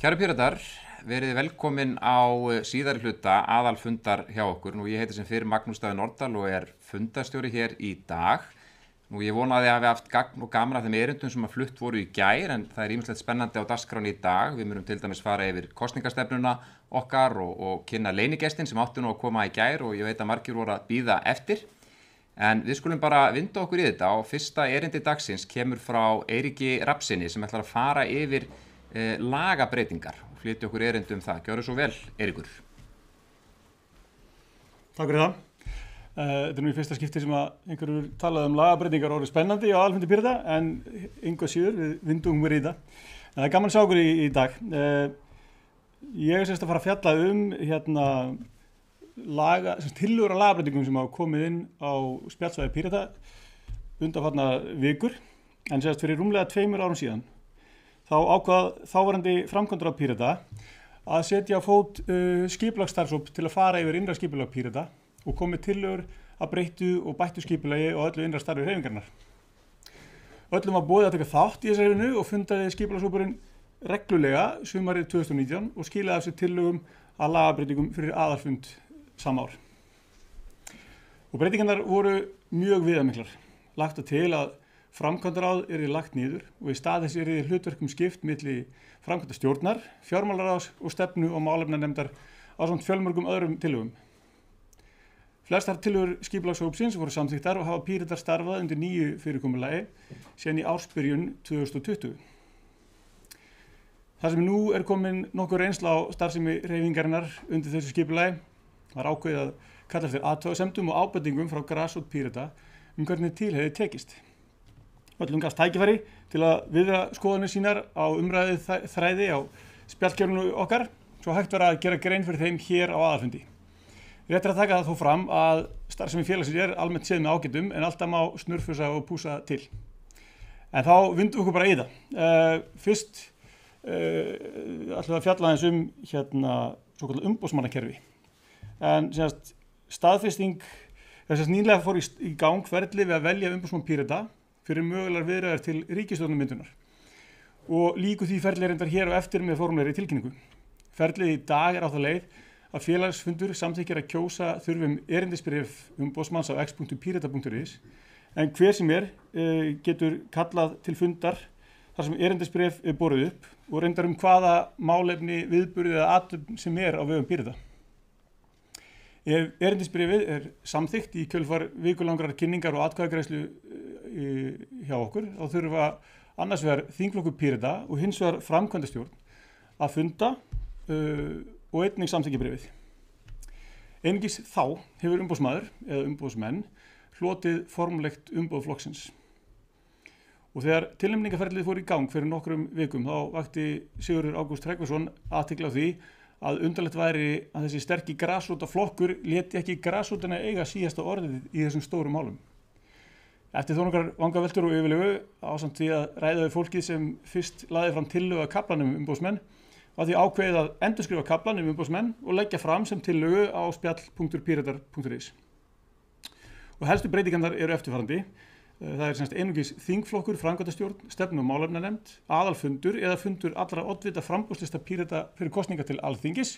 Kæru Píratar, verið velkomin á síðari hluta aðalfundar hjá okkur. Ég heiti sem fyrir Magnús Davíð Nordal og fundarstjóri hér í dag. Ég vonaði að hafi haft gagn og gaman af þeim erindum sem að flutt voru í gær, en það ýmislegt spennandi á dagskráni í dag. Við munum til dæmis fara yfir kosningastefnuna okkar og kynna leynigestin sem átti nú að koma í gær og ég veit að margir voru að bíða eftir. En við skulum bara vinda okkur í þetta og fyrsta erindi dagsins kemur frá Eiríki Rafnssyni sem ætlar að fara yfir lagabreytingar og flytja okkur erindi það. Gjörðu svo vel, Eiríkur. Takk fyrir það. Þetta nú í fyrsta skipti sem að einhverjur talaði lagabreytingar orðið spennandi á aðalfundi Pírata, en engu að síður við vindum mér í það. En það gaman að sjá okkur í dag. Ég sérst að fara að fjalla tillögur að lagabreytingum sem hafa komið inn á spjallsvæði Pírata undanfarna vikur, en sérst fyrir rúmlega 2 árum síðan. Þá ákvað þáverandi framkvæmdastjóri Pírata að setja á fót skipulagsstarfshóp til að fara yfir innra skipulag Pírata og komið tillögur að breyttu og bættu skipulagi og öllu innra starfi hreyfingarinnar. Öllum var boðið að taka þátt í þessari vinnu og fundaði skipulagshópurinn reglulega sumarið 2019 og skilaði af sér tillögum að lagabreytingum fyrir aðalfund sama ár. Og breytingarnar voru mjög viðamiklar. Lagt til að framkvæmdaráð yrði lagt niður og í stað þess yrði hlutverkum skipt milli framkvæmdastjórnar, fjármálaráðs og stefnu- og málefnanefndar ásamt fjölmörgum öðrum tillögum. Flestar tillögur skipulagshópsins voru samþykktar og hafa Píratar starfað undir nýju fyrirkomulagi síðan í ársbyrjun 2020. Þar sem nú komin nokkur reynsla á starfsemi hreyfingarinnar undir þessu skipulagi var ákveðið að kalla eftir athugasemdum og ábendingum frá grasrót Pírata hvernig til hefði tekist. Öllum gafst tækifæri til að viðra skoðanir sínar á umræðu þræði á spjallkjörnu okkar, svo hægt var að gera grein fyrir þeim hér á aðalfundi. Rétt að taka það þó fram að starfsemi félagsins almennt séð með ágætum en alltaf má snurfusa og púsa til. En þá vindum við okkur bara í það. Fyrst ætlum við að fjalla aðeins svokallað umboðsmannakerfi. En staðfesting, nýlega fór í gang ferli við að velja umboðsmann Pírata fyrir mögulegar viðræður til ríkisstjórnarmyndunar. Og líku því ferli reyndar hér á eftir með formlegri tilkynningu. Ferlið í dag á það leið að félagsfundur samþykkir að kjósa þurfum erindisbréf umboðsmanns á x.pirata.is, en hver sem getur kallað til fundar þar sem erindisbréf borið upp og reyndar hvaða málefni, viðburði eða athöfn sem á vegum Pírata. Ef erindisbréfið samþykkt í kjölfar vikulangrar kynningar og atkvæðagreiðslu hjá okkur, þá þurfa annars vegar þingflokkur Pírata og hins vegar framkvæmdastjórn að funda og einnig samþykkja bréfið. Einungis þá hefur umboðsmaður eða umboðsmenn hlotið formlegt umboð flokksins. Og þegar tilnefningaferlið fór í gang fyrir nokkrum vikum þá vakti Sigurður Ágúst Tryggvason athygli á því að undarlegt væri að þessi sterki grasrótarflokkur léti ekki grasrótina eiga síðasta orðið í þessum stóru málum. Eftir þó nokkrar vangaveltur og yfirlegu ásamt því að ræða við fólkið sem fyrst lagði fram tillögu að kaflanum umboðsmenn var því ákveðið að endurskrifa kaflann umboðsmenn og leggja fram sem tillögu á spjall.piratar.is. Og helstu breytingarnar eftirfarandi. Það einungis þingflokkur, framkvæmdastjórn, stefnu- og málefnanefnd, aðalfundur eða fundur allra oddvita framboðslista Pírata fyrir kosningar til Alþingis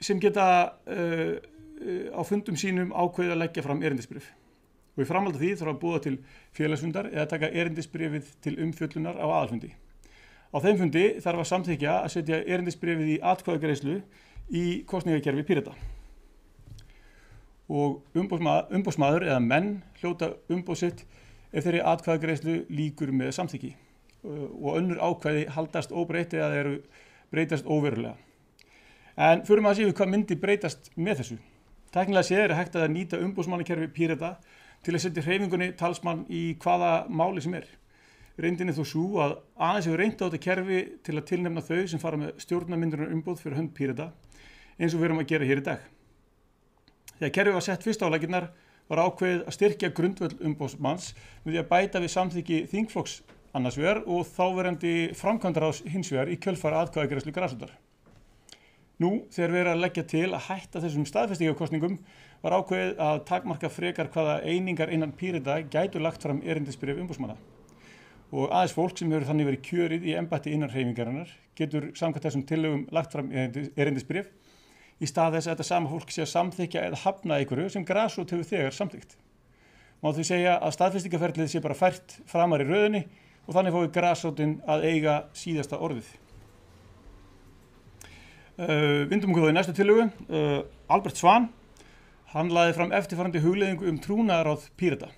sem geta á fundum sínum ákveðið að leggja fram erindisbréf. Og í framhaldi af því þarf að boða til félagsfundar eða taka erindisbréfið til umfjöllunar á aðalfundi. Á þeim fundi þarf að samþykkja að setja erindisbréfið í atkvæðagreiðslu í kosningakerfi Pírata. Og umboðsmaður eða menn hljóta umboð sitt ef þeirri atkvæðagreiðslu lýkur með samþykki og önnur ákvæði haldast óbreytt eða breytast óverulega. En förum að séu hvað myndi breytast með þessu. Tæknilega séð hægt að nýta umboðsmannakerfi Pírata til að setja hreyfingunni talsmann í hvaða máli sem Reyndin þó sú að aðeins hefur reynt á þetta kerfi til að tilnefna þau sem fara með stjórnarmyndunar umboð fyrir hönd Pírata eins og við erum að gera hér í dag. Þegar kerfið var sett fyrst á laggirnar var ákveðið að styrkja grundvöll umboðsmanns með því að bæta við samþykki þingflokks annars vegar og þáverandi framkvæmdaráðs hins vegar í kjölfar atkvæðagreiðslu grasrótar. Nú þegar við erum að leggja til að hætta þessum staðfestingarkosningum var ákveðið að takmarka frekar hvaða einingar innan Pírata gætu lagt fram erindisbréf umboðsmanna. og aðeins fólk sem hefur þannig verið kjörið í embætti innan hreyfingarinnar getur samkvæmt þessum tillögum lagt fram erindisbréf í stað þess að þetta sama fólk sé að samþykkja eða hafna einhverju sem grasrót hefur þegar samþykkt. Má því segja að staðfestingarferlið sé bara fært framar í röðinni og þannig fái grasrótin að eiga síðasta orðið. Vindum okkur þá í næstu tillögu. Albert Svan, hann lagði fram eftirfarandi hugleiðingu trúnaðarráð Pírata.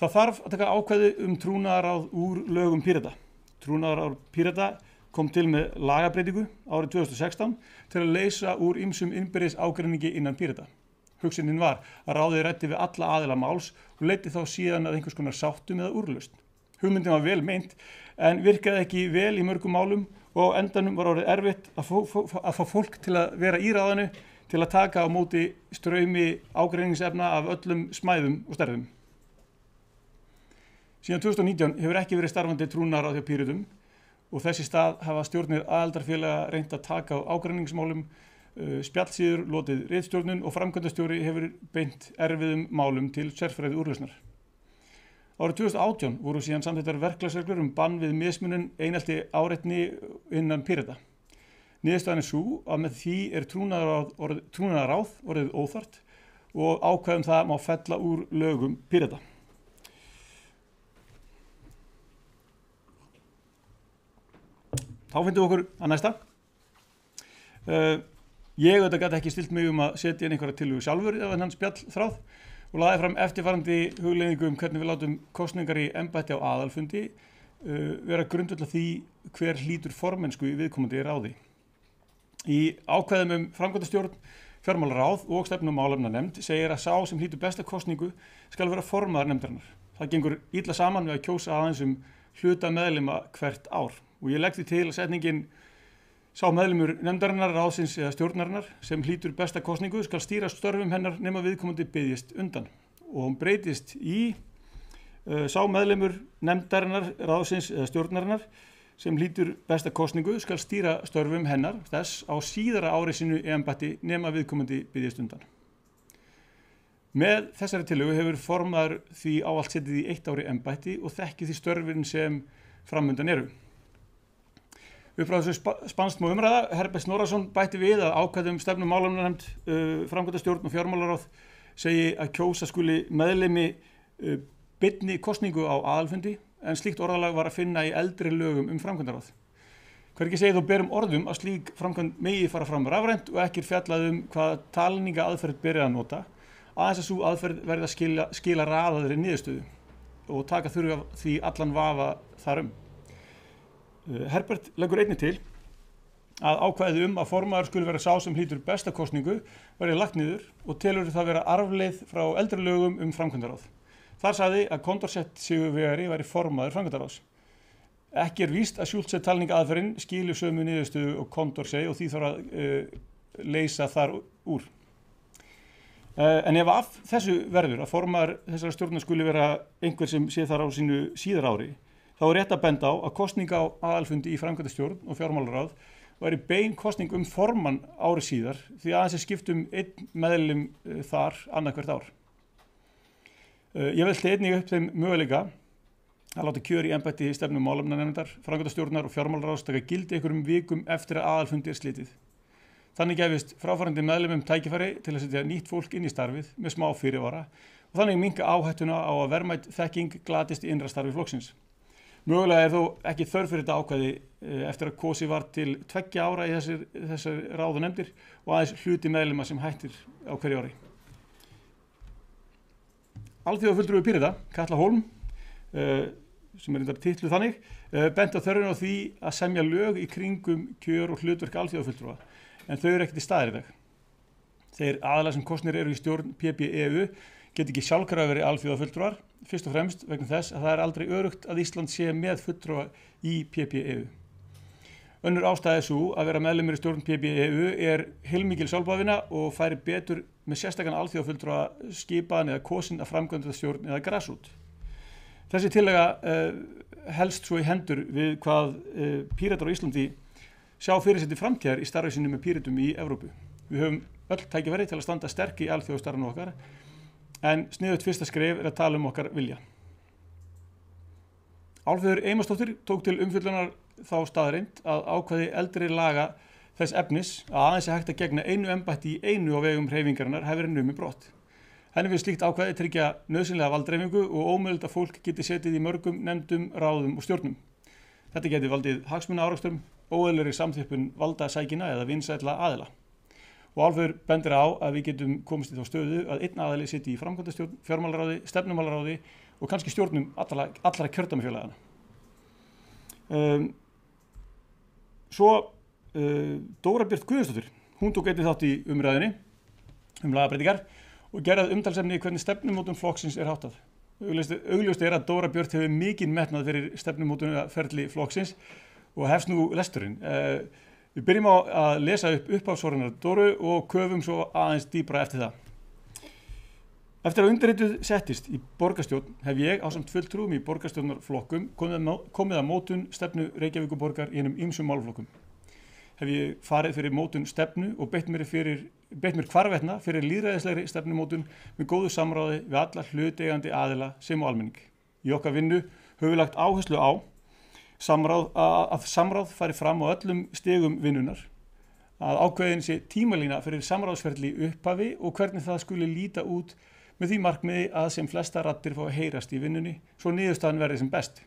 Það þarf að taka ákvæði trúnaðarráð úr lögum Pírata. Trúnaðarráð Pírata kom til með lagabreytingu árið 2016 til að leysa úr ýmsum innbyrðis ágreiningi innan Pírata. Hugsunin var að ráðið ræddi við alla aðila máls og leiddi þá síðan að einhvers konar sáttum eða úrlausn. Hugmyndin var vel meint en virkaði ekki vel í mörgum málum og á endanum var orðið erfitt að fá fólk til að vera í ráðinu til að taka á móti straumi ágreiningsefna af öllum smæðum og stærðum. Síðan 2019 hefur ekki verið starfandi trúnaðarráð hjá Pírötum og þess í stað hafa stjórnir aðildarfélaga reynt að taka á ágreiningsmálum, spjallsíður lotið ritstjórnun og framkvæmdastjóri hefur beint erfiðum málum til sérfræði úrlausnar. Árið 2018 voru síðan samþykktar verklagsreglur bann við mismunun, einelti, áreitni innan Pírata. Niðurstaðan er sú að með því er trúnaðarráð orðið óþarft og ákvæðum það má fella úr lögum Pírata. Þá finnum okkur að næsta. Ég gat ekki stilt mig að setja inn einhverja tillögu sjálfur eða hann spjallþráð og lagði fram eftirfarandi hugleiðingu hvernig við látum kosningar í embætti á aðalfundi vera grundvöll því hver hlýtur formennsku í viðkomandi ráði. Í ákvæðum framkvæmdastjórn, fjármálaráð og stefnu- og málefnanefnd segir að sá sem hlýtur besta kosningu skal vera formaður nefndarinnar. Það gengur illa saman við að kjósa aðeins hluta meðlima hvert ár og ég legg því til að setningin sá meðlimur nefndarinnar, ráðsins eða stjórnarinnar sem hlýtur besta kosningu skal stýra störfum hennar nema viðkomandi biðjist undan og hún breytist í sá meðlimur nefndarinnar, ráðsins eða stjórnarinnar sem hlýtur besta kosningu skal stýra störfum hennar þess á síðara ári sínu í embætti nema viðkomandi biðjist undan. Með þessari tillögu hefur formaður því ávallt setið í 1 ár í embætti og þekkir því störfin sem framundan eru. Upp frá þessu spannst umræða, Herbert Snorrason bætti við að ákvæðum stefnu- og málefnanefnd, framkvæmdastjórn og fjármálaráð segi að kjósa skuli meðlimi beinni kosningu á aðalfundi en slíkt orðalag var að finna í eldri lögum framkvæmdaráð. Hvergi segir þó berum orðum að slík framkvæmd megi fara fram rafrænt og ekki fjallað hvaða talninga aðferð beri að nota, aðeins að sú aðferð verði að skila raðaðri niðurstöðu og taka þurfa því allan vafa þar Herbert leggur einnig til að ákvæði að formaður skuli vera sá sem hlýtur besta kosningu verði lagt niður og telur það vera arfleið frá eldri lögum framkvæmdaráð. Þar sagði að Condorcet Sigurvegari væri formaður framkvæmdaráðs. Ekki víst að Schulze talninga aðferðin skili sömu niðurstöðu og Condorcet og því þarf að leysa þar úr. En ef af þessu verður að formaður þessara stjórnar skuli vera einhver sem sé þar á sínu síðara ári, þá er rétt að benda á að kosninga á aðalfundi í framkvæmdastjórn og fjármálaráð væri bein kosning formann ári síðar því aðeins skipt einn meðlim þar annað hvert ár. Ég velti einnig upp þeim möguleika að láta kjör í embætti stefnu- og málefnanefndar, framkvæmdastjórnar og fjármálaráðs taka gildi einhverjum vikum eftir að aðalfundi slitið. Þannig gefist fráfarandi meðlimum tækifæri til að setja nýtt fólk inn í starfið með smá fyrirvara og þannig minnka áhættuna á að verðmæt þekking glatist í innra starfi flokksins. Mögulega er þó ekki þörf fyrir þetta ákvæði eftir að kosið var til 2 ára í þessar ráð og nefndir og aðeins hluti meðlima sem hættir á hverju ári. Alþjóðafulltrúi Pírata, Katla Hólm, sem reyndar titluð þannig, benti á þörfina á því að semja lög í kringum kjör og hlutverk alþjóðafulltrúa, en þau eru ekki til staðar í dag. Þeir aðalega sem kosnir eru í stjórn PPEU geti ekki sjálfkrafa verið alþjóðafulltrúar, fyrst og fremst vegna þess að það er aldrei öruggt að Ísland sé með fulltrúa í PPEU. Önnur ástæða er sú að vera meðlimur í stjórn PPEU er heilmikil sjálfbæðina og færi betur með sérstakann alþjóðafulltrúa skipaðan eða kosin að framkvæmdastjórn eða grasrút. Þessi tillaga helst svo í hendur við hvað Píratar á Íslandi sjá fyrir sér til framtíðar í starfi sínu með Píratum í Evrópu. Við höfum öll tækifæri til að standa sterk í alþjóðastarfinu okkar en sniðugt fyrsta skref er að tala okkar vilja. Álfheiður Einarsdóttir tók til umfjöllunar þá staðreynd að ákvæði eldri laga þess efnis að aðeins hægt að gegna einu embætti í einu á vegum hreyfingarinnar hefur verið numið brott. Henni finnst slíkt ákvæði tryggja nauðsynlega valddreifingu og ómögulegt að fólk geti setið í mörgum nefndum, ráðum og stjórnum. Þetta geti valdið hagsmunaárekstrum, óeðlilegri samþjöppun valdasækina eða vinsælla aðila. Og Álfheiður bendir á að við getum komist í þá stöðu að einn aðili sitji í framkvæmdastjórn, fjármálaráði, stefnumálaráði og kannski stjórnum allra kjördæmafélagana. Dóra Björt Guðjónsdóttir, hún tók einnig þátt í umræðunni lagabreytingar og gerði umtalsefni hvernig stefnumótun flokksins háttað. Augljóst að Dóra Björt hefur mikinn metnað fyrir stefnumótunarferli flokksins og hefst nú lesturinn. Við byrjum á að lesa upp upphafsorðunar Dóru og köfum svo aðeins dýpra eftir það. Eftir að undirrituð settist í borgarstjórn hef ég ásamt fulltrúum í borgarstjórnarflokkum komið að mótun stefnu Reykjavíkurborgar í einum ýmsum málaflokkum. Hef ég farið fyrir mótun stefnu og beitt mér hvarvetna fyrir lýðræðislegri stefnumótun með góðu samráði við alla hlutaðeigandi aðila sem og almenning. Í okkar vinnu höfum við lagt áherslu á að samráð fari fram á öllum stigum vinnunar, að ákveðin sé tímalína fyrir samráðsferli í upphafi og hvernig það skuli líta út með því markmiði að sem flesta raddir fá að heyrast í vinnunni svo niðurstaðan verði sem best.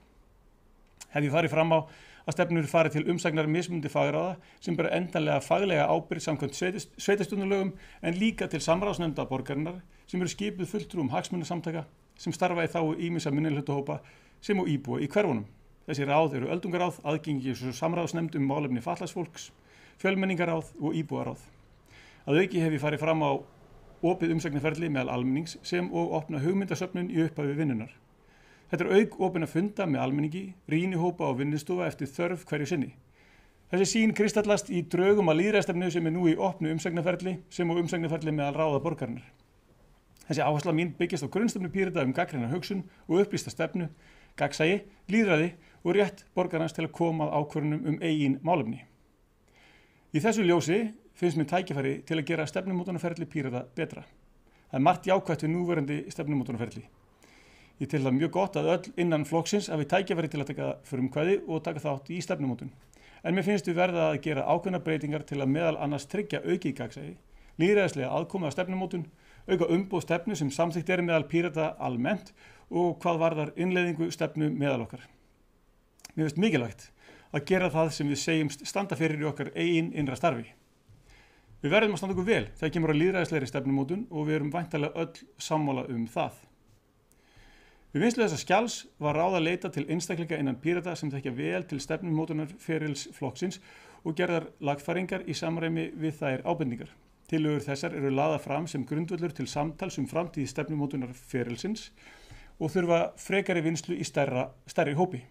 Hef ég farið fram á að stefnur fari til umsagnar mismunandi fagráða sem bera endanlega faglega ábyrgð samkvæmt sveitarstjórnarlögum en líka til samráðsnefnda borgarinnar sem eru skipuð fulltrúum hagsmunasamtaka sem starfa í þágu ýmissa minnihlutahópa sem og íbúa í hverfunum. Þessi ráð eru öldungaráð, aðgengis- og samráðsnefnd málefni fatlaðs fólks, fjölmenningaráð og íbúaráð. Að auki hef ég farið fram á opið umsagnarferli meðal almennings sem og opna hugmyndasöfnun í upphafi vinnunar. Þetta auk opinna funda með almenningi, rýnihópa og vinnustofa eftir þörf hverju sinni. Þessi sýn kristallast í drögum að lýðræðisstefnu sem nú í opnu umsagnarferli sem og umsagnarferli meðal ráða borgarinnar. Þessi áhersla mín byggist á grunnstefnu Pírata gagnrýna hugsun og upplýsta stefnu, gagnsæi, lýðræði og rétt borgarans til að koma að ákvörðunum eigin málefni. Í þessu ljósi finnst mér tækifæri til að gera stefnumótunarferli Pírata betra. Það margt jákvætt við núverandi stefnumótunarferli. Ég tel það mjög gott að öll innan flokksins hafi tækifæri til að taka frumkvæði og taka þátt í stefnumótun. En mér finnst við verða að gera ákveðnar breytingar til að meðal annars tryggja aukið gagnsæi, lýðræðislega aðkomu að stefnumótun, auka umboð stefnu sem samþykkt meðal Pírata almennt og hvað varðar innleiðingu stefnu meðal okkar. Mér finnst mikilvægt að gera það sem við segjumst standa fyrir í okkar eigin innra starfi. Við verðum að standa okkur vel þegar kemur að lýðræðislegri stefnumótun og við erum væntanlega öll sammála það. Við vinnslu þessa skjals var ráð að leita til einstaklinga innan Pírata sem þekkja vel til stefnumótunarferils flokksins og gerðar lagfæringar í samræmi við þær ábendingar. Tillögur þessar eru lagðar fram sem grundvöllur til samtals framtíð stefnumótunarferilsins og þurfa frekari vinnslu í stærri hópi.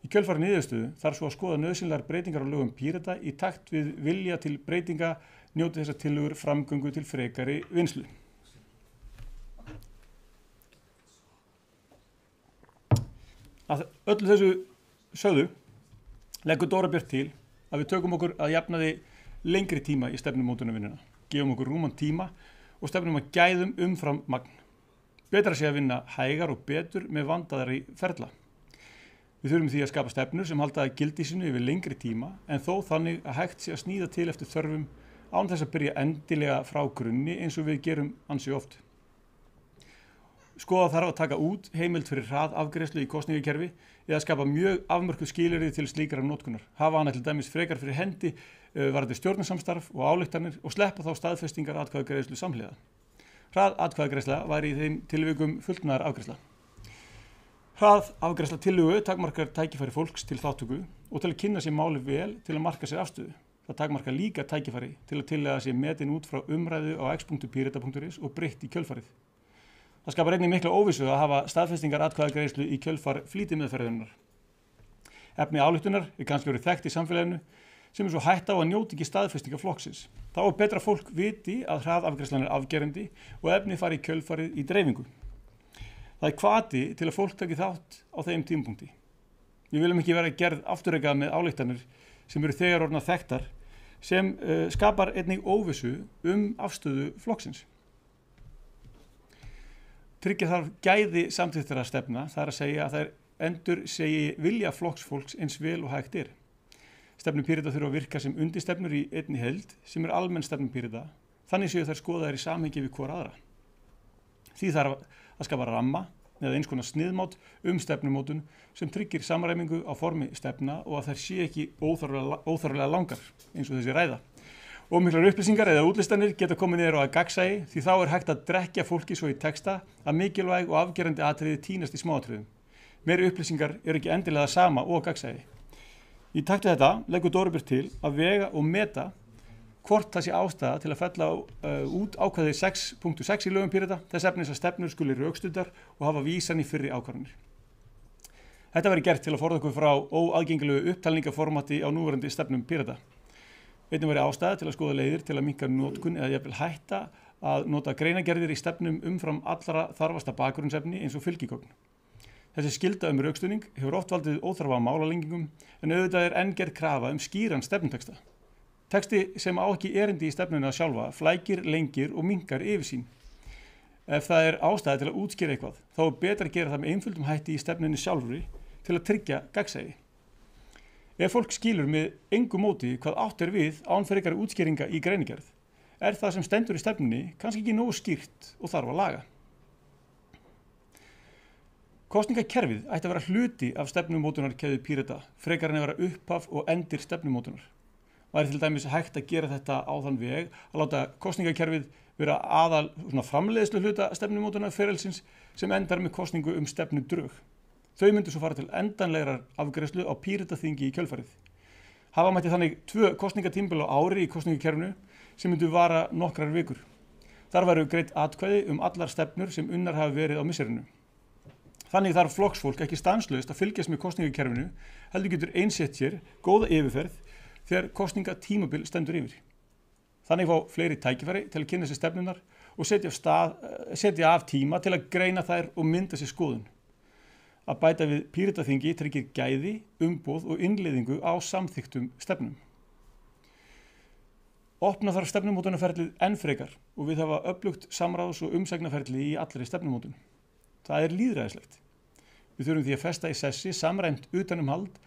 Í kjölfar niðurstöðu þarf svo að skoða nauðsynlegar breytingar á lögum Pírata í takt við vilja til breytinga njóti þessar tillögur framgöngu til frekari vinnslu. Að öllu þessu sögðu leggur Dóra Björt til að við tökum okkur að jafnaði lengri tíma í stefnumótunarvinnuna, gefum okkur rúman tíma og stefnum að gæðum umfram magn. Betra sé að vinna hægar og betur með vandaðari ferla. Við þurfum því að skapa stefnur sem halda gildi sínu yfir lengri tíma en þó þannig að hægt sé að sníða til eftir þörfum án þess að byrja endilega frá grunni eins og við gerum ansi oft. Skoða þarf að taka út heimild fyrir hraðafgreiðslu í kosningakerfi eða skapa mjög afmörkuð skilyrði til slíkrar notkunar. Hafa hana til dæmis frekar fyrir hendi varðandi stjórnarsamstarf og ályktanir og sleppa þá staðfestingar atkvæðagreiðslu samhliða. Hraðatkvæðagreiðsla væri í þeim tilvikum fullnaðar afgreiðsla. Hraðafgreiðsla tillögu takmarkar tækifæri fólks til þátttöku og til að kynna sér máli vel til að marka sér afstöðu. Það takmarkar líka tækifæri til að tillaga sér metin út frá umræðu á x.pirata.is og breytt í kjölfarið. Það skapar einnig mikla óvissu að hafa staðfestingar atkvæðagreiðslu í kjölfar flýtimeðferðarinnar. Efni ályktunar kannski verið þekkt í samfélaginu sem svo hætta á að njóti ekki staðfestinga flokksins. Þá er betra fólk viti að hraðafgreiðslan afgerandi og efni fari í kjölfarið í dreifingu. Það hvati til að fólk taki þátt á þeim tímapunkti. Við viljum ekki vera gerð afturreikað með ályktanir sem eru þegar orðnar þekktar sem skapar einnig óvissu afstöðu flokksins. Tryggja þarf gæði samþykktra stefna, það er að segja að þær endur segi vilja flokksfólks eins vel og hægt Stefnur Pírata þurfa að virka sem undirstefnur í einni heild sem almenn stefnum Pírata, þannig séu þær skoðaðar í samhengi við hvor aðra. Því þarf að skapa ramma eða eins konar sniðmátt stefnumótun sem tryggir samræmingu á formi stefna og að þær séu ekki óþarflega langar eins og þessi ræða. Ómiklar upplýsingar eða útlistanir geta komið niður á að gagnsæi því þá hægt að drekkja fólki svo í texta að mikilvæg og afgerandi atriði tínast í smáatriðum. Meiri upplýsingar eru ekki endilega sama og gagnsæi. Í takt við þetta leggur Dóri Björt til að vega og meta hvort það sé ástæða til að fella út ákvæði 6.6 í lögum Pírata þess efnis að stefnur skuli rökstuddar og hafa vísan í fyrri ákvarðanir. Þetta verði gert til að forða okkur frá óaðgengilegu upptalningaformati á núverandi stefnum Pírata. Einnig verði ástæða til að skoða leiðir til að minnka notkun eða jafnvel hætta að nota greinagerðir í stefnum umfram allra þarfasta bakgrunnsefni eins og fylgigögn. Þessi skylda rökstuðning hefur oft valdið óþarfa málalengingum en auðvitað enn gerð krafa skýran stefnuteksta. Texti sem á ekki erindi í stefnuna sjálfa flækir, lengir og minnkar yfirsýn. Ef það ástæða til að útskýra eitthvað, þá betra að gera það með einföldum hætti í stefnunni sjálfri til að tryggja gagnsæi. Ef fólk skilur með engu móti hvað átt við án frekari útskýringa í greinagerð, það sem stendur í stefnunni kannski ekki nógu skýrt og þarf að laga. Kosningakerfið ætti að vera hluti af stefnumótunarkeðju Pírata, frekar en að vera upphaf og endir stefnumótunar. Væri til dæmis hægt að gera þetta á þann veg að láta kosningakerfið vera aðal framleiðslu hluta stefnumótunarferilsins sem endar með kosningu stefnudrög. Þau myndu svo fara til endanlegrar afgreiðslu á Pírataþingi í kjölfarið. Hafa mætti þannig 2 kosningatímabil á ári í kosningakerfinu sem myndu vara nokkrar vikur. Þar væru greidd atkvæði allar stefnur sem unnar hafa verið á misserinu. Þannig þarf flokksfólk ekki stanslaust að fylgjast með kosningakerfinu, heldur getur einsett sér góða yfirferð þegar kosningatímabil stendur yfir. Þannig fá fleiri tækifæri til að kynna sér stefnunar og setja af tíma til að greina þær og mynda sér skoðun. Að bæta við Pírataþingi tryggir gæði, umboð og innleiðingu á samþykktum stefnum. Opna þarf stefnumótunarferlið enn frekar og við hafa öflugt samráðs- og umsagnarferli í allri stefnumótun. Það lýðræðislegt. Við þurfum því að festa í sessi samræmt utanumhald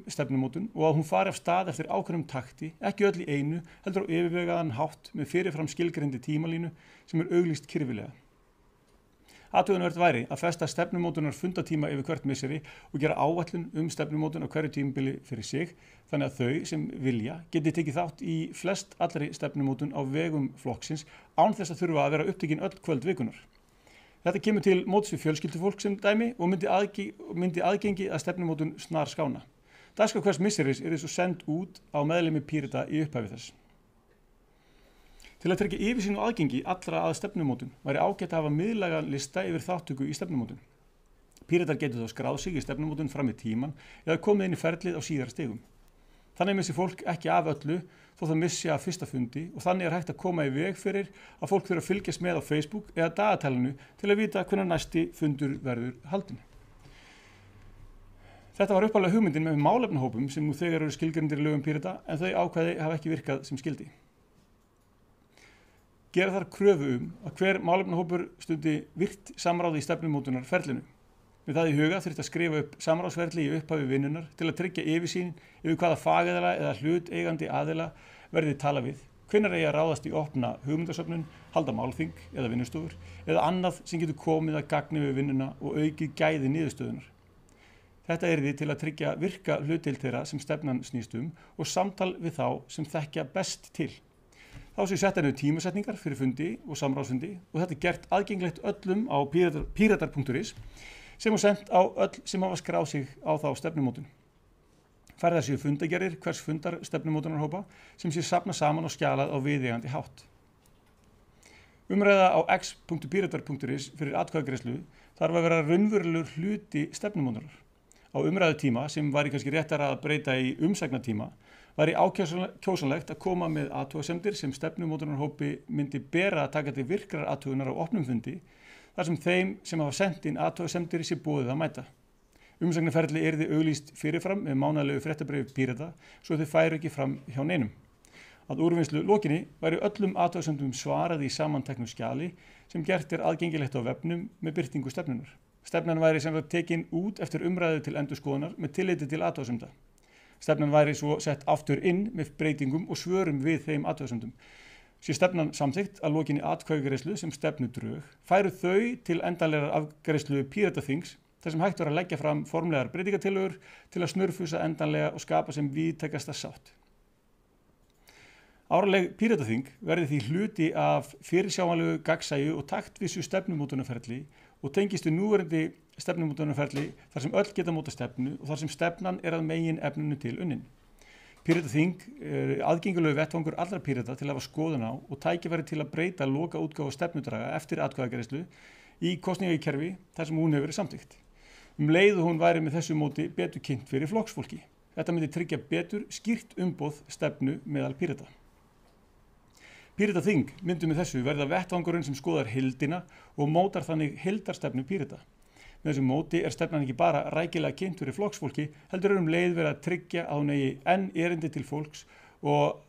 stefnumótun og að hún fari af stað eftir ákveðnum takti, ekki öll í einu, heldur á yfirvegaðan hátt með fyrirfram skilgreindi tímalínu sem auglýst kyrfilega. Athugavert væri að festa stefnumótunar fundatíma yfir hvert misseri og gera áætlun stefnumótun á hverju tímabili fyrir sig, þannig að þau sem vilja geti tekið þátt í flest allri stefnumótun á vegum flokksins án þess að þurfa að vera upptekin öll kvöld vikunar. Þetta kemur til móts við fjölskyldufólk sem dæmi og myndi aðgengi að stefnumótun snar skána. Dagskrá hvers misseris svo send út á meðlimi Pírata í upphafi þess. Til að tryggja yfirsýn og aðgengi allra að stefnumótun væri ágætt að hafa miðlægan lista yfir þátttöku í stefnumótun. Píratar getur þá skráð sig í stefnumótun fram í tíman eða komið inn í ferlið á síðara stigum. Þannig missi fólk ekki af öllu þó það missi af fyrsta fundi og þannig hægt að koma í veg fyrir að fólk þurfa að fylgjast með á Facebook eða dagatælinu til að vita hvenær næsti fundur verður haldinn. Þetta var upphaflega hugmyndin með málefnahópum sem nú þegar eru skilgreindir í lögum Pírata en þau ákvæði hafa ekki virkað sem skyldi. Gera þarf kröfu að hver málefnahópur stundi virkt samráð í stefnumótunarferlinu. Með það í huga þurfti að skrifa upp samráðsferli í upphafi vinnunar til að tryggja yfirsýn yfir hvaða fagaðila eða hlutaðeigandi aðila verði tala við, hvenær eigi að ráðast í opna hugmyndasöfnun, halda málþing eða vinnustofur eða annað sem getur komið að gagni við vinnuna og aukið gæði niðurstöðunar. Þetta yrði til að tryggja virka hlutdeild þeirra sem stefnan snýst og samtal við þá sem þekkja best til. Þá séu settar niður tímasetningar fyrir fundi og samráðsfundi og þetta gert aðgengilegt öllum á piratar.is sem sent á öll sem hafa skráð sig á þá stefnumótun. Færðar séu fundagerðir hvers fundar stefnumótunarhópa sem sé safna saman og skjalað á viðeigandi hátt. Umræða á x.piratar.is fyrir atkvæðagreiðslu þarf að vera raunverulegur hluti stefnumótunar. Á umræðutíma sem væri kannski réttara að breyta í umsagnatíma væri ákjósanlegt að koma með athugasemdir sem stefnumótunarhópi myndi bera að taka til virkrar athugunar á opnum fundi þar sem þeim sem hafa sent inn athugasemdir sé boðið að mæta. Umsagnarferli yrði auglýst fyrirfram með mánaðarlegu fréttabréfi Pírata svo þau færu ekki fram hjá neinum. Að úrvinnslu lokinni væri öllum athugasemdum svarað í samanteknu skjali sem gert aðgengilegt á vefnum með birtingu stefnunar. Stefnan væri sem sagt tekin út eftir umræðu til endurskoðunar með tilliti til athugasemda. Stefnan væri svo sett aftur inn með breytingum og svörum við þeim athugasemdum. Sé stefnan samþykkt að lokinni atkvæðagreiðslu sem stefnudrög færu þau til endanlegrar afgreiðslu Pírataþings þar sem hægt var að leggja fram formlegar breytingatillögur til að snurfusa endanlega og skapa sem víðtækasta sátt. Árleg Pírataþing verði því hluti af fyrirsjáanlegu gagnsæju og taktvissu stefnumótunarferli og tengist við núverandi stefnumótunarferli þar sem öll geta móta stefnu og þar sem stefnan að megin efninu til unnin. Pírataþing er aðgengilegu vettvangur allra Pírata til að hafa skoðun á og tækifæri til að breyta loka útgáfu stefnudraga eftir atkvæðagreiðslu í kosningakerfi þar sem hún hefur verið samþykkt. Leið og hún væri með þessu móti betur kynnt fyrir flokksfólki. Þetta myndi tryggja betur skýrt umboð stefnu meðal Pírata. Pírataþing myndi með þessu verða vettvangurinn sem skoðar heildina og mótar þannig heildarstefnu Pírata. Með þessu móti stefnan ekki bara rækilega kynnt fyrir flokksfólki, heldur leið verið að tryggja að hún eigi enn erindi til fólks og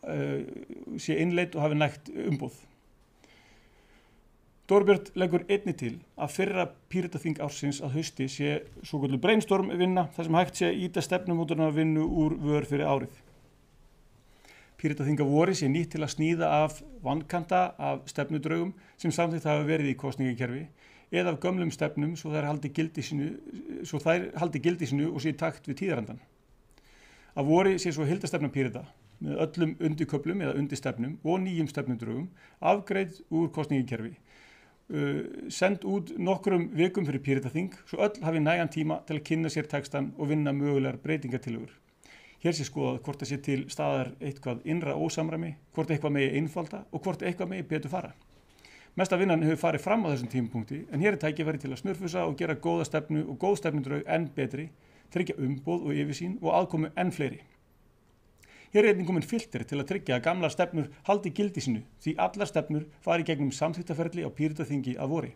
sé innleidd og hafi nægt umboð. Thorbjörn leggur einnig til að fyrra Pírataþing ársins að hausti sé svokölluð brainstorm vinna þar sem hægt sé að ýta stefnumótunarvinnu úr vör fyrir árið. Pírataþing að vori sé nýtt til að sníða af vankanta af stefnudraugum sem samþykkt hafa verið í kosningakerfi eða af gömlum stefnum svo þær haldi gildi sínu og sé í takt við tíðarandann. Að vori sé svo heildarstefna Pírata með öllum undirköflum eða undirstefnum og nýjum stefnudraugum afgreidd úr kosningakerfi, send út nokkrum vikum fyrir Pírataþing svo öll hafi nægan tíma til að kynna sér textan og vinna mögulegar breytingatillögur. Hér sé skoðað hvort það sé til staðar eitthvað innra ósamræmi, hvort eitthvað megi einfalda og hvort eitthvað megi betur fara. Mesta vinnan hefur farið fram á þessum tímapunkti en hér tækifæri til að snurfusa og gera góða stefnu og góð stefnudraug enn betri, tryggja umboð og yfirsýn og aðkomu enn fleiri. Hér einnig komin filter til að tryggja að gamlar stefnur haldi gildi sínu því allar stefnur fari gegnum samþykktaferli á Pírataþingi að vori.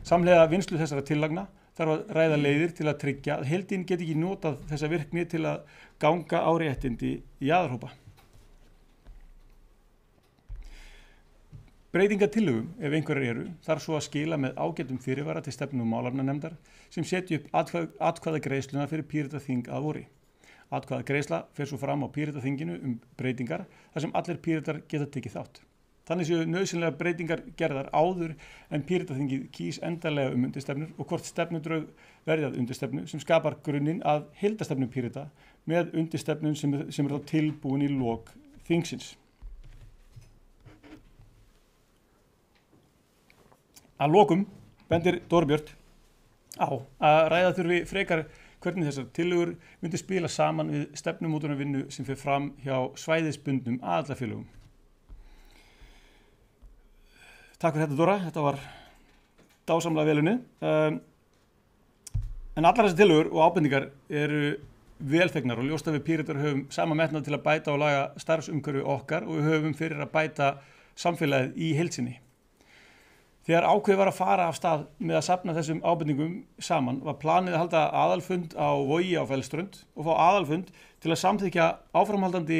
Samhliða vinnslu þessara tillagna þarf að ræða leiðir til að tryggja að heildin geti ekki notað þessa virkni til að ganga á réttindi jaðarhópa. Breytingatillögum, ef einhverjar eru, þarf svo að skila með ágætum fyrirvara til stefnu málefnanefndar sem setji upp atkvæðagreiðsluna fyrir Pírataþing að vori. Atkvæðagreiðsla fer svo fram á Pírataþinginu breytingar þar sem allir Píratar geta tekið þátt. Þannig séu nauðsynlega breytingar gerðar áður en Pírataþingið kýs endanlega undirstefnur og hvort stefnudraug verði að undirstefnu sem skapar grunninn að heildarstefnu Pírata með undirstefnun sem þá tilbúin í lok þingsins. Að lokum bendir Thorbjörn á að ræða þurfi frekar hvernig þessar tillögur myndi spila saman við stefnumótunarvinnu sem fer fram hjá svæðisbundnum aðildarfélögum. Takk fyrir þetta Dóra, þetta var dásamlega vel unnið. En allar þessar tillögur og ábendingar eru velþegnar og ljóst að við Píratar höfum sama metnað til að bæta og laga starfsumhverfi okkar og við höfum fyrir að bæta samfélagið í heild sinni. Þegar ákveðið var að fara af stað með að safna þessum ábendingum saman var planið að halda aðalfund á Vogi á Fellsströnd og fá aðalfund til að samþykkja áframhaldandi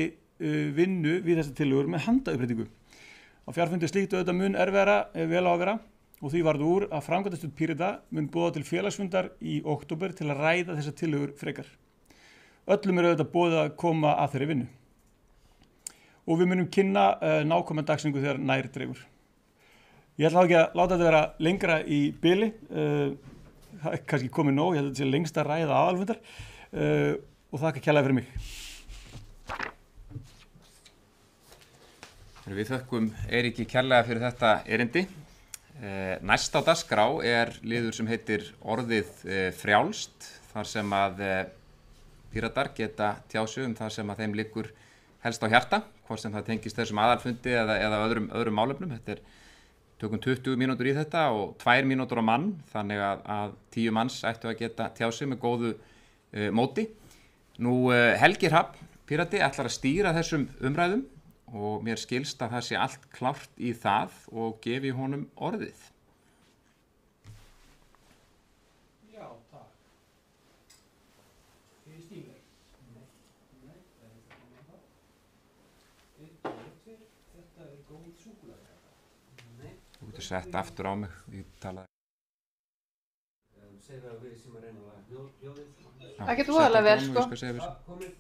vinnu við þessar tillögur með handauppréttingu. Á fjarfundi slíkt auðvitað mun erfiðara vel á að vera og því varð úr að framkvæmdastjórn Pírata mun boða til félagsfundar í október til að ræða þessar tillögur frekar. Öllum auðvitað boðið að koma að þeirri vinnu. Og við munum kynna nákvæma dagsetningu þegar nær dregur. Ég ætla ekki að láta þetta vera lengra í bili, kannski komið nóg, ég held að þetta sé lengsta ræða aðalfundar og þakka kærlega fyrir mig. Við þökkum Eiríki kærlega fyrir þetta erindi. Næst á dagskrá liður sem heitir orðið frjálst, þar sem að Píratar geta tjáð sig það sem að þeim liggur helst á hjarta, hvort sem það tengist þessum aðalfundi eða öðrum málefnum. Tökum 20 mínútur í þetta og 2 mínútur á mann, þannig að 10 manns ættu að geta tjáð sig með góðu móti. Nú Helgi Hrafn, Pírati, ætlar að stýra þessum umræðum og mér skilst að það sé allt klárt í það og gefi honum orðið. Já, takk. Fyrir stífur. Nei, þetta góð súkkulaði. Þú getur sett aftur á mig, ég talaði. segir að við sem að reyna að hljóðið. Það getur voðalega vel, sko. Ég skal segja við. Komið.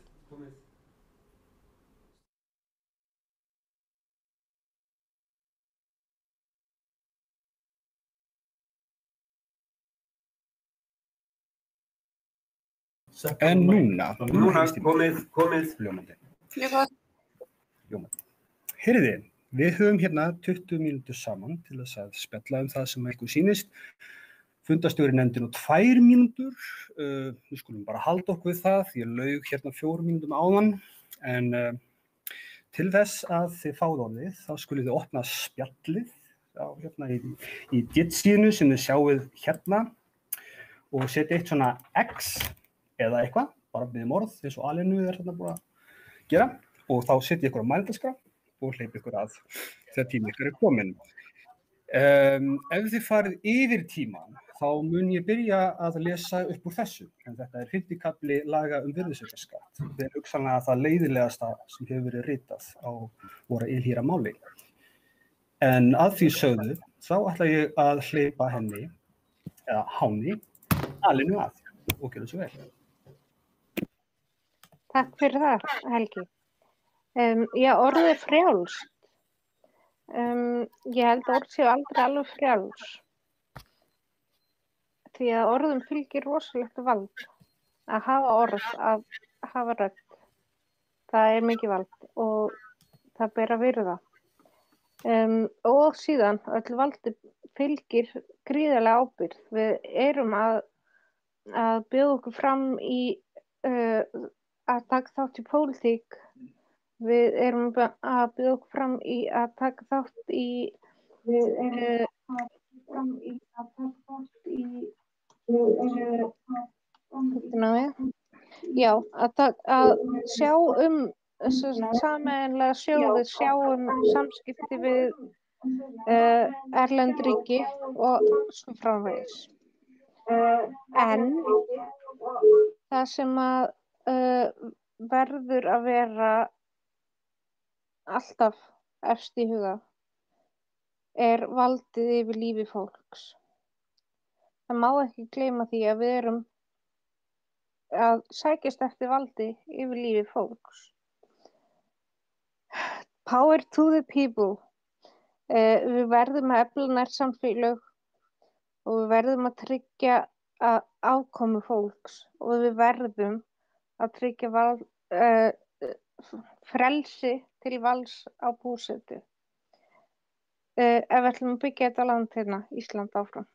En núna komið. Ljómandi. Mjög gott. Heyrði, við höfum hérna 20 mínútur saman til þess að spjalla það sem ykkur sýnist. Fundarstjóri nefndi nú 2 mínútur. Við skulum bara halda okkur við það. Ég laug hérna 4 mínútum áðan. En til þess að þið fáið orðið, þá skulið þið opna spjallið hérna í Jitsíðinu sem þið sjáið hérna og setja eitt svona X eða eitthvað, bara biðjum orð eins og Alinu hérna búin að gera og þá setja ykkur á mælendaskrá og hleypa ykkur að þegar tími ykkur komin. Ef þið farið yfir tímann, þá mun ég byrja að lesa upp úr þessu, en þetta 5. kafli laga virðisaukaskatt. Þetta hugsanlega það leiðilegasta sem hefur verið ritað á vora ylhýra máli. En að því sögðu, þá ætla ég að hleypa henni, eða háni, Alinu að og gera svo vel. Takk fyrir það, Helgi. Já, orðið frjálst. Ég held að orð séu aldrei alveg frjáls. Því að orðum fylgir rosalegt vald. Að hafa orð, að hafa rödd. Það mikið vald og það ber að virða. Og síðan, öll valdi fylgir gríðarlega ábyrgð. Við erum að bjóða okkur fram í að taka þátt í pólitík. Við erum að bjóða okkur fram í að taka þátt í já, að sjá sameiginlega sjóði, sjá samskipti við erlend ríki og svo framvegis. En það sem að verður að vera alltaf efst í huga valdið yfir lífi fólks. Það má ekki gleyma því að við erum að sækjast eftir valdi yfir lífi fólks. Power to the people. Við verðum að efla nærsamfélög og við verðum að tryggja afkomu fólks og við verðum að tryggja frelsi til vals á búsetu. Ef við ætlum að byggja þetta land hérna, Ísland áfram.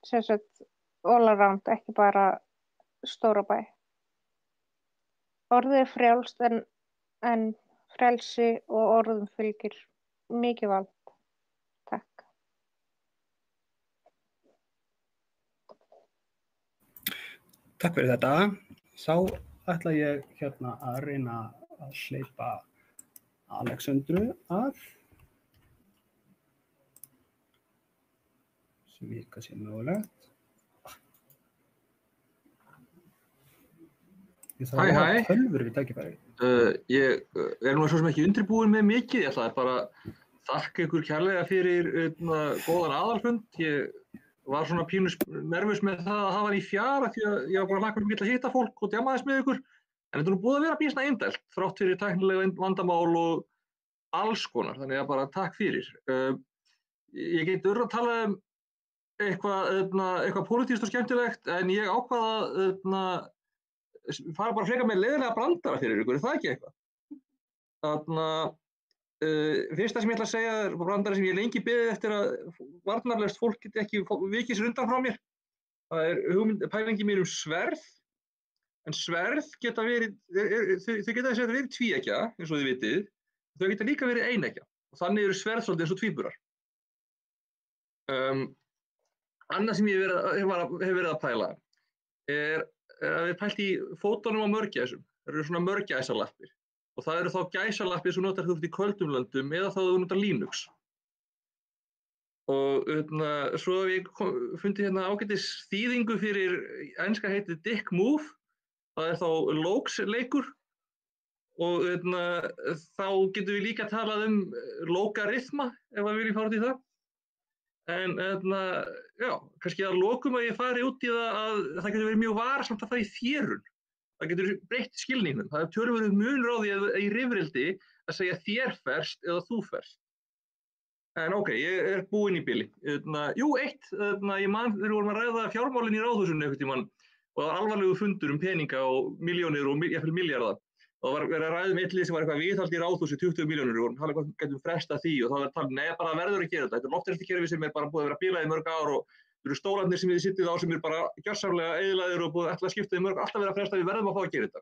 Sem sagt, all around, ekki bara stóra bæ. Orðið frjálst en frelsi og orðum fylgir mikið vald. Takk. Takk fyrir þetta. Þá ætla ég hérna að reyna að hleypa Alexandru að sem virka sér mögulegt. Ég þarf að hafa tölvur við tækifæri. Ég nú svo sem ekki undirbúinn með mikið, ég ætlaði bara að þakka ykkur kærlega fyrir góðan aðalfund. Ég var svona pínu nervus með það að hafa hann í fjara því að ég var bara hlakkað mikið til að hitta fólk og djama þess með ykkur. En þetta nú búið að vera býsna indælt, þrátt fyrir tæknilega vandamál og alls konar, þannig að bara takk fyrir. Ég get að tala eitthvað pólitískt og skemmtilegt, en ég ákvað að fara bara frekar með leiðilega brandara fyrir ykkur, það ekki eitthvað? Fyrsta sem ég ætla að segja er brandari sem ég lengi beðið eftir að varnarlaust fólk geti ekki vikið sér undan frá mér. Það pælingi mér sverð, en sverð geta verið, þau geta verið tvíeggja, eins og þið vitið, þau geta líka verið eineggja. Og þannig eru sverð svolítið eins og tvíburar. Annað sem ég hef verið að pæla að við pælt í fótunum á mörgæsum. Það eru svona mörgæsalappir. Og það eru þá gæsalappir sem notar þú ert í köldum löndum eða þá þú notar Linux. Og svo hef ég fundið hérna ágætis þýðingu fyrir enska heitið Dick Move. Það er þá logs-leikur. Og þá getum við líka talað logarithma, ef við viljum fara út í það. En já, kannski að lokum að ég fari út í það að það getur verið mjög varasamt að fara í þérun. Það getur breytt skilningnum. Það er töluverður munur á því í rifrildi að segja þér ferst eða þú ferst. En ok, ég er búinn í bili. Jú, ég man þegar við vorum að ræða fjármálin í Ráðhúsinu einhvern tímann og það var alvarlegur fundur milljónir og jafnvel milljarða. Og það var verið að ræða eitt lið sem var eitthvað viðhald í Ráðhúsi 20 milljónir og talað hvað getum frestað því og það var talað, nei, bara verður að gera þetta. Þetta er loftræstikerfi sem bara búið að vera bilað í mörg ár og það eru stólarnir sem við sittið á sem bara gjörsamlega eyðilagðir og búið að skipta í mörg, alltaf verið að fresta, við verðum að fá að gera þetta.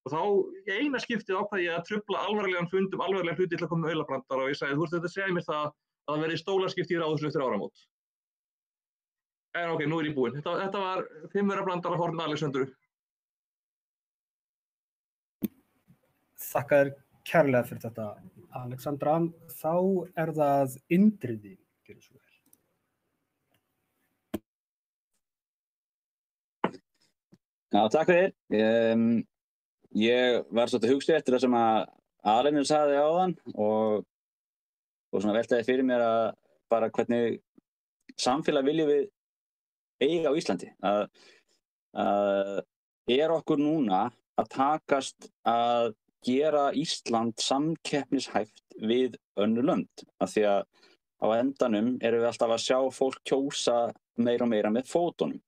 Og þá í eina skiptið ákvað ég að trufla alvarlegan fund alvarlega hluti til að koma með aulabrandara og ég sagði, þú veist, þetta segir mér það að það verði stólaskipti í Ráðhúsinu eftir áramót. En ok, nú er ég búinn. Þetta var 5 brandara horn Alexandru. Þakka þér kærlega fyrir þetta, Alexandra. Þá er það Indriði, gjörðu svo vel. Já, takk fyrir. Ég var svolítið hugsi eftir það sem að Alenur sagði áðan og svona veltaði fyrir mér að bara hvernig samfélag viljum við eiga á Íslandi. Er okkur núna að takast að gera Ísland samkeppnishæft við önnur lönd? Af því að á endanum erum við alltaf að sjá fólk kjósa meira og meira með fótunum.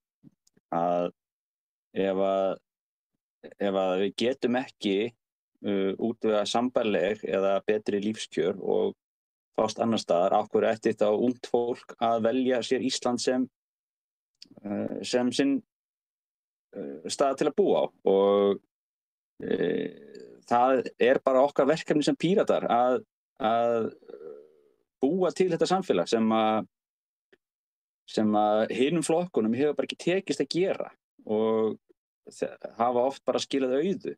Að ef við getum ekki útvega sambærileg eða betri lífskjör og fást annar staðar, af hverju ætti þá ungt fólk að velja sér Ísland sem sinn stað til að búa á og það er bara okkar verkefni sem Píratar að búa til þetta samfélag sem að hinum flokkunum hefur bara ekki tekist að gera og hafa oft bara skilað auðu.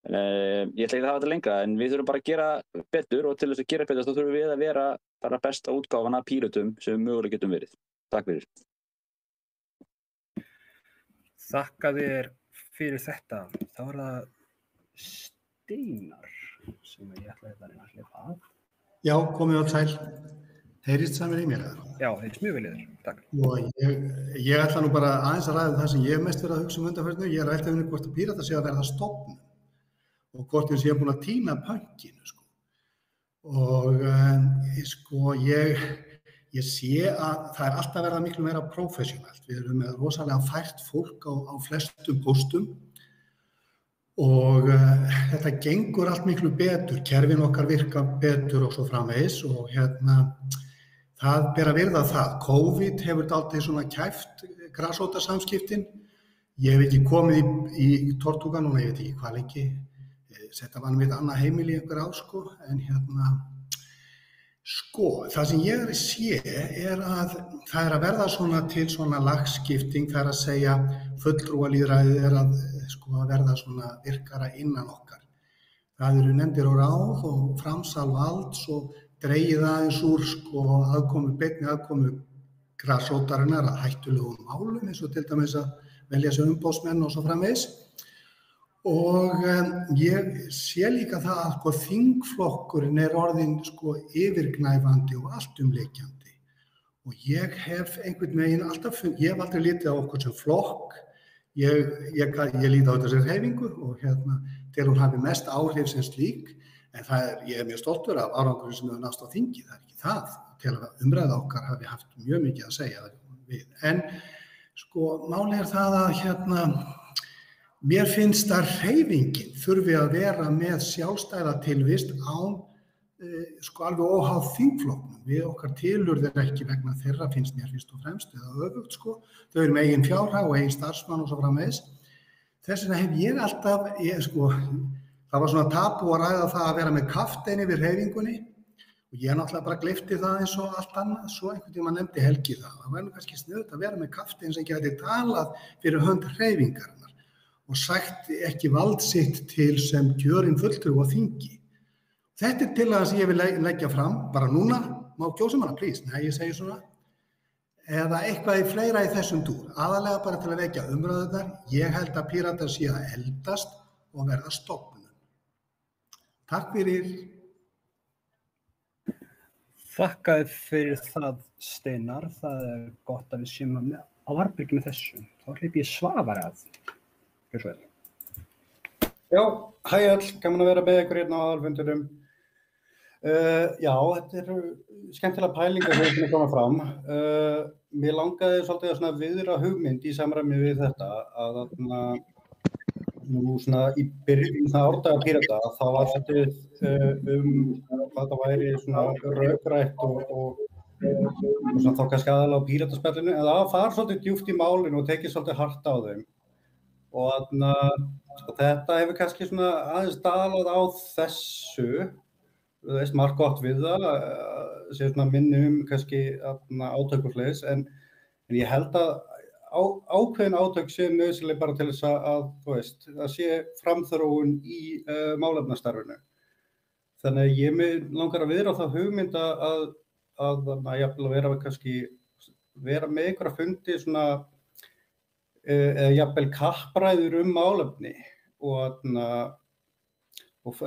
Ég ætla ekki að hafa þetta lengra en við þurfum bara að gera betur og til þess að gera betur þá þurfum við að vera bara besta útgáfan af Pírötum sem við mögulega getum verið. Takk fyrir. Þakka þér fyrir þetta. Þá er það Steinar sem ég ætla að reyna að hleypa að. Já, komið öll sæl. Heyrist það mér í mér? Já, heyrist mjög vel í þér. Takk. Og ég ætla nú bara aðeins að ræða það sem ég hef mest verið að hugsa undanfarinu. Ég er að velta fyrir hvort að Píratar sé að verða stofnun og hvort við séum búin að týna pönkinu, sko. Og ég sé að það er alltaf verða miklu meira prófessjónalt. Við erum með rosalega fært fólk á flestum póstum og þetta gengur allt miklu betur, kerfin okkar virka betur og svo framvegis og það ber að virða það. COVID hefur dálítið svona kæft grasrótarsamskiptin. Ég hef ekki komið í Tortuga núna, ég veit ekki hvað lengi, þetta var mitt annað heimili í einhver ár, sko, en það sem ég sé er að það er að verða svona til svona lagskipting, það er að segja fulltrúalýðræðið er að verða svona virkara innan okkar. Það eru nefndir og ráð og framsal valds og dregið aðeins úr beinni aðkomu grasrótarinnar að hættulegum málum eins og til dæmis að velja sér umboðsmenn og svo framvegis. Og ég sé líka það að þingflokkurinn er orðinn yfirgnæfandi og alltumlykjandi. Og ég hef einhvern veginn ég hef aldrei litið á okkur sem flokk. Ég líti á þetta sem hreyfingu og til hún hafi mest áhrif sem slík. En ég er mjög stoltur af árangurinn sem hefur náðst á þingi, það er ekki það. Til að umræða okkar hafi haft mjög mikið að segja við. En málið er það að mér finnst að hreyfingin þurfi að vera með sjálfstæða tilvist án alveg óháð þingflokknum. Við okkar tilurðir ekki vegna þeirra finnst mér fyrst og fremst eða öfugt, Þau eru með eigin fjárhag og eigin starfsmann og svo framvegis. Þess vegna hef ég alltaf, það var svona tabú að ræða það að vera með kaftein yfir hreyfingunni og ég náttúrulega bara gleypti það eins og allt annað, svo einhvern tímann nefndi Helgi það. Það væri kannski sniðugt að vera með kaftein sem gæti talað fyrir hönd hreyfingarinnar og sagt ekki vald sitt til sem kjörinn fulltrúi á þingi. Þetta er tillaga sem ég vil leggja fram, bara núna, má kjósa hana, please, nei, ég segi svona, eða eitthvað í fleira í þessum dúr, aðalega bara til að vekja umræðurnar. Ég held að Píratar sé að eldast og verða stofnun. Takk fyrir. Þakka þér fyrir það, Steinar. Það gott að við séum á varðbyrgi með þessu. Þá hleypi ég Svavar að. Gjörðu svo vel. Já, hæ öll, gaman að vera með ykkur hérna á aðalfundinum. Já, þetta eru skemmtilega pælingar sem við koma fram. Mér langaði svolítið að svona viðra hugmynd í samræmi við þetta að nú svona í byrjun það árdaga Pírata þá var hvað það væri svona rökrætt og svona þá kannski aðalega á Pírataspjallinu en það var svolítið djúpt í málinu og tekið svolítið hart á þeim og þetta hefur kannski svona aðeins dalað á þessu þú veist, margt gott við það, séu svona minni kannski átök og svoleiðis en ég held að ákveðin átök séu nauðsynleg bara til þess að þú veist, það sé framþróun í málefnastarfinu. Þannig að ég mig langar að viðra á það hugmynd að jafnvel vera með einhverja fundi svona eða jafnvel kappræður málefni og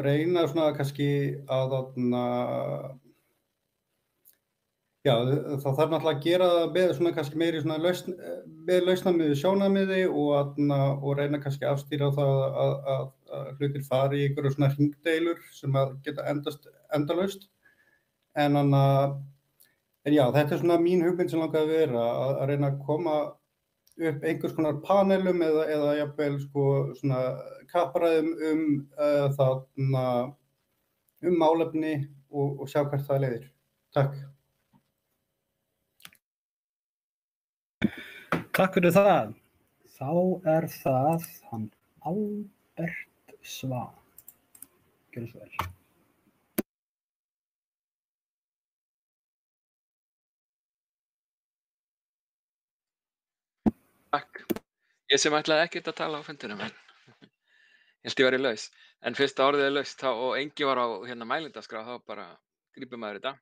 reyna svona kannski að já, það þarf náttúrulega að gera það með svona kannski meiri svona með lausnamiði sjónamiði og reyna kannski að afstýra það að hlutir fari í einhverju svona hringdeilur sem að geta endalaust. En já, þetta er svona mín hugmynd sem langaði að vera að reyna að koma upp einhvers konar panelum eða jafnvel sko svona kappræðum málefni og sjá hvert það leiðir. Takk. Takk fyrir það. Þá það hann Albert Svan. Gjörðu svo vel. Takk. Ég sem ætlaði ekkert að tala á fundinum en ég held ég væri laus. En fyrst að orðið laust og engi var á mælendaskrá þá bara grípum maður þetta.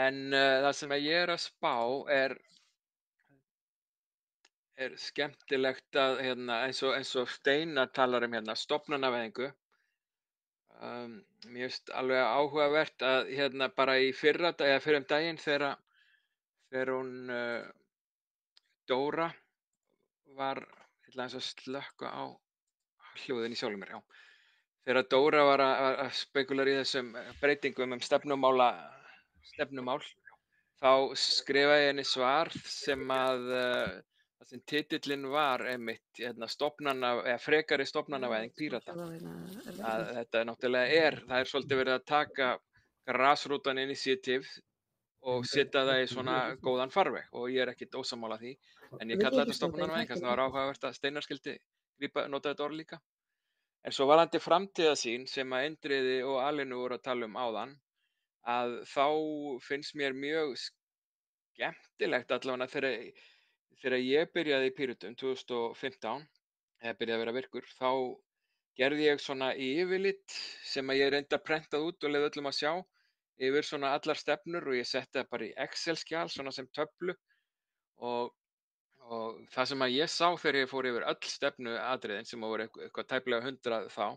En það sem ég að spá er skemmtilegt að eins og Steinar talar stofnanavæðingu. Mér finnst alveg áhugavert að bara í fyrra eða fyrir daginn þegar hún Dóra var, ég ætla aðeins að slökkva á hljóðin í sjálfum mér, já. Þegar Dóra var að spekulera í þessum breytingum stefnumál, þá skrifaði ég henni svar sem titillinn var einmitt frekari stofnanavæðing Pírata. Þetta náttúrulega það er svolítið verið að taka grasrótan initiative og setja það í svona góðan farveg og ég ekkert ósammála því. En ég kalla þetta stofnanavæðing, þess vegna var áhugavert að Steinar skyldi nota þetta orð líka. En svo varðandi framtíðarsýn sem að Indriði og Alinu voru að tala áðan, að þá finnst mér mjög skemmtilegt allavega þegar ég byrjaði í Pírötum 2015, eða byrjaði að vera virkur, þá gerði ég svona yfirlit sem að ég reyndi að prenta út og leyfði öllum að sjá yfir svona allar stefnur og ég setti það bara í Excel-skjal svona sem töflu og það sem að ég sá þegar ég fór yfir öll stefnuatriðin sem voru eitthvað tæplega 100 þá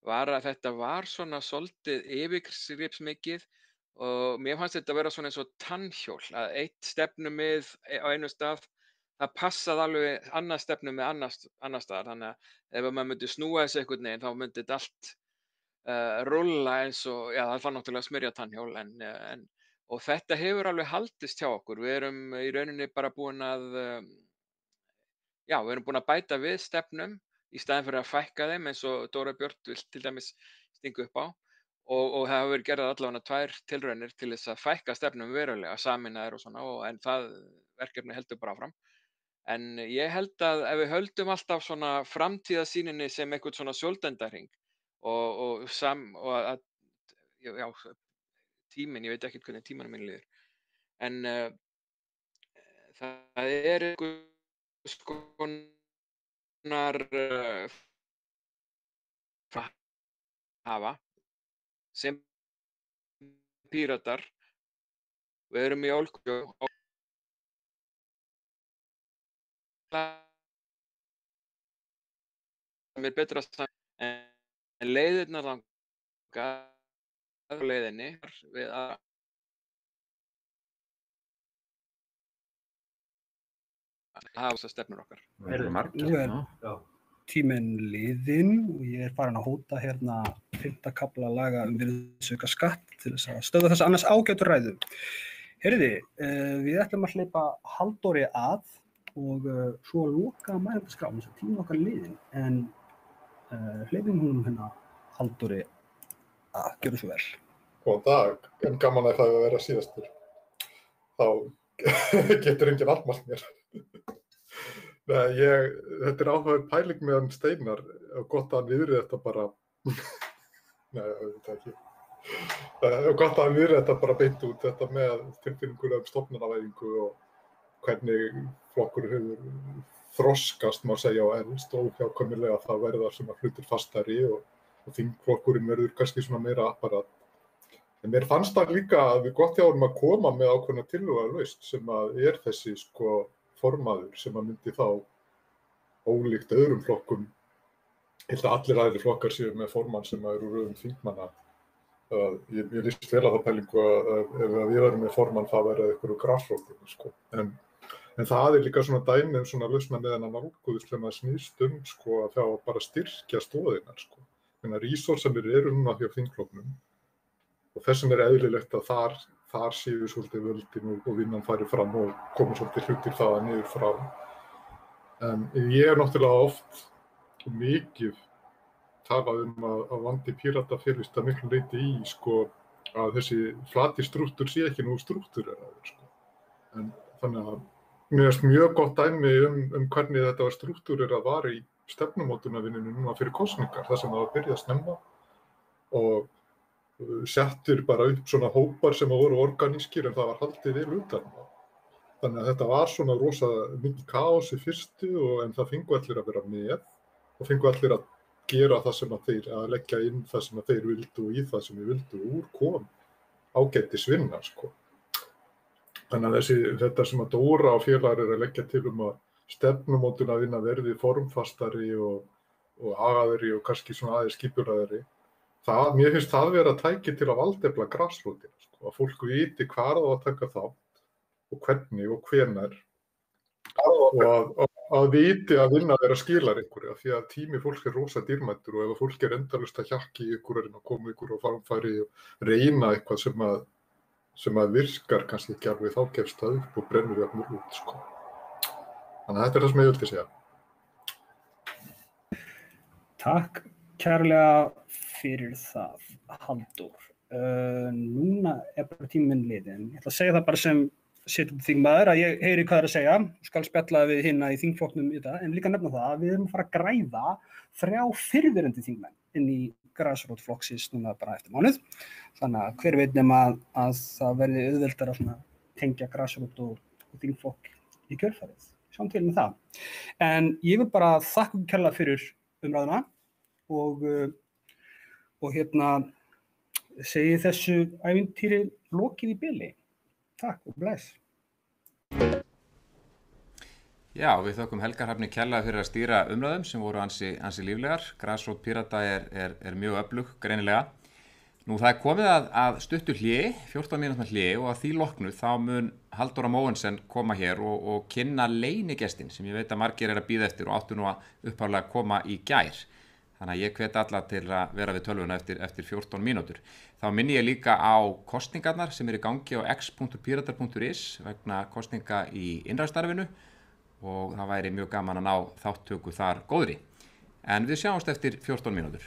var að þetta var svona svolítið yfirgripsmikið og mér fannst þetta vera svona eins og tannhjól að eitt stefnumið á einu stað það passaði alveg annað stefnumið annars staðar þannig að ef maður myndi snúa þessu einhvern veginn þá myndi þetta allt rúlla eins og, já það var náttúrulega smyrja tannhjól og þetta hefur alveg haldist hjá okkur. Við erum í rauninni bara búin að, við erum búin að bæta við stefnum í staðinn fyrir að fækka þeim eins og Dóra Björt vill til dæmis stinga upp á og það hefur verið gerðar allavega 2 tilraunir til þess að fækka stefnum verulega, sameinaðir og svona en það verkefni heldur bara áfram. En ég held að ef við höldum alltaf svona framtíðarsýninni sem einhvern svona sjóldendahring og að tíminn, ég veit ekkert hvernig tímanum minn líður, en það einhvers konar hafa sem Píratar, við erum í ólgu og mér betra en leiðirnar þangað leiðinni við að hafa þessar stefnur okkar. Nú tíminn liðinn og ég farin að hóta hérna 5. kafla laga virðisaukaskatt til þess að stöðva þessa annars ágætu ræðu. Heyrði, við ætlum að hleypa Halldóri að og svo að loka mælendaskrá, þess að tíminn okkar liðinn, en hleypum hún hérna Halldóri að gjöra svo vel. Góðan dag, en gaman að það að vera síðastur. Þá getur enginn almalt mér. Nei, þetta áhugaður pæling meðan Steinar og gott að hann viðrið þetta bara, nei, ég veit ekki. Og gott að hann viðrið þetta bara beint út, þetta með tilfinningulega stofnanavæðingu og hvernig flokkur hefur þroskast, má segja, og elst og óhjákvæmilega það verða sem að hlutir fastari og þingflokkurinn verður kannski svona meira apparat. En mér fannst það líka að við gott hjá honum að koma með ákveðna tillögulausn sem að þessi formaður sem að myndi þá ólíkt öðrum flokkum, ég held að allir aðrir flokkar séu með formann sem eru úr röðum þingmanna. Ég líst vel á það pælingu að ef við erum með formann það verða einhverju grasrótum. En það líka svona dæmi svona lausna með þennan nálguðist þegar maður snýst að þá bara styrkja stoðirnar. Þannig að resursanir eru núna hjá þingflokknum og þessum eðlilegt að þar séu svolítið völdin og vinnan færi fram og koma svolítið hlutir þaðan niður frá. En ég náttúrulega oft og mikið talað að vandi Pírata felist að miklu leyti í að þessi flati strúktúr sé ekki nú strúktúreraður. En þannig að mér finnst mjög gott dæmi hvernig þetta var strúktúrerað var í stefnumótunarvinnunni núna fyrir kosningar, þar sem það var byrjað snemma og settir bara upp svona hópar sem voru organískir en það var haldið vel utan. Þannig að þetta var svona rosa mikið kaos í fyrstu en það fengu allir að vera með og fengu allir að gera það sem að leggja inn það sem að þeir vildu og í það sem við vildu og úr kom ágætisvinna. Þannig að þetta sem að Dóra og félagar að leggja til að stefnumótunarvinna verði formfastari og agaðri og kannski svona aðeins skipulaðri. Mér finnst það vera tæki til að valdefla grasrótina, að fólk viti hvar það að taka þátt og hvernig og hvenær og að viti að vinna þeirra skilar einhverju, því að tími fólk rosa dýrmættur og ef fólk endalaust að hjakka í ykkur að koma ykkur og framfæri og reyna eitthvað sem að virkar kannski ekki alveg, þá gefst það upp og brennur jafnvel út. Þannig að þetta það sem ég vildi segja. Takk kærlega fyrir það, Halldór. Núna bara tíminn liðinn. Ég ætla að segja það bara sem setjum þingmaður að ég heyri hvað að segja, skal spjalla við hinna í þingflokknum í þetta, en líka nefna það að við erum að fara að græða 3 fyrrverandi þingmenn inn í grasrótflokksins núna bara eftir mánuð. Þannig að hver veit nema að það verði auðveldara að tengja grasrót og þingflokk í kjölfarið. Sjáum til með það. En ég vil bara þakka kærlega fyrir umræðuna og segi þessu ævintýri lokið í bili. Takk og bless. Já, við þökkum Helga Hrafni kærlega fyrir að stýra umræðum sem voru ansi líflegar. Grasrót Pírata er mjög öflug, greinilega. Nú það er komið að stuttu hléi, 14 mínútna hléi og að því loknu þá mun Halldóra Mogensen koma hér og kynna leynigestin sem ég veit að margir að bíða eftir og áttu nú að upphaflega koma í gær. Þannig að ég hvet alla til að vera við tölvuna eftir 14 mínútur. Þá minni ég líka á kosningarnar sem í gangi á x.piratar.is vegna kosninga í innræðsstarfinu og það væri mjög gaman að ná þáttöku þar góðri. En við sjáumst eftir 14 mínútur.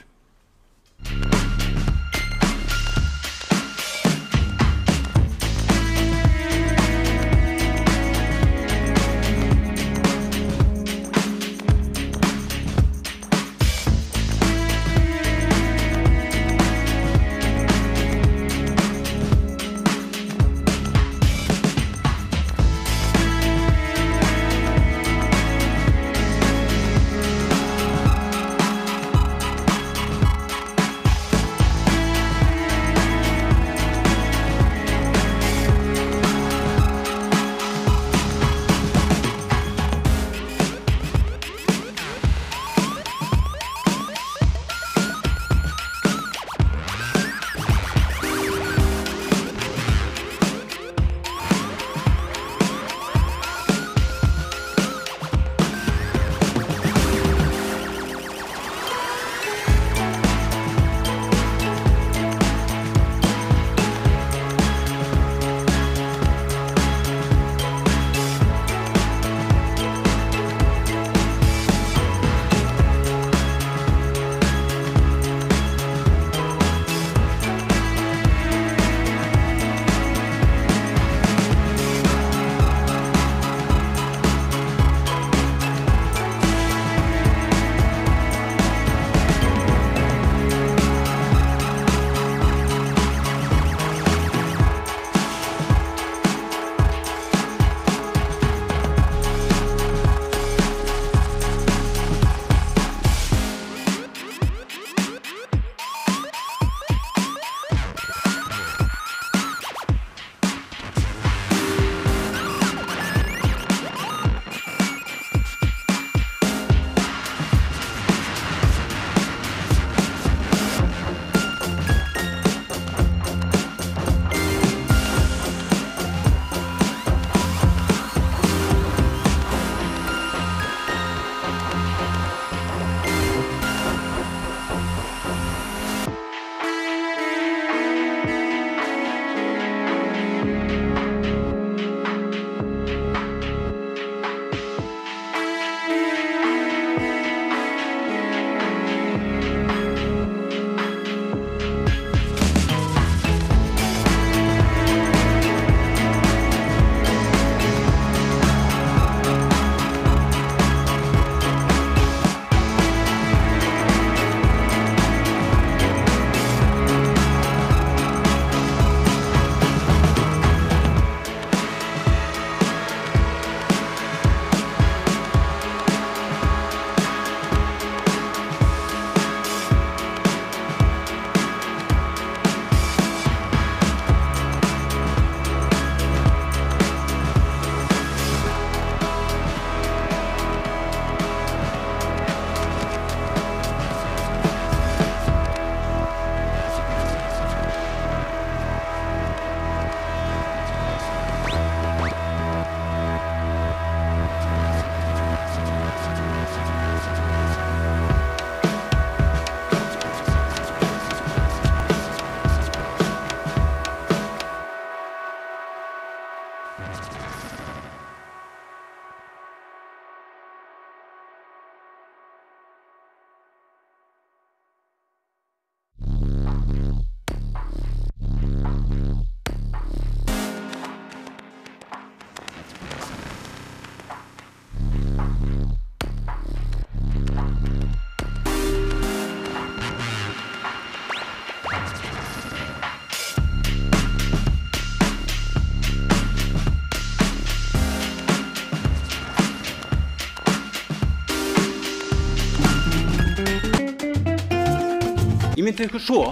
Ímyndið ykkur svo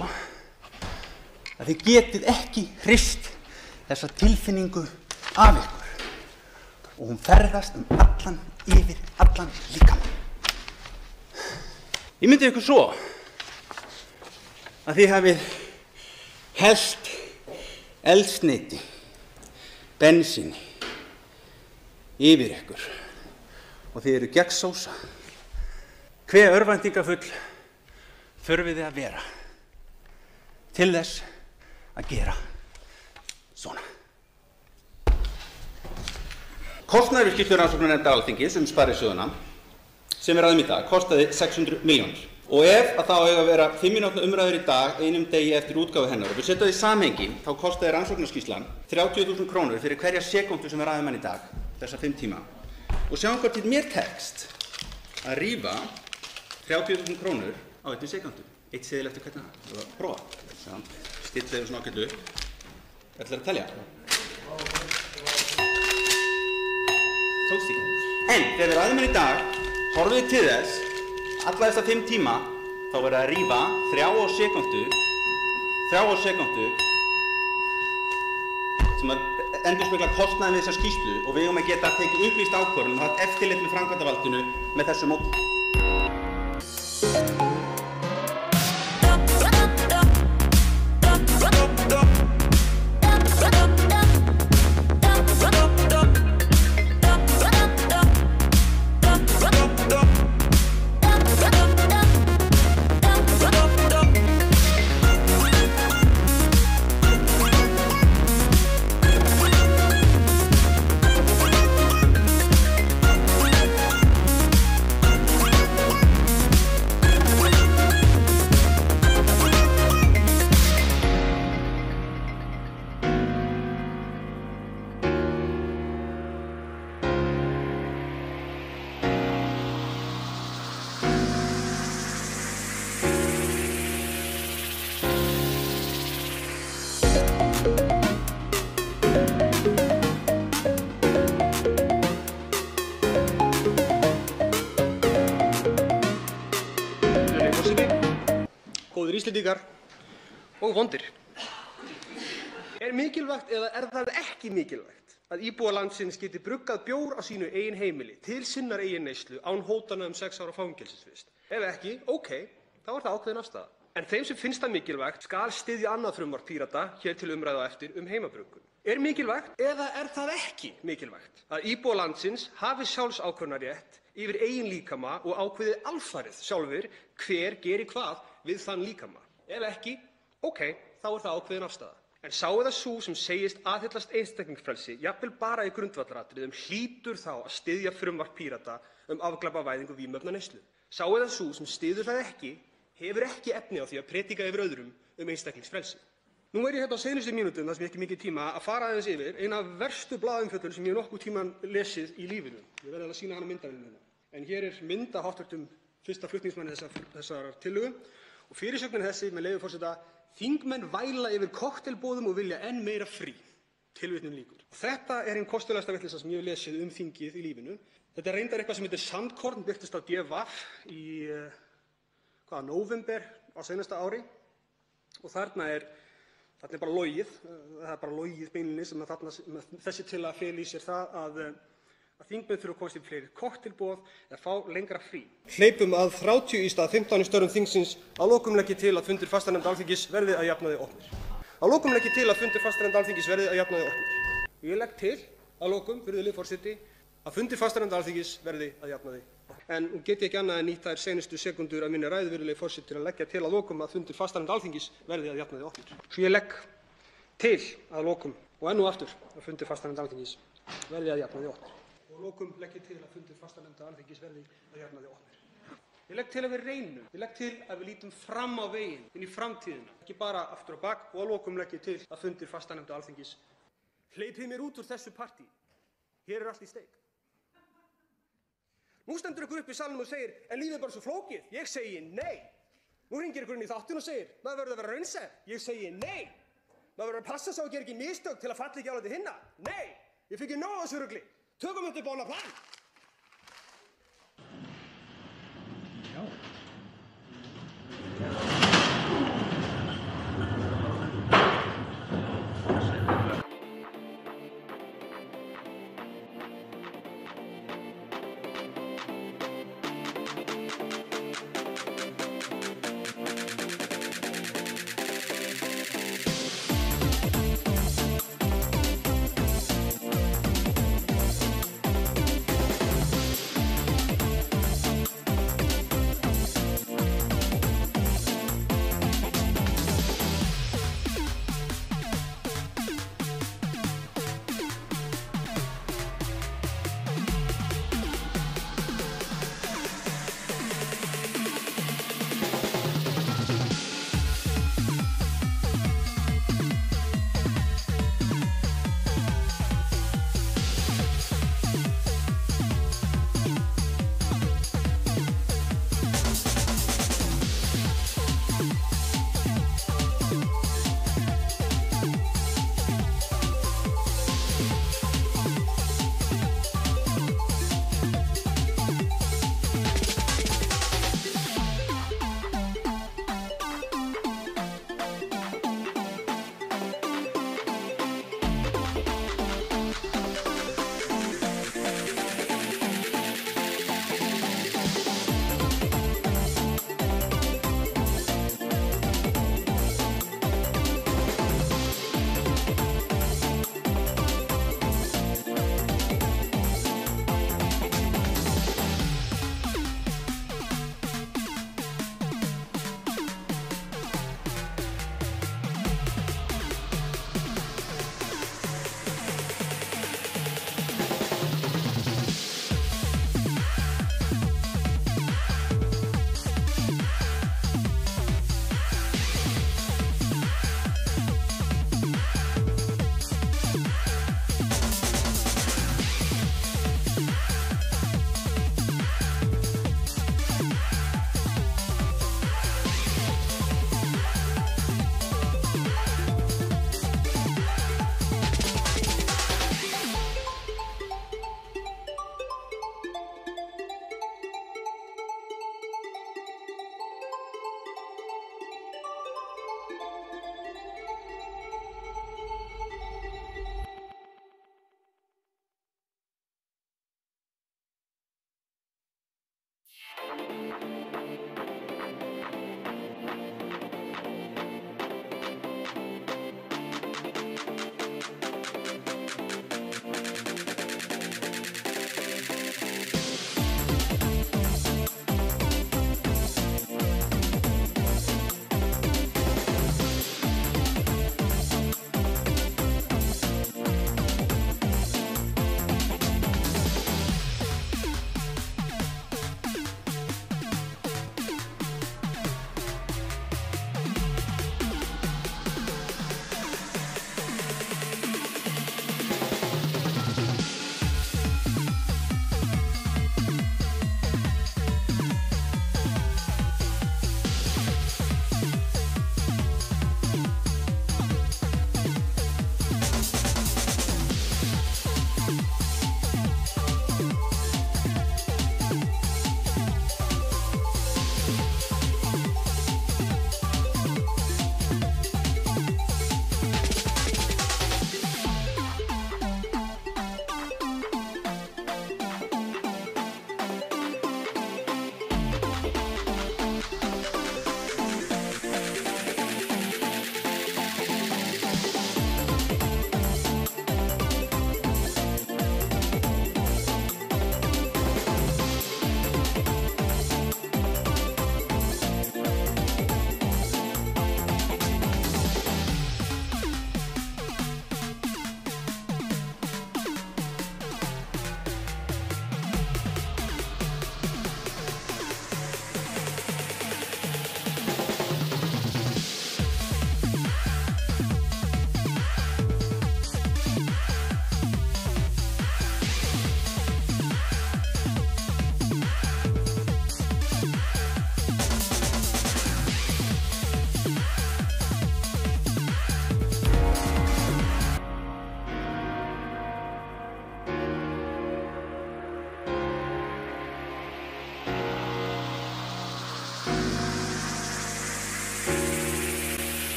að þið getið ekki hrist þessa tilfinningu af ykkur og hún ferðast yfir allan líkamann. Ímyndið ykkur svo að þið hafið hellt eldsneyti, bensíni yfir ykkur og þið eru gegnsósa. Hve örvæntingafull þurfið þið að vera til þess að gera svona. Kostnaður við skýrslu rannsóknarnefndar Alþingis sparisjóðina sem við ræðum í dag kostaði 600 milljónir. Og ef að það eiga að vera 5 mínútna umræður í dag einum degi eftir útgáfu hennar og við setjum það í samhengi þá kostaði rannsóknarskýrslan 30.000 krónur fyrir hverja sekúndu sem við ræðum hann í dag, þessa 5 tíma. Og sjáum hvort mér tekst að rífa 30.000 krónur á 1 sekúndu. 1 seðil eftir hvernig það. Og prófa. Stillið þau svona ágættu upp. Ætlar að telja. Tókst ekki. En þegar við ræðum hann í dag, horfum við til þess, alla þessa 5 tíma, þá verður að rífa 3 á sekúndu, sem að endurspegla kostnaðinn við þessa skýrslu og við eigum að geta tekið upplýst ákvörðun og haft eftirlit með framkvæmdarvaldinu með þessu móti. Góðir Íslendingar og vondir. Er mikilvægt eða er það ekki mikilvægt að íbúar landsins geti bruggað bjór á sínu eigin heimili til sinnar eigin neyslu án hótana 6 ára fangelsisvist? Ef ekki, ókei, þá er það ákveðin afstaða. En þeim sem finnst það mikilvægt skal styðja annað frumvarp Pírata hér til umræðu á eftir heimabruggun. Er mikilvægt eða er það ekki mikilvægt að íbúar landsins hafi sjálfsákvörðunarrétt yfir eigin líkama og ákveði alfarið sjálfur hver geri hvað við þann líkama? Ef ekki, ókei, þá er það ákveðin afstaða. En sá eða sú sem segist aðhyllast einstaklingsfrelsi, jafnvel bara í grundvallaratriðum, hlýtur þá að styðja frumvarp Pírata afglæpavæðingu vímuefnaneyslu. Sá eða sú sem styður það ekki, hefur ekki efni á því að predika yfir öðrum einstaklingsfrelsi. Nú er ég hérna á seinustu mínútum, þar sem ég ekki mikið tíma, að fara aðeins yfir eina af verstu blaðumfjöllun sem ég nokkuð tíman lesið í lífinu. Ég verði að sýna hana myndavélinni. En hér er mynd af hv. fyrsta flutningsmanni þessarar tillögu og fyrirsögnin þessi með leyfi forseta: þingmenn væla yfir kokteilboðum og vilja enn meira frí. Tilvitnun lýkur. Þetta er ein kostulegasta vitleysa sem ég hef lesið þingið í lífinu. Þetta er reyndar eitthvað sem heitir Sandkorn, birtist á DV í nóvember á seinasta ári og þarna er bara logið, það er bara logið beinlínis sem þessi tillaga feli í sér það að þingmenn þurfa að komast í fleiri kokteilboð eða fá lengra frí. Hleypum að 30 í stað 15 í störfum þingsins. Að lokum legg ég til að fundir fastanefndar Alþingis verði að jafnaði opnir. Að lokum legg ég til að fundir fastanefndar Alþingis verði að jafnaði opnir. Ég legg til að lokum, virðulegi forseti, að fundir fastanefndar Alþingis verði að jafnaði opnir. En nú get ég ekki annað en nýtt þær seinustu sekundur af minni ræðu, virðulegi forseti, til að leggja til að lokum að fundir fastanefndar Alþingis verði að jafnaði opnir. Svo ég legg til að lokum og enn og aftur að fundir fastanefndar Alþingis verði að jafnaði opnir. Og að lokum legg ég til að fundir fastanefnda Alþingis verði að jafnaði opnir. Ég legg til að við reynum, ég legg til að við lítum fram á veginn inn í framtíðina, ekki bara aftur á bak, og að lokum legg ég til að fundir fastanefnda Alþingis hleypið mér út úr þessu partí. Hér allt í steik. Nú stendur ykkur upp í salnum og segir, en lífið er bara svo flókið. Ég segi nei. Nú hringir ykkur inn í þáttinn og segir, maður verður að vera raunsær. Ég segi nei. Maður verður að passa sá að gera ekki mistök til að falla ekki alveg til hinna. Nei, ég fikk nóg af þessu rugli. Tökum þetta upp á annað plan.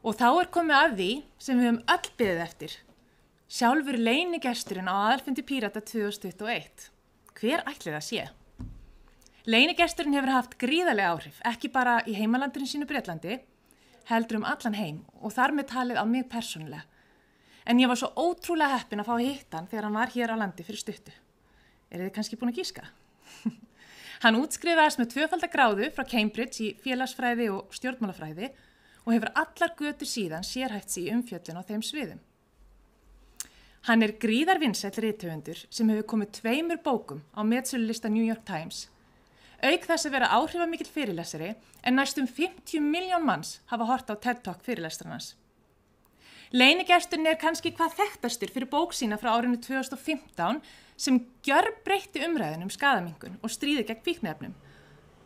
Og þá komið að því sem við höfum öll beðið eftir. Sjálfur leynigesturinn á aðalfundi Pírata 2021. Hver ætli það sé? Leynigesturinn hefur haft gríðarlega áhrif, ekki bara í heimalandinu sínu Bretlandi, heldur allan heim og þar með talið á mig persónulega. En ég var svo ótrúlega heppin að fá að hitta hann þegar hann var hér á landi fyrir stuttu. Þið kannski búin að gíska? Hann útskrifaðist með 2. gráðu frá Cambridge í félagsfræði og stjórnmálafræði og hefur allar götur síðan sérhæft sig í umfjöllun á þeim sviðum. Hann gríðarvinsæll rithöfundur sem hefur komið 2 bókum á metsölulista New York Times. Auk þess að vera áhrifamikill fyrirlesari en næstum 50 milljón manns hafa hort á TED Talk fyrirlestrarnas. Leynigesturinn kannski hvað þekktastur fyrir bók sína frá árinu 2015 sem gjörbreytti umræðin skaðaminnkun og stríði gegn fíkniefnum.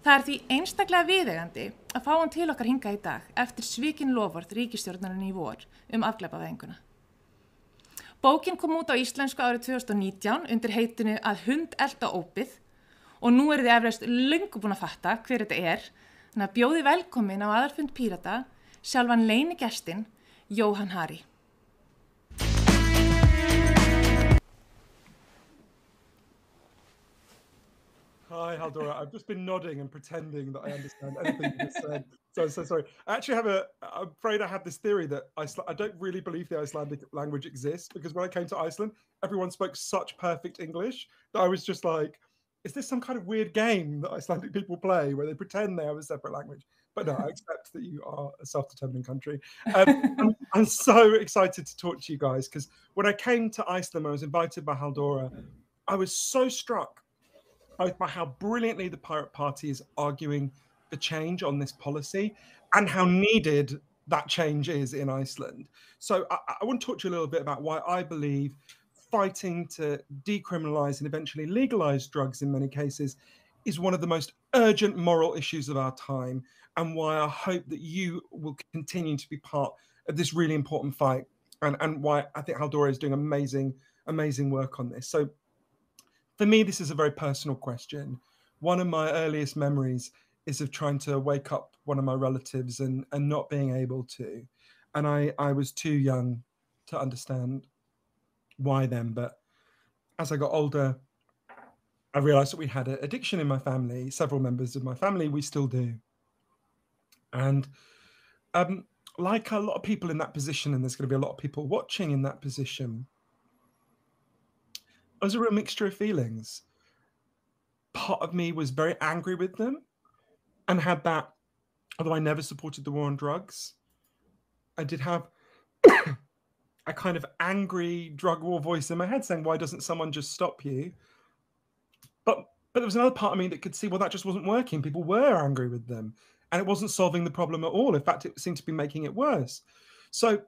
Það því einstaklega viðeigandi að fá hann til okkar hingað í dag eftir svikin loforð ríkisstjórnarinnar í vor afglæpavæðinguna. Bókin kom út á íslensku árið 2019 undir heitinu Að hund elta ópið og nú þið eflaust löngu búin að fatta hver þetta þannig að bjóði velkomin á aðalfund Pírata sjálfan leynigestinn Jóhann Hari. Hi, Haldora. I've just been nodding and pretending that I understand anything you just said. So I'm so sorry. I actually I'm afraid I have this theory that I don't really believe the Icelandic language exists because when I came to Iceland, everyone spoke such perfect English that I was just like, is this some kind of weird game that Icelandic people play where they pretend they have a separate language? But no, I accept that you are a self-determining country. I'm so excited to talk to you guys because when I came to Iceland, I was invited by Haldora. I was so struck both by how brilliantly the Pirate Party is arguing the change on this policy and how needed that change is in Iceland. So I want to talk to you a little bit about why I believe fighting to decriminalize and eventually legalize drugs in many cases is one of the most urgent moral issues of our time, and why I hope that you will continue to be part of this really important fight, and why I think Haldora is doing amazing work on this. So for me, this is a very personal question. One of my earliest memories is of trying to wake up one of my relatives and not being able to. And I was too young to understand why then. But as I got older, I realized that we had an addiction in my family. Several members of my family, we still do. And like a lot of people in that position, and there's going to be a lot of people watching in that position, it was a real mixture of feelings. Part of me was very angry with them and had that, although I never supported the war on drugs, I did have a kind of angry drug war voice in my head saying, why doesn't someone just stop you? But there was another part of me that could see, well, that just wasn't working. People were angry with them and it wasn't solving the problem at all. In fact, it seemed to be making it worse. So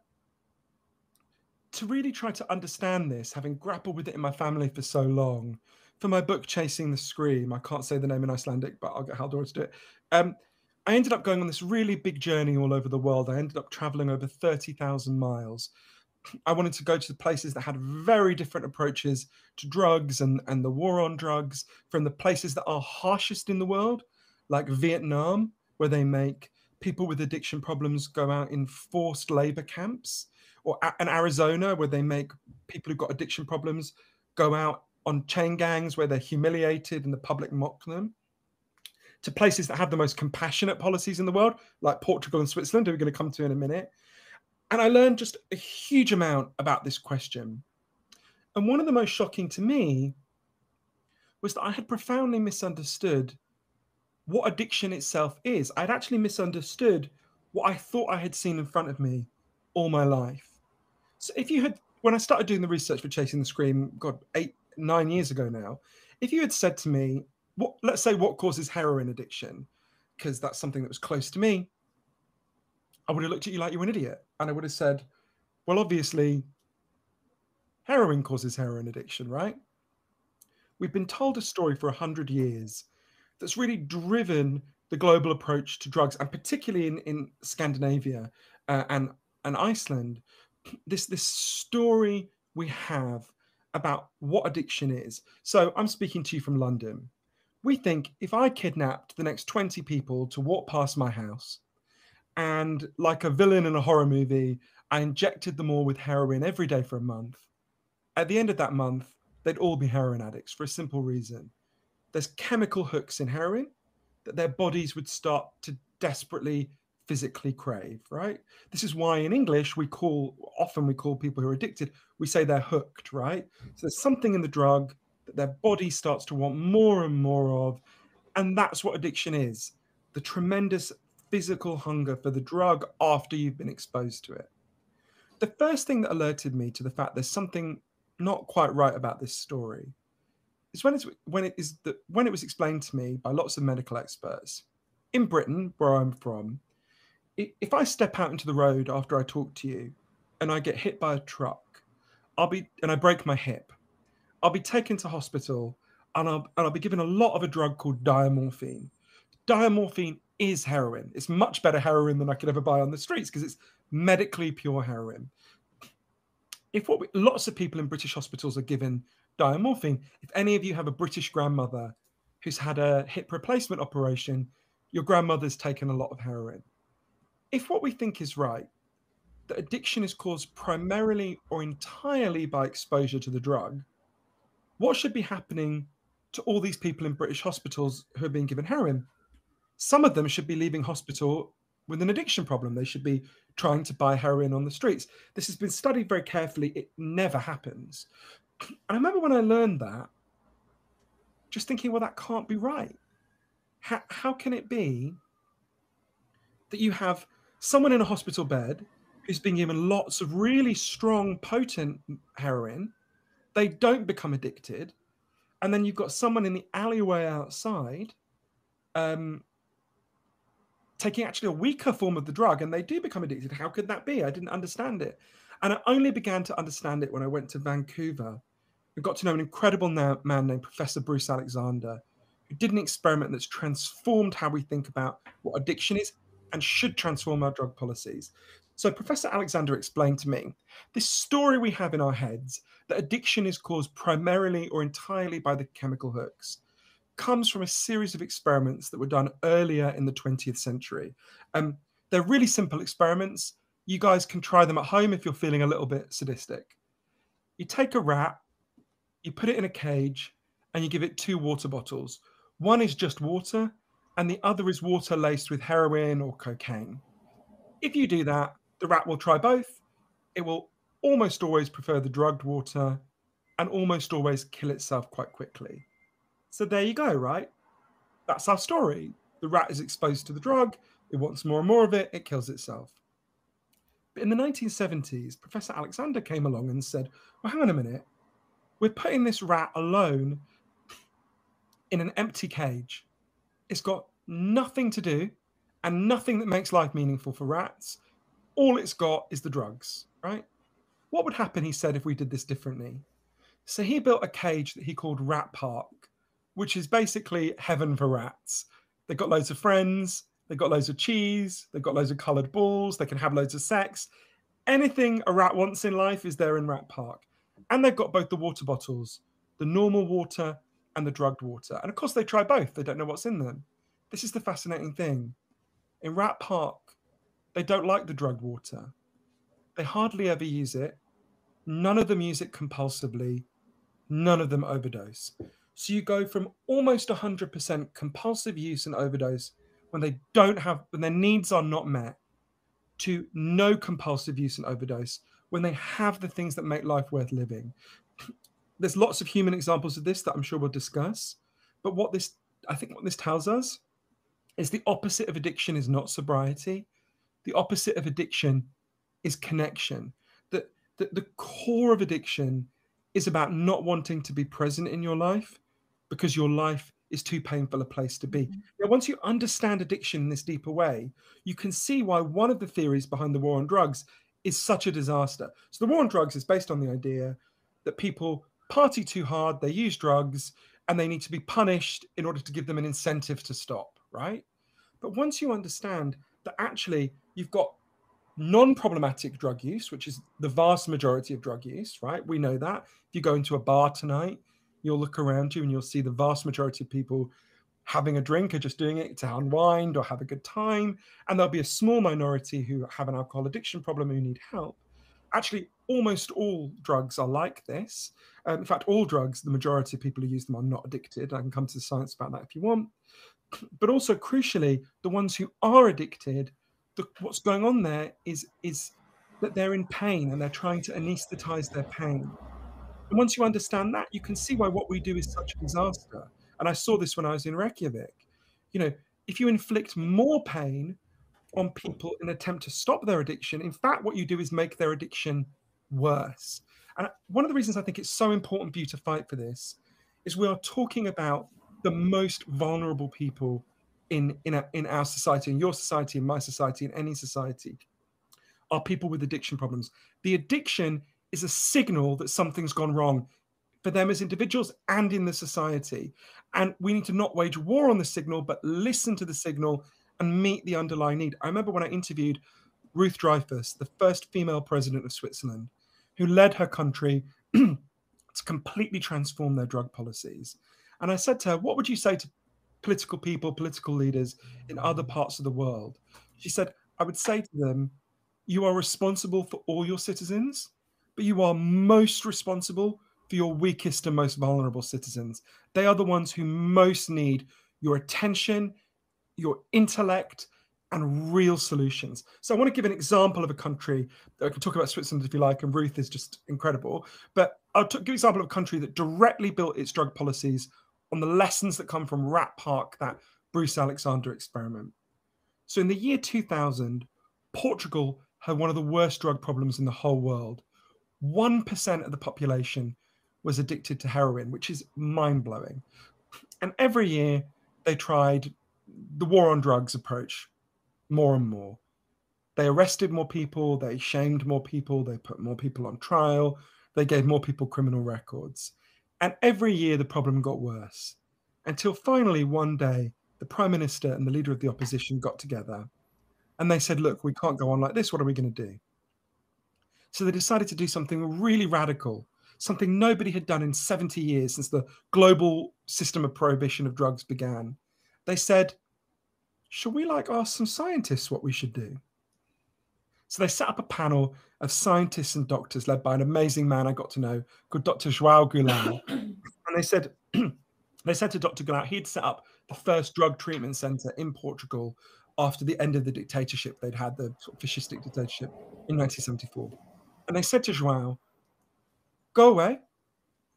to really try to understand this, having grappled with it in my family for so long, for my book, Chasing the Scream, I can't say the name in Icelandic, but I'll get Haldora to do it. I ended up going on this really big journey all over the world. I ended up traveling over 30,000 miles. I wanted to go to the places that had very different approaches to drugs and the war on drugs, from the places that are harshest in the world, like Vietnam, where they make people with addiction problems go out in forced labor camps, or in Arizona, where they make people who've got addiction problems go out on chain gangs where they're humiliated and the public mock them, to places that have the most compassionate policies in the world, like Portugal and Switzerland, who we're going to come to in a minute. And I learned just a huge amount about this question. And one of the most shocking to me was that I had profoundly misunderstood what addiction itself is. I'd actually misunderstood what I thought I had seen in front of me all my life. So if you had, when I started doing the research for Chasing the Scream, God, 8-9 years ago now, if you had said to me, let's say what causes heroin addiction, because that's something that was close to me, I would have looked at you like you were an idiot. And I would have said, well, obviously, heroin causes heroin addiction, right? We've been told a story for 100 years that's really driven the global approach to drugs, and particularly in Scandinavia and Iceland, this story we have about what addiction is. So I'm speaking to you from London. We think if I kidnapped the next 20 people to walk past my house And like a villain in a horror movie, I injected them all with heroin every day for a month. At the end of that month, they'd all be heroin addicts for a simple reason. There's chemical hooks in heroin that their bodies would start to desperately physically crave, right? This is why in English often we call people who are addicted, we say they're hooked, right? So there's something in the drug that their body starts to want more and more of, and that's what addiction is. The tremendous physical hunger for the drug after you've been exposed to it. The first thing that alerted me to the fact there's something not quite right about this story is when it was explained to me by lots of medical experts. In Britain, where I'm from, if I step out into the road after I talk to you and I get hit by a truck, and I break my hip, I'll be taken to hospital and I'll be given a lot of a drug called diamorphine. Diamorphine is heroin. It's much better heroin than I could ever buy on the streets because it's medically pure heroin. Lots of people in British hospitals are given diamorphine. If any of you have a British grandmother who's had a hip replacement operation, your grandmother's taken a lot of heroin. If what we think is right, that addiction is caused primarily or entirely by exposure to the drug, what should be happening to all these people in British hospitals who are being given heroin? Some of them should be leaving hospital with an addiction problem. They should be trying to buy heroin on the streets. This has been studied very carefully. It never happens. And I remember when I learned that, just thinking, well, that can't be right. How can it be that you have someone in a hospital bed who's been given lots of really strong, potent heroin, they don't become addicted, and then you've got someone in the alleyway outside taking actually a weaker form of the drug, and they do become addicted? How could that be? I didn't understand it. And I only began to understand it when I went to Vancouver and got to know an incredible man named Professor Bruce Alexander, who did an experiment that's transformed how we think about what addiction is and should transform our drug policies. So Professor Alexander explained to me this story we have in our heads that addiction is caused primarily or entirely by the chemical hooks comes from a series of experiments that were done earlier in the 20th century. They're really simple experiments. You guys can try them at home if you're feeling a little bit sadistic. You take a rat, you put it in a cage, and you give it 2 water bottles. One is just water, and the other is water laced with heroin or cocaine. If you do that, the rat will try both. It will almost always prefer the drugged water and almost always kill itself quite quickly. So there you go, right? That's our story. The rat is exposed to the drug, it wants more and more of it, it kills itself. But in the 1970s, Professor Alexander came along and said, well, hang on a minute. We're putting this rat alone in an empty cage. It's got nothing to do and nothing that makes life meaningful for rats. All it's got is the drugs, right? What would happen, he said, if we did this differently? So he built a cage that he called Rat Park, which is basically heaven for rats. They've got loads of friends, they've got loads of cheese, they've got loads of coloured balls, they can have loads of sex. Anything a rat wants in life is there in Rat Park. And they've got both the water bottles, the normal water and the drugged water. And of course they try both, they don't know what's in them. This is the fascinating thing. In Rat Park, they don't like the drugged water. They hardly ever use it. None of them use it compulsively. None of them overdose. So you go from almost 100% compulsive use and overdose when their needs are not met, to no compulsive use and overdose when they have the things that make life worth living. There's lots of human examples of this that I'm sure we'll discuss. But what this tells us is the opposite of addiction is not sobriety. The opposite of addiction is connection. The core of addiction is about not wanting to be present in your life because your life is too painful a place to be. Now, once you understand addiction in this deeper way, you can see why one of the theories behind the war on drugs is such a disaster. So the war on drugs is based on the idea that people party too hard, they use drugs, and they need to be punished in order to give them an incentive to stop, right? But once you understand that actually you've got non-problematic drug use, which is the vast majority of drug use, right? We know that. If you go into a bar tonight, you'll look around you and you'll see the vast majority of people having a drink or just doing it to unwind or have a good time. And there'll be a small minority who have an alcohol addiction problem who need help. Actually, almost all drugs are like this. In fact, all drugs, the majority of people who use them are not addicted. I can come to the science about that if you want. But also, crucially, the ones who are addicted, what's going on there is that they're in pain and they're trying to anesthetize their pain. And once you understand that, you can see why what we do is such a disaster. And I saw this when I was in Reykjavik. You know, if you inflict more pain on people in an attempt to stop their addiction, in fact, what you do is make their addiction worse. And one of the reasons I think it's so important for you to fight for this is we are talking about the most vulnerable people in our society, in your society, in my society, in any society, are people with addiction problems. The addiction is a signal that something's gone wrong for them as individuals and in the society. And we need to not wage war on the signal, but listen to the signal and meet the underlying need. I remember when I interviewed Ruth Dreifuss, the first female president of Switzerland, who led her country to completely transform their drug policies. And I said to her, what would you say to political people, political leaders in other parts of the world? She said, I would say to them, you are responsible for all your citizens, but you are most responsible for your weakest and most vulnerable citizens. They are the ones who most need your attention, your intellect, and real solutions. So I want to give an example of a country. I can talk about Switzerland if you like, and Ruth is just incredible. But I'll give an example of a country that directly built its drug policies on the lessons that come from Rat Park, that Bruce Alexander experiment. So in the year 2000, Portugal had one of the worst drug problems in the whole world. 1% of the population was addicted to heroin, which is mind-blowing. And every year they tried the war on drugs approach more and more. They arrested more people, they shamed more people, they put more people on trial, they gave more people criminal records. And every year the problem got worse, until finally one day the Prime Minister and the leader of the opposition got together and they said, look, we can't go on like this, what are we going to do? So they decided to do something really radical, something nobody had done in 70 years since the global system of prohibition of drugs began. They said, should we ask some scientists what we should do? So they set up a panel of scientists and doctors led by an amazing man I got to know called Dr. João Goulart. And they said to Dr. Goulart, he'd set up the first drug treatment center in Portugal after the end of the dictatorship. They'd had the sort of fascistic dictatorship in 1974. And they said to João, go away,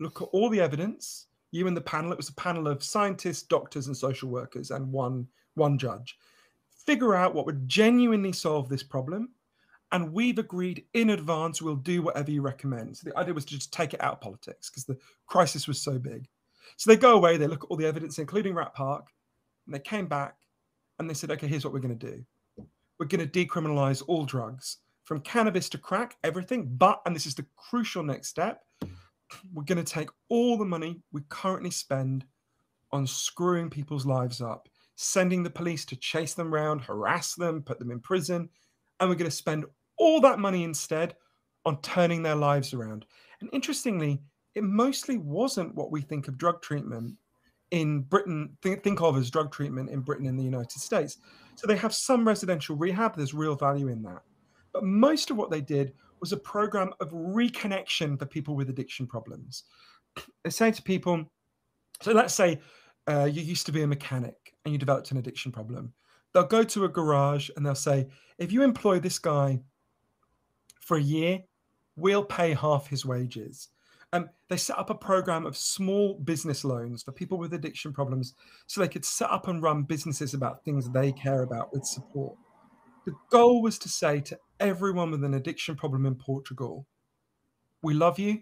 look at all the evidence. You and the panel, it was a panel of scientists, doctors, and social workers, and one judge. Figure out what would genuinely solve this problem. And we've agreed in advance we'll do whatever you recommend. So the idea was to just take it out of politics because the crisis was so big. So they go away, they look at all the evidence, including Rat Park, and they came back and they said, okay, here's what we're going to do. We're going to decriminalize all drugs, from cannabis to crack, everything. But, and this is the crucial next step, we're going to take all the money we currently spend on screwing people's lives up, sending the police to chase them around, harass them, put them in prison. And we're going to spend all that money instead on turning their lives around. And interestingly, it mostly wasn't what we think of drug treatment in Britain, think of as drug treatment in Britain and the United States. So they have some residential rehab, there's real value in that. But most of what they did was a program of reconnection for people with addiction problems. They say to people, so let's say you used to be a mechanic and you developed an addiction problem. They'll go to a garage and they'll say, if you employ this guy for a year, we'll pay half his wages. They set up a program of small business loans for people with addiction problems so they could set up and run businesses about things they care about with support. The goal was to say to everyone with an addiction problem in Portugal, we love you,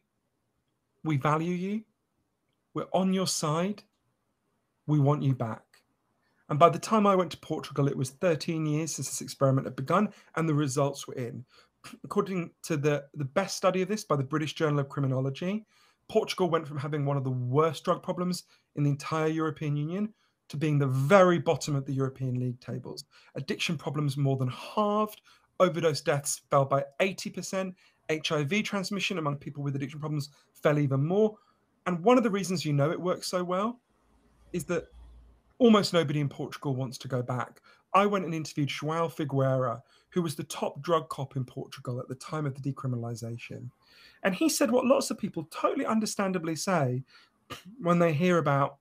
we value you, we're on your side, we want you back. And by the time I went to Portugal, it was 13 years since this experiment had begun, and the results were in. According to the best study of this by the British Journal of Criminology, Portugal went from having one of the worst drug problems in the entire European Union to being the very bottom of the European League tables. Addiction problems more than halved, overdose deaths fell by 80%, HIV transmission among people with addiction problems fell even more. And one of the reasons you know it works so well is that almost nobody in Portugal wants to go back. I went and interviewed João Figueira, who was the top drug cop in Portugal at the time of the decriminalization. And he said what lots of people totally understandably say when they hear about,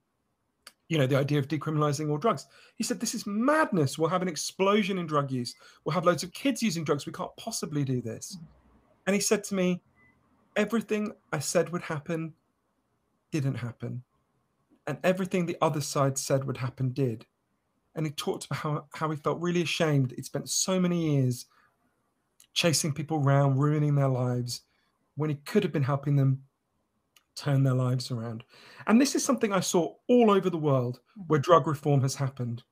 you know, the idea of decriminalizing all drugs. He said, this is madness. We'll have an explosion in drug use. We'll have loads of kids using drugs. We can't possibly do this. And he said to me, everything I said would happen didn't happen. And everything the other side said would happen did. And he talked about how he felt really ashamed that he'd spent so many years chasing people around, ruining their lives, when he could have been helping them turn their lives around. And this is something I saw all over the world where drug reform has happened,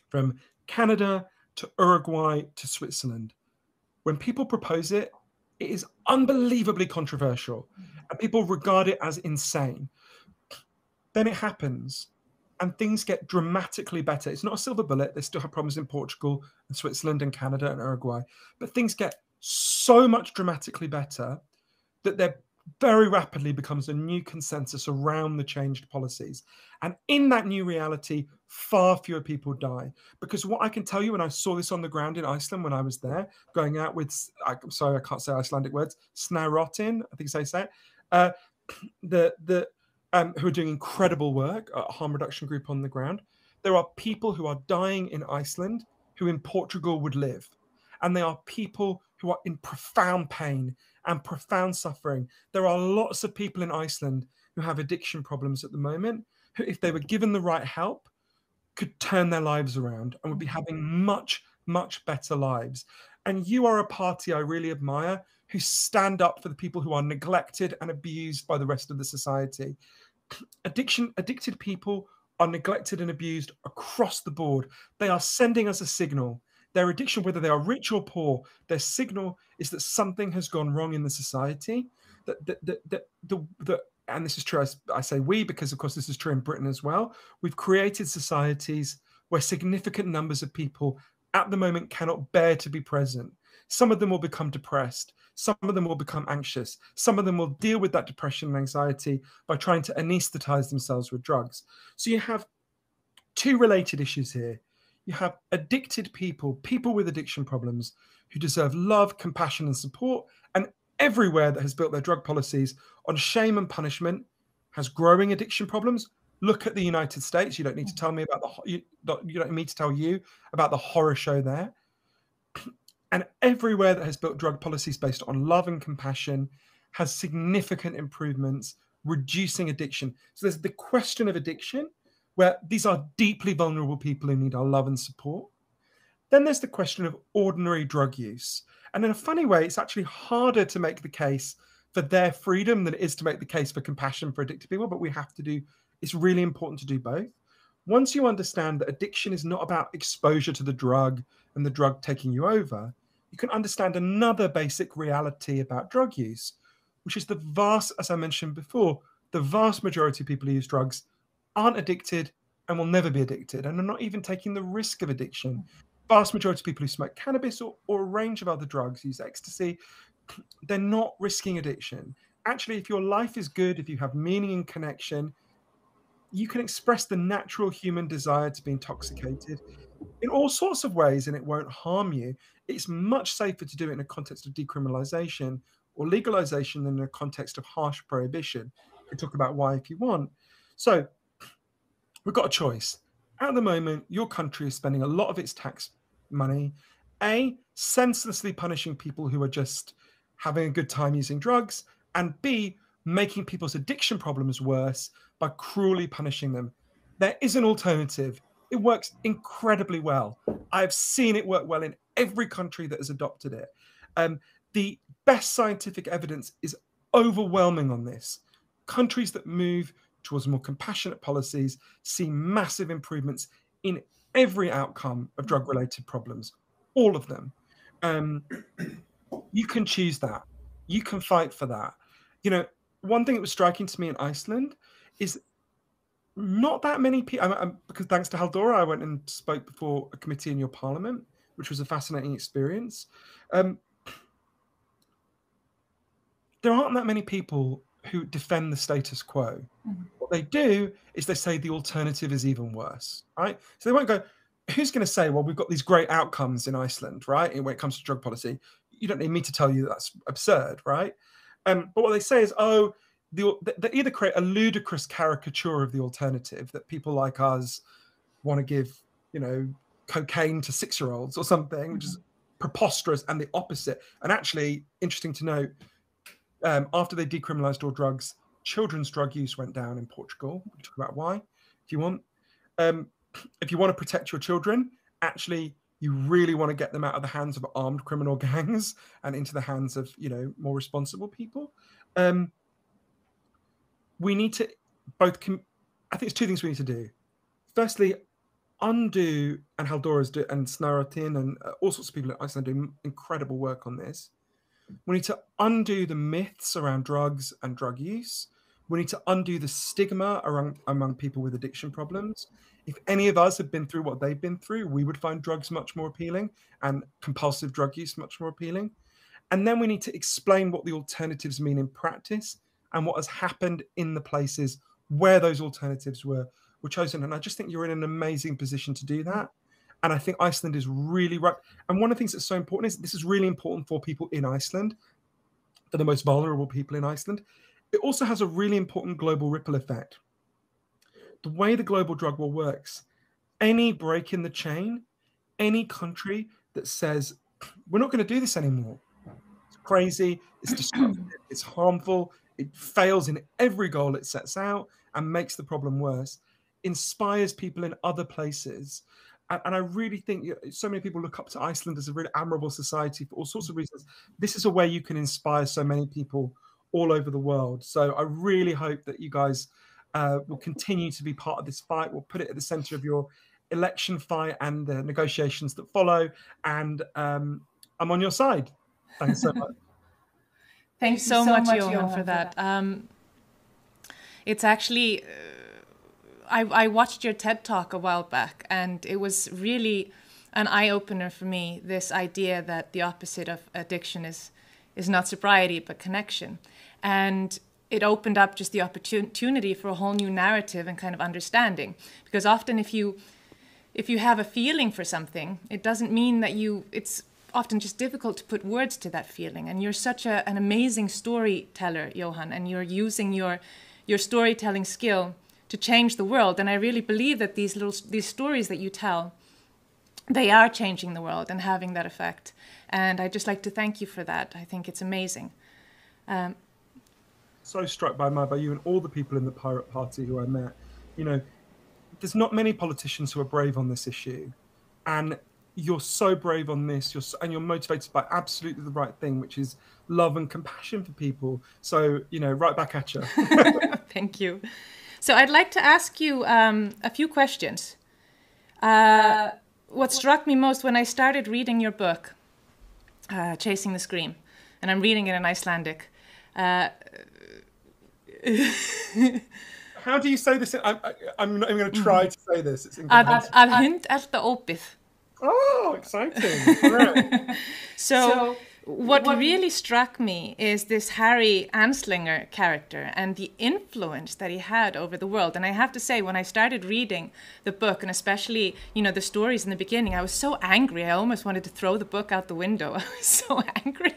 from Canada to Uruguay to Switzerland. When people propose it, it is unbelievably controversial and people regard it as insane. Then it happens and things get dramatically better. It's not a silver bullet. They still have problems in Portugal and Switzerland and Canada and Uruguay, but things get so much dramatically better that there very rapidly becomes a new consensus around the changed policies. And in that new reality, far fewer people die. Because what I can tell you, and I saw this on the ground in Iceland when I was there, going out with, I'm sorry, I can't say Icelandic words, Snarotin, I think they say it, who are doing incredible work, a harm reduction group on the ground. There are people who are dying in Iceland who in Portugal would live. And they are people who are in profound pain and profound suffering. There are lots of people in Iceland who have addiction problems at the moment, who, if they were given the right help, could turn their lives around and would be having much, much better lives. And you are a party I really admire, who stand up for the people who are neglected and abused by the rest of the society. Addicted people are neglected and abused across the board. They are sending us a signal. Their addiction, whether they are rich or poor, their signal is that something has gone wrong in the society. And this is true, I say we, because of course this is true in Britain as well. We've created societies where significant numbers of people at the moment cannot bear to be present. Some of them will become depressed. Some of them will become anxious. Some of them will deal with that depression and anxiety by trying to anesthetize themselves with drugs. So you have two related issues here. You have addicted people, people with addiction problems who deserve love, compassion, and support. And everywhere that has built their drug policies on shame and punishment has growing addiction problems. Look at the United States. You don't need to tell me about you don't need me to tell you about the horror show there. And everywhere that has built drug policies based on love and compassion has significant improvements, reducing addiction. So there's the question of addiction, where these are deeply vulnerable people who need our love and support. Then there's the question of ordinary drug use. And in a funny way, it's actually harder to make the case for their freedom than it is to make the case for compassion for addicted people, but we have to do, it's really important to do both. Once you understand that addiction is not about exposure to the drug and the drug taking you over, you can understand another basic reality about drug use, which is as I mentioned before, the vast majority of people who use drugs aren't addicted and will never be addicted and are not even taking the risk of addiction. Vast majority of people who smoke cannabis or a range of other drugs, use ecstasy, they're not risking addiction. Actually, if your life is good, if you have meaning and connection, you can express the natural human desire to be intoxicated in all sorts of ways and it won't harm you. It's much safer to do it in a context of decriminalization or legalization than in a context of harsh prohibition. We can talk about why if you want. So we've got a choice. At the moment, your country is spending a lot of its tax money, A, senselessly punishing people who are just having a good time using drugs, and B, making people's addiction problems worse by cruelly punishing them. There is an alternative. It works incredibly well. I've seen it work well in every country that has adopted it. The best scientific evidence is overwhelming on this. Countries that move towards more compassionate policies see massive improvements in every outcome of drug-related problems, all of them. You can choose that. You can fight for that. You know, one thing that was striking to me in Iceland is not that many people, because thanks to Haldora, I went and spoke before a committee in your parliament, which was a fascinating experience. There aren't that many people who defend the status quo or they do is they say the alternative is even worse, right? So they won't go, who's going to say, well, we've got these great outcomes in Iceland, right? And when it comes to drug policy, you don't need me to tell you that's absurd, right? But what they say is, oh, they either create a ludicrous caricature of the alternative that people like us want to give, cocaine to 6-year-olds or something, which is preposterous and the opposite. And actually, interesting to note, after they decriminalized all drugs, children's drug use went down in Portugal. We'll talk about why, if you want. If you want to protect your children, actually, you really want to get them out of the hands of armed criminal gangs and into the hands of, more responsible people. We need to I think it's two things we need to do. Firstly, undo, and Halldóra and Snorratin and all sorts of people in Iceland do incredible work on this. We need to undo the myths around drugs and drug use. We need to undo the stigma among people with addiction problems. If any of us had been through what they've been through, we would find drugs much more appealing and compulsive drug use much more appealing. And then we need to explain what the alternatives mean in practice and what has happened in the places where those alternatives were chosen. And I just think you're in an amazing position to do that. And I think Iceland is really right. And one of the things that's so important is this is really important for people in Iceland, for the most vulnerable people in Iceland. It also has a really important global ripple effect. The way the global drug war works, any break in the chain, any country that says, we're not going to do this anymore. It's crazy, it's destructive, it's harmful, it fails in every goal it sets out and makes the problem worse, inspires people in other places. And I really think so many people look up to Iceland as a really admirable society for all sorts of reasons. This is a way you can inspire so many people all over the world. So I really hope that you guys will continue to be part of this fight. We'll put it at the center of your election fight and the negotiations that follow. And I'm on your side. Thanks so much. Thanks so much, Johan, for that. It's actually... I watched your TED Talk a while back, and it was really an eye-opener for me, this idea that the opposite of addiction is not sobriety, but connection. And it opened up just the opportunity for a whole new narrative and kind of understanding. Because often if you have a feeling for something, it doesn't mean that it's often just difficult to put words to that feeling. And you're such an amazing storyteller, Johan, and you're using your storytelling skill to change the world. And I really believe that these stories that you tell, they are changing the world and having that effect. And I'd just like to thank you for that. I think it's amazing. So struck by you and all the people in the Pirate Party who I met. There's not many politicians who are brave on this issue. And you're so brave on this, and you're motivated by absolutely the right thing, which is love and compassion for people. So, right back at you. Thank you. So I'd like to ask you a few questions. What struck me most when I started reading your book, Chasing the Scream, and I'm reading it in Icelandic. How do you say this? I'm going to try to say this. It's Að hund elta ópið. Oh, exciting. So what really struck me is this Harry Anslinger character and the influence that he had over the world. And I have to say, when I started reading the book, and especially, the stories in the beginning, I was so angry. I almost wanted to throw the book out the window. I was so angry.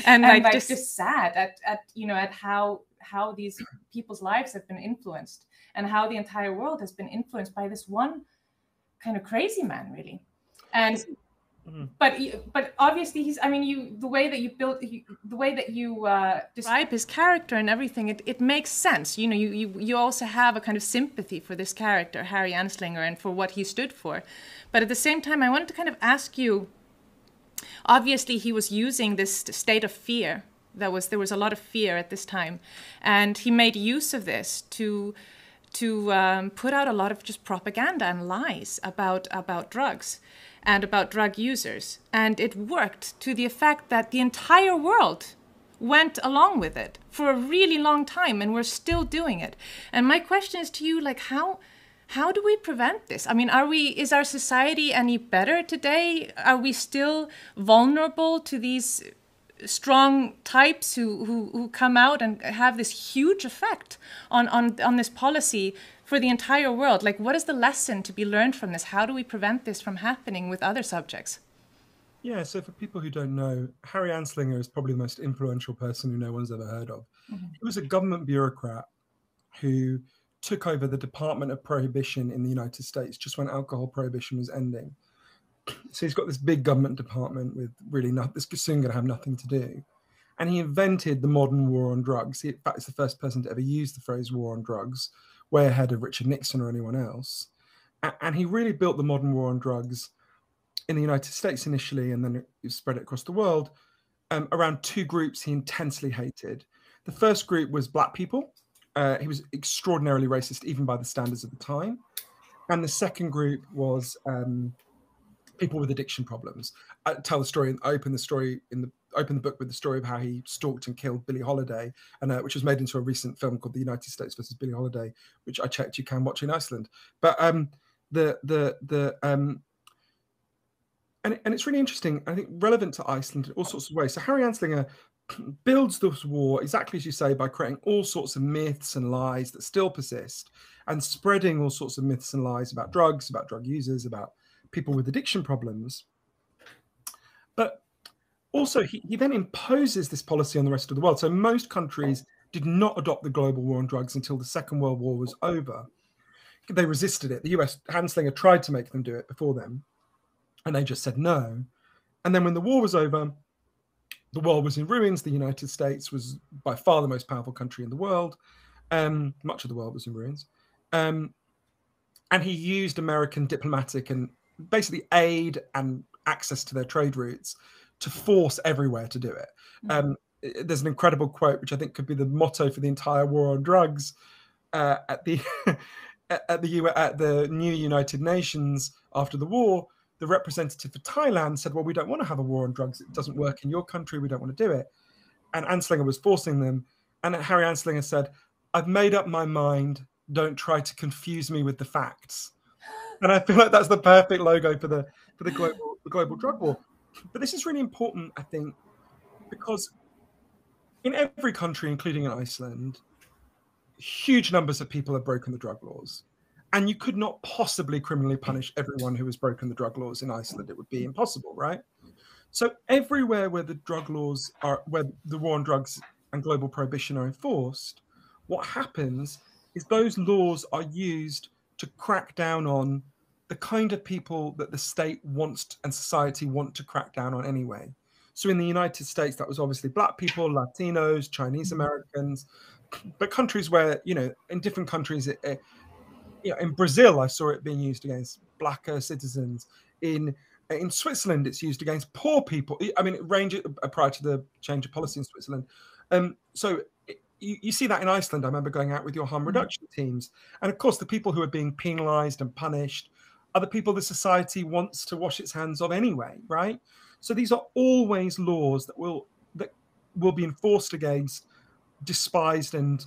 and like just sad at how these people's lives have been influenced and how the entire world has been influenced by this one kind of crazy man, really. And but obviously the way that you describe his character and everything, it makes sense. You also have a kind of sympathy for this character, Harry Anslinger, and for what he stood for. But at the same time, I wanted to kind of ask you, obviously he was using this state of fear. There was a lot of fear at this time, and he made use of this to put out a lot of just propaganda and lies about drugs and about drug users. And it worked to the effect that the entire world went along with it for a really long time, and we're still doing it. And my question is to you, how do we prevent this? I mean, is our society any better today? Are we still vulnerable to these strong types who come out and have this huge effect on this policy for the entire world. Like, what is the lesson to be learned from this? How do we prevent this from happening with other subjects? Yeah, so for people who don't know, Harry Anslinger is probably the most influential person who no one's ever heard of. He was a government bureaucrat who took over the Department of Prohibition in the United States just when alcohol prohibition was ending. So he's got this big government department with really nothing, this is soon going to have nothing to do. And he invented the modern war on drugs. He, in fact, is the first person to ever use the phrase war on drugs, way ahead of Richard Nixon or anyone else. And he really built the modern war on drugs in the United States initially, and then he spread it across the world, around two groups he intensely hated. The first group was black people. He was extraordinarily racist, even by the standards of the time. And the second group was people with addiction problems. I tell the story, I open the book with the story of how he stalked and killed Billie Holiday, and which was made into a recent film called The United States versus Billie Holiday, which I checked you can watch in Iceland. But and it's really interesting, I think relevant to Iceland in all sorts of ways. So Harry Anslinger builds this war, exactly as you say, by creating all sorts of myths and lies that still persist, and spreading all sorts of myths and lies about drugs, about drug users, about people with addiction problems. But also, he then imposes this policy on the rest of the world. So most countries did not adopt the global war on drugs until the Second World War was over. They resisted it. The US, Anslinger tried to make them do it before then, and they just said no. And then when the war was over, the world was in ruins. The United States was by far the most powerful country in the world. Much of the world was in ruins. And he used American diplomatic and basically aid and access to their trade routes to force everywhere to do it. There's an incredible quote, which I think could be the motto for the entire war on drugs at the new United Nations after the war. The representative for Thailand said, well, we don't want to have a war on drugs. It doesn't work in your country. We don't want to do it. And Anslinger was forcing them. And Harry Anslinger said, I've made up my mind. Don't try to confuse me with the facts. And I feel like that's the perfect logo for the global drug war. But this is really important, I think, because in every country, including in Iceland, huge numbers of people have broken the drug laws. And you could not possibly criminally punish everyone who has broken the drug laws in Iceland. It would be impossible, right? So everywhere where the drug laws are, where the war on drugs and global prohibition are enforced, what happens is those laws are used to crack down on the kind of people that the state wants and society want to crack down on anyway. So in the United States, that was obviously black people, Latinos, Chinese Americans, but countries where, in different countries, in Brazil, I saw it being used against blacker citizens. In Switzerland, it's used against poor people. I mean, it ranged prior to the change of policy in Switzerland. So you see that in Iceland. I remember going out with your harm reduction teams. And of course, the people who are being penalized and punished are the people the society wants to wash its hands of anyway, right? So these are always laws that will be enforced against despised and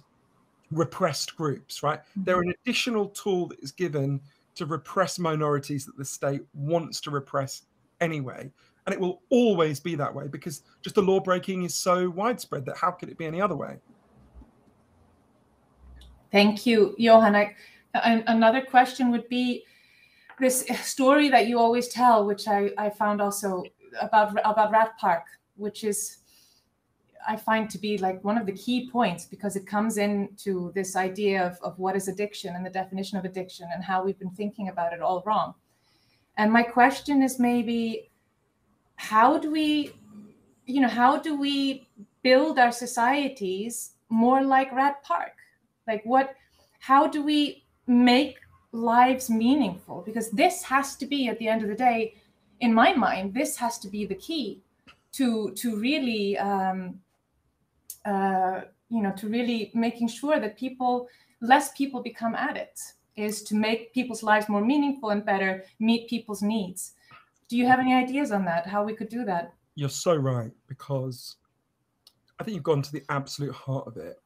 repressed groups, right? They're an additional tool that is given to repress minorities that the state wants to repress anyway. And it will always be that way because just the law breaking is so widespread that how could it be any other way? Thank you, Johan. Another question would be this story that you always tell, which I found also about Rat Park, which is, I find to be like one of the key points because it comes into this idea of what is addiction and the definition of addiction and how we've been thinking about it all wrong. And my question is maybe, how do we build our societies more like Rat Park? Like how do we make lives meaningful? Because this has to be, at the end of the day, in my mind, this has to be the key to really to really making sure that less people become addicts, is to make people's lives more meaningful and better meet people's needs. Do you have any ideas on that, how we could do that? You're so right, because I think you've gone to the absolute heart of it,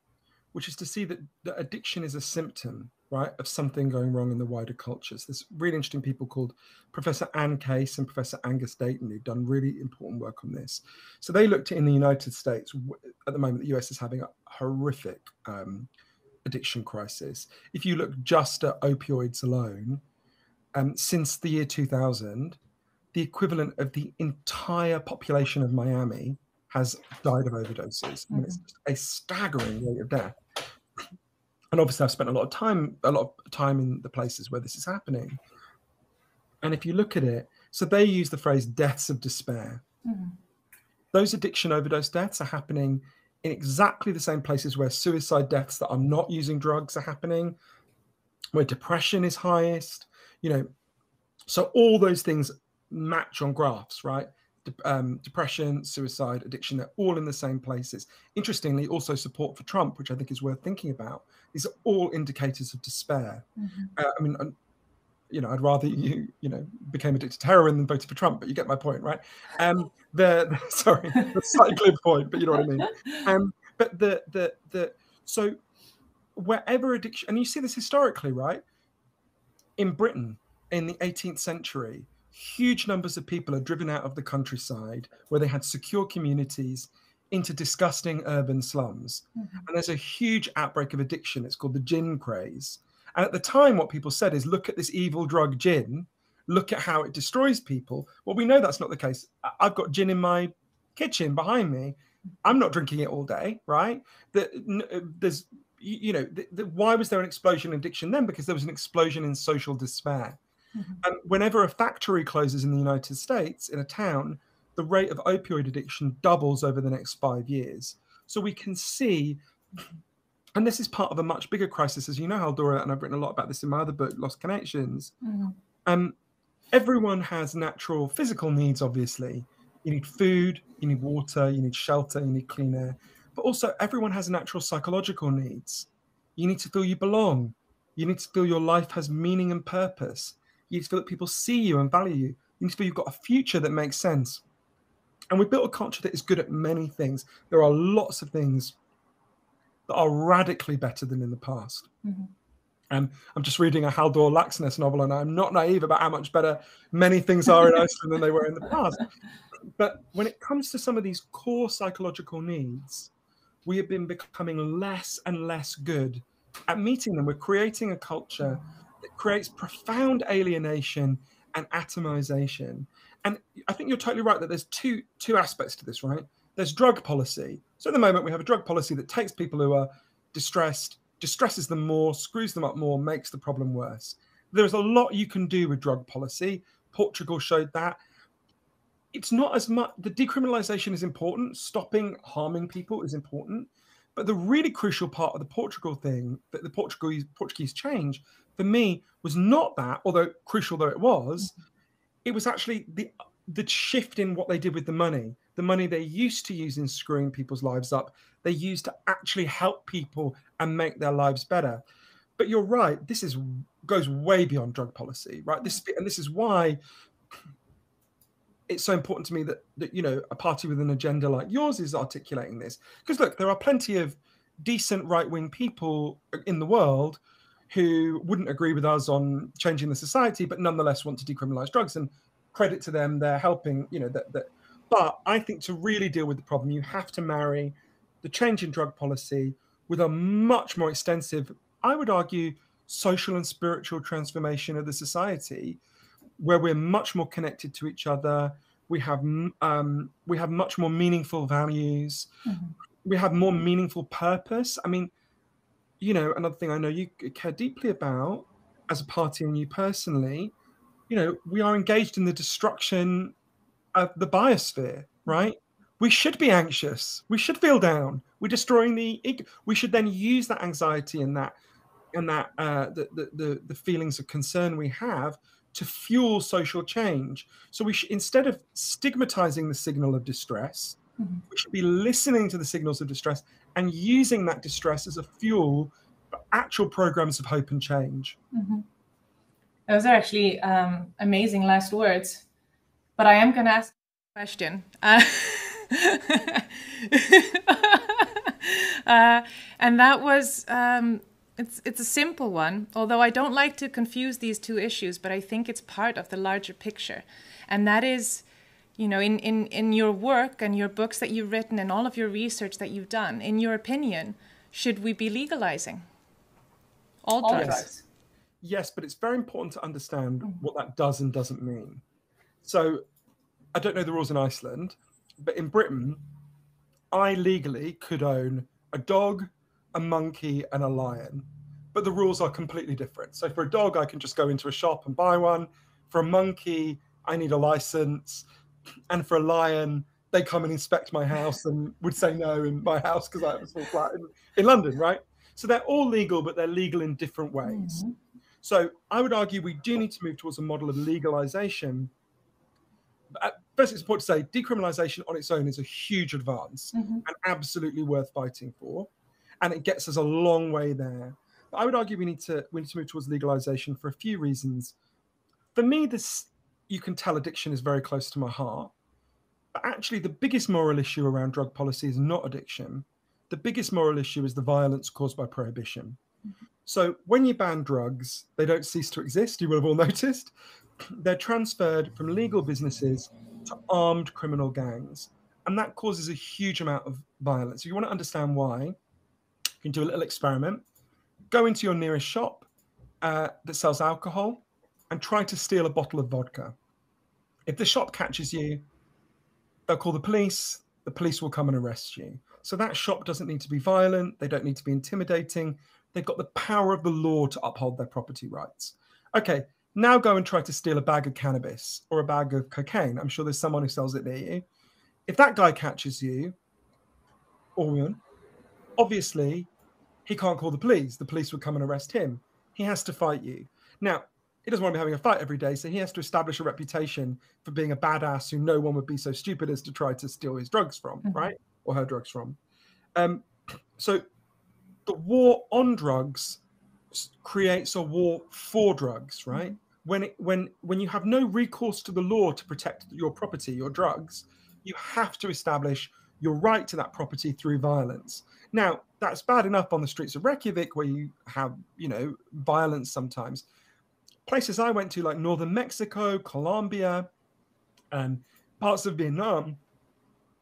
which is to see that addiction is a symptom right, of something going wrong in the wider cultures. There's really interesting people called Professor Anne Case and Professor Angus Dayton who've done really important work on this. So they looked at in the United States, at the moment, the US is having a horrific addiction crisis. If you look just at opioids alone, since the year 2000, the equivalent of the entire population of Miami has died of overdoses. I mean, it's just a staggering rate of death. And obviously, I've spent a lot of time in the places where this is happening. And if you look at it, so they use the phrase deaths of despair. Mm-hmm. Those addiction overdose deaths are happening in exactly the same places where suicide deaths that are not using drugs are happening, where depression is highest, you know. So all those things match on graphs, right? Depression, suicide, addiction, they're all in the same places. Interestingly, also support for Trump, which I think is worth thinking about. These are all indicators of despair. Mm-hmm. I mean, you know, I'd rather you became addicted to heroin than voted for Trump, but you get my point, right? Sorry, the slightly glib point, but you know what I mean. But so wherever addiction, and you see this historically, right? In Britain, in the 18th century, huge numbers of people are driven out of the countryside where they had secure communities into disgusting urban slums. Mm-hmm. And there's a huge outbreak of addiction. It's called the gin craze. And at the time, what people said is, look at this evil drug gin, look at how it destroys people. Well, we know that's not the case. I've got gin in my kitchen behind me. I'm not drinking it all day, right? There's, you know, why was there an explosion in addiction then? Because there was an explosion in social despair. Mm-hmm. And whenever a factory closes in the United States, in a town, the rate of opioid addiction doubles over the next 5 years. So we can see, and this is part of a much bigger crisis, as you know, Haldora, and I've written a lot about this in my other book, Lost Connections. Mm-hmm. Everyone has natural physical needs, obviously. You need food, you need water, you need shelter, you need clean air. But also everyone has natural psychological needs. You need to feel you belong. You need to feel your life has meaning and purpose. You need to feel that people see you and value you. You need to feel you've got a future that makes sense. And we've built a culture that is good at many things. There are lots of things that are radically better than in the past. Mm-hmm. I'm just reading a Haldor Laxness novel, and I'm not naive about how much better many things are in Iceland than they were in the past. But when it comes to some of these core psychological needs, we have been becoming less and less good at meeting them. We're creating a culture that creates profound alienation and atomization. And I think you're totally right that there's two aspects to this, right? There's drug policy. So at the moment, we have a drug policy that takes people who are distressed, distresses them more, screws them up more, makes the problem worse. There's a lot you can do with drug policy. Portugal showed that. It's not as much, the decriminalization is important, stopping harming people is important, but the really crucial part of the Portugal thing, that the Portuguese change, for me, was not that, although crucial though it was actually the shift in what they did with the money. The money they used to use in screwing people's lives up, they used to actually help people and make their lives better. But you're right, this goes way beyond drug policy, right? This is why it's so important to me that you know, a party with an agenda like yours is articulating this. Because look, there are plenty of decent right-wing people in the world who wouldn't agree with us on changing the society, but nonetheless want to decriminalize drugs. And credit to them, they're helping, you know, But I think to really deal with the problem, you have to marry the change in drug policy with a much more extensive, I would argue, social and spiritual transformation of the society, where we're much more connected to each other. We have much more meaningful values. Mm-hmm. We have more meaningful purpose. I mean, you know, another thing I know you care deeply about as a party and you personally, you know, we are engaged in the destruction of the biosphere, right? We should be anxious. We should feel down. We're destroying we should then use that anxiety and the feelings of concern we have to fuel social change. So we should, instead of stigmatizing the signal of distress, mm-hmm. we should be listening to the signals of distress and using that distress as a fuel for actual programs of hope and change. Mm-hmm. Those are actually amazing last words. But I am going to ask a question. And that was, It's a simple one, although I don't like to confuse these two issues, but I think it's part of the larger picture. And that is, you know, in your work and your books that you've written and all of your research that you've done, in your opinion, should we be legalizing all drugs? Yes, but it's very important to understand what that does and doesn't mean. So I don't know the rules in Iceland, but in Britain, I legally could own a dog, a monkey, and a lion, but the rules are completely different. So for a dog, I can just go into a shop and buy one. For a monkey, I need a license. And for a lion, they come and inspect my house and would say no in my house because I have a small flat in London, right? So they're all legal, but they're legal in different ways. So I would argue we do need to move towards a model of legalization. First, it's important to say decriminalization on its own is a huge advance and absolutely worth fighting for. And it gets us a long way there. But I would argue we need to move towards legalization for a few reasons. For me, you can tell addiction is very close to my heart. But actually, the biggest moral issue around drug policy is not addiction. The biggest moral issue is the violence caused by prohibition. So when you ban drugs, they don't cease to exist. You will have all noticed. They're transferred from legal businesses to armed criminal gangs. And that causes a huge amount of violence. If you want to understand why, you can do a little experiment. Go into your nearest shop that sells alcohol and try to steal a bottle of vodka. If the shop catches you, they'll call the police will come and arrest you. So that shop doesn't need to be violent. They don't need to be intimidating. They've got the power of the law to uphold their property rights. Okay, now go and try to steal a bag of cannabis or a bag of cocaine. I'm sure there's someone who sells it near you. If that guy catches you, or woman, obviously he can't call the police. The police would come and arrest him. He has to fight you. Now, he doesn't want to be having a fight every day, so he has to establish a reputation for being a badass who no one would be so stupid as to try to steal his drugs from, right? Or her drugs from. So the war on drugs creates a war for drugs, right? When you have no recourse to the law to protect your property, your drugs, you have to establish your right to that property through violence. Now, that's bad enough on the streets of Reykjavik where you have, violence sometimes. Places I went to like northern Mexico, Colombia, and parts of Vietnam,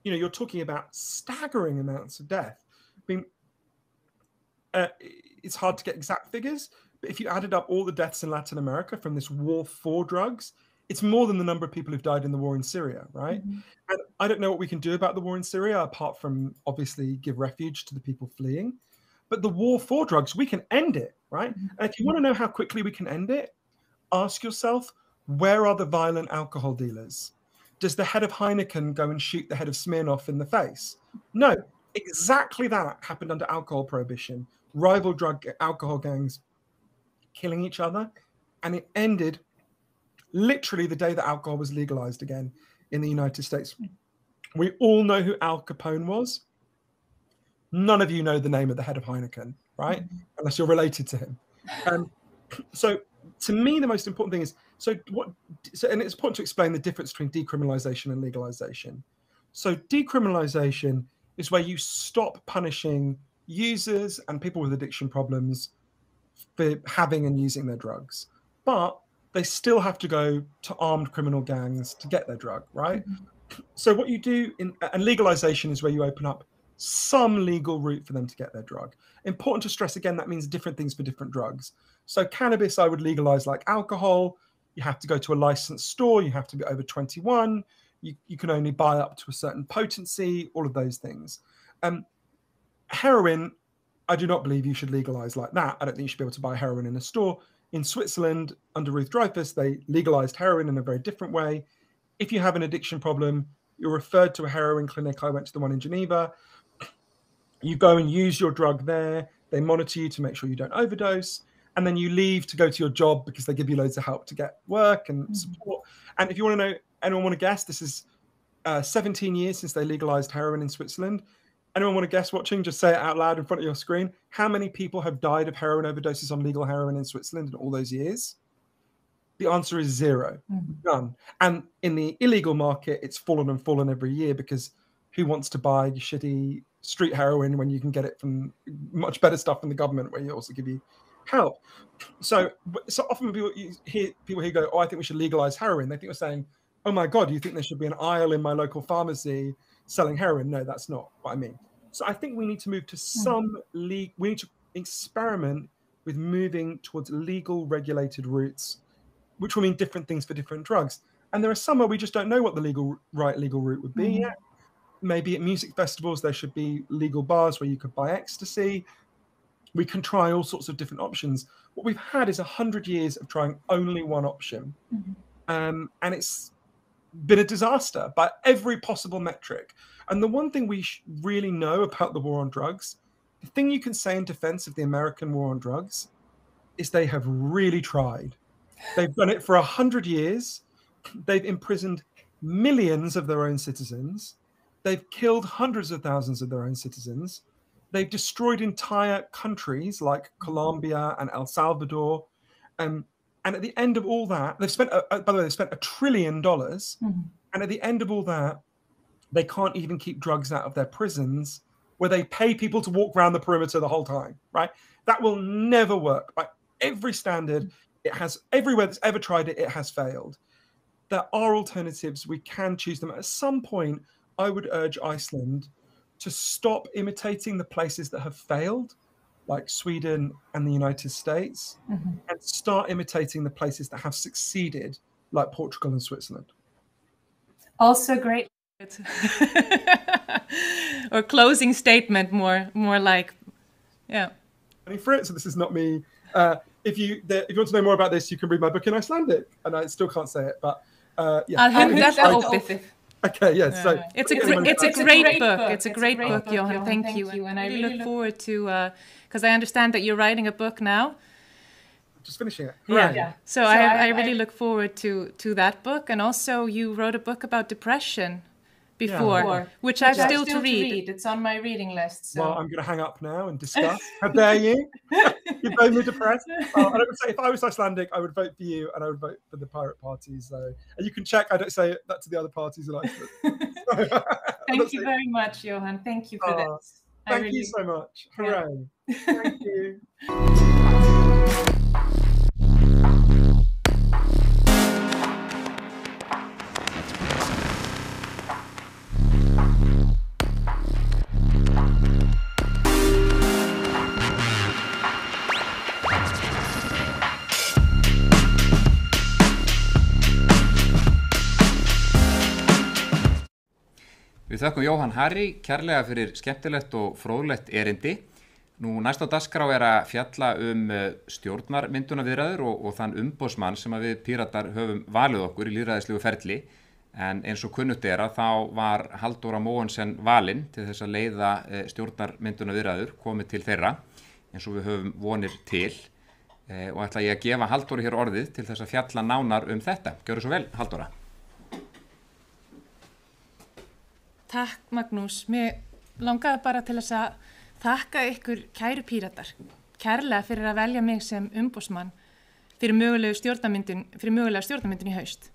you're talking about staggering amounts of death. I mean, it's hard to get exact figures, but if you added up all the deaths in Latin America from this war for drugs, it's more than the number of people who've died in the war in Syria, right? And I don't know what we can do about the war in Syria, apart from obviously give refuge to the people fleeing. But the war for drugs, we can end it, right? And if you want to know how quickly we can end it, ask yourself, where are the violent alcohol dealers? Does the head of Heineken go and shoot the head of Smirnoff in the face? No, exactly that happened under alcohol prohibition. Rival drug alcohol gangs killing each other. And it ended literally the day that alcohol was legalized again in the United States. We all know who Al Capone was. None of you know the name of the head of Heineken, right? Unless you're related to him. So to me, the most important thing is, and it's important to explain the difference between decriminalization and legalization. So decriminalization is where you stop punishing users and people with addiction problems for having and using their drugs. But they still have to go to armed criminal gangs to get their drug, right? So what you do and legalization is where you open up some legal route for them to get their drug. Important to stress again, that means different things for different drugs. So cannabis, I would legalize like alcohol. You have to go to a licensed store. You have to be over 21. You can only buy up to a certain potency, all of those things. Heroin, I do not believe you should legalize like that. I don't think you should be able to buy heroin in a store. In Switzerland, under Ruth Dreifuss, they legalized heroin in a very different way. If you have an addiction problem, you're referred to a heroin clinic. I went to the one in Geneva. You go and use your drug there. They monitor you to make sure you don't overdose. And then you leave to go to your job because they give you loads of help to get work and support. And if you want to know, anyone want to guess, this is 17 years since they legalized heroin in Switzerland. Anyone want to guess watching? Just say it out loud in front of your screen. How many people have died of heroin overdoses on legal heroin in Switzerland in all those years? The answer is 0. None. And in the illegal market, it's fallen and fallen every year because who wants to buy shitty street heroin when you can get it from much better stuff from the government, where you also give you help. So often people hear go, oh, I think we should legalize heroin. They think we're saying, oh my God, you think there should be an aisle in my local pharmacy selling heroin? No, that's not what I mean. So I think we need to move to we need to experiment with moving towards legal regulated routes, which will mean different things for different drugs. And there are some where we just don't know what the legal route would be yet. Maybe at music festivals, there should be legal bars where you could buy ecstasy. We can try all sorts of different options. What we've had is 100 years of trying only one option. And it's been a disaster by every possible metric. And the one thing we really know about the war on drugs, the thing you can say in defense of the American war on drugs is they have really tried. They've done it for 100 years. They've imprisoned millions of their own citizens. They've killed hundreds of thousands of their own citizens. They've destroyed entire countries like Colombia and El Salvador. And at the end of all that, they've spent, by the way, they spent $1 trillion. And at the end of all that, they can't even keep drugs out of their prisons where they pay people to walk around the perimeter the whole time, right? That will never work. By every standard, it has, everywhere that's ever tried it, it has failed. There are alternatives. We can choose them. At some point, I would urge Iceland to stop imitating the places that have failed, like Sweden and the United States, and start imitating the places that have succeeded, like Portugal and Switzerland. Also great. Or closing statement, more like, yeah. I mean, Fritz, so this is not me. If you want to know more about this, you can read my book in Icelandic, and I still can't say it, but yeah. I'll hand that over. Okay, yes. Yeah. So it's a great book. It's a great book, Johan. Thank you. And I really look forward to, because I understand that you're writing a book now. Just finishing it. Yeah. So I really look forward to that book. And also you wrote a book about depression before, which I have still to read. It's on my reading list. So. Well, I'm going to hang up now and discuss. How dare you? You both me depressed. And I would say if I was Icelandic, I would vote for you, and I would vote for the pirate parties. So, and you can check. I don't say that to the other parties in Iceland. Thank you very much, Johan. Thank you for this. Thank you so much. Hooray! Thank you. Við þökkum Jóhann Harry kærlega fyrir skemmtilegt og fróðlegt erindi. Nú næst á dagskrá að fjalla stjórnarmyndunarviðræður og þann umboðsmann sem við Píratar höfum valið okkur í lýðræðislegu ferli. En eins og kunnugt að þá var Halldóra Mogensen valin til þess að leiða stjórnarmyndunarviðræður, komið til þeirra, eins og við höfum vonir til. Og ætla ég að gefa Halldóru hér orðið til þess að fjalla nánar þetta. Gjörðu svo vel, Halldóra. Takk Magnús, mér langaði bara til þess að þakka ykkur kæru Píratar, kærlega fyrir að velja mig sem umboðsmann fyrir mögulega stjórnarmyndun í haust.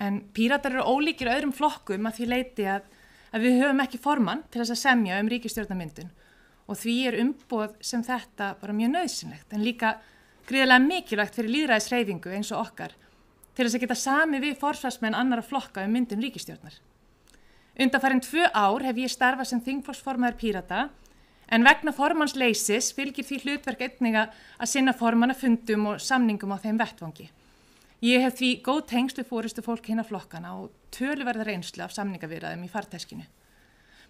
En Píratar eru ólíkir öðrum flokkum að því leyti að við höfum ekki formann til þess að semja ríkisstjórnarmyndun og því umboð sem þetta bara mjög nauðsynlegt en líka gríðarlega mikilvægt fyrir lýðræðishreyfingu eins og okkar til þess að geta samið við forsvarsmenn annarra flokka myndun ríkisstjórnar. Undanfarin 2 ár hef ég starfað sem þingflokksformaður Pírata en vegna formannsleysis fylgir því hlutverk einnig að sinna formannafundum og samningum á þeim vettvangi. Ég hef því góð tengsl við forystufólk hinna flokkana og töluverða reynslu af samningaviðræðum í farteskinu.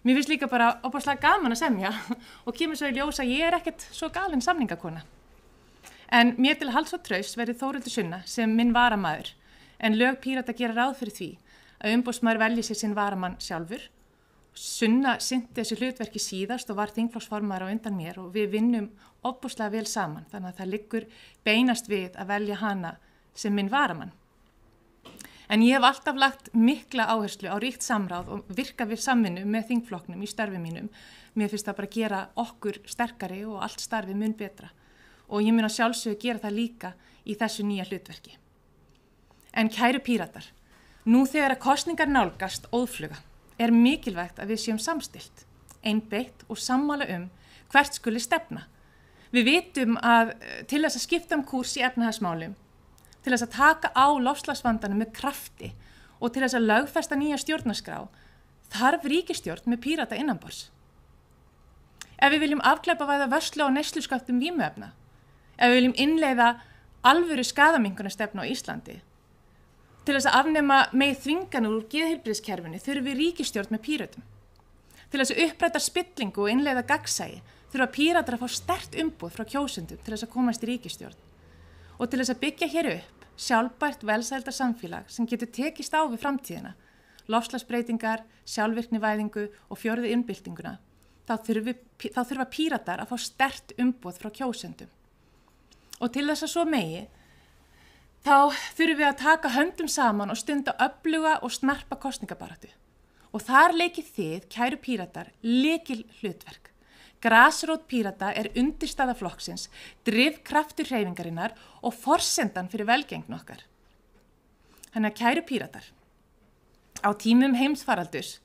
Mér finnst líka bara ofboðslega gaman að semja og kemur svo í ljós að ég ekkert svo galin samningakona. En mér til halds og traust verði Þórhildur Sunna sem minn varamaður en lög Pírata gera ráð fyrir því að umboðsmaður velji sér sinn varamann sjálfur. Sunna sinnti þessu hlutverki síðast og var þingflokksformaður á undan mér og við vinnum ofboðslega vel saman þannig að það liggur beinast við að velja hana sem minn varamann. En ég hef alltaf lagt mikla áherslu á ríkt samráð og virka við samvinnu með þingflokknum í starfi mínum. Mér finnst það bara gera okkur sterkari og allt starfi mun betra og ég mun að sjálfsögðu gera það líka í þessu nýja hlutverki. En kæru Píratar, nú þegar að kosningar nálgast óðfluga mikilvægt að við séum samstillt einbeitt og sammála hvert skuli stefna. Við vitum að til þess að skipta kúrs í efnahagsmálum, til þess að taka á loftslagsvandanum með krafti og til þess að lögfesta nýja stjórnarskrá, þarf ríkisstjórn með Pírata innanborðs. Ef við viljum afglæpavæða vörslu á neysluskammtum vímuefna, ef við viljum innleiða alvöru skaðaminnkunarstefnu á Íslandi, til þess að afnema megi þvinganir úr geðheilbrigðiskerfinu þurfum við ríkisstjórn með Pírötum. Til þess að uppræta spillingu og innleiða gagnsæi þurfa Píratar að fá sterkt umboð frá kjósendum til þess að komast í ríkisstjórn. Og til þess að byggja hér upp sjálfbært velsældarsamfélag sem getur tekist á við framtíðina, loftslagsbreytingar, sjálfvirknivæðingu og fjórðu innbyltinguna, þá þurfa Píratar að fá sterkt umboð frá kjósendum. Og til þess að svo megi, þá þurfum við að taka höndum saman og stunda öfluga og snarpa kosningabaráttu. Og þar leikið þið, kæru Píratar, lykil hlutverk. Grasrót Pírata undirstaða flokksins, drifkraftur hreyfingarinnar og forsendan fyrir velgengni okkar. Þannig að kæru Píratar, á tímum heimsfaraldurs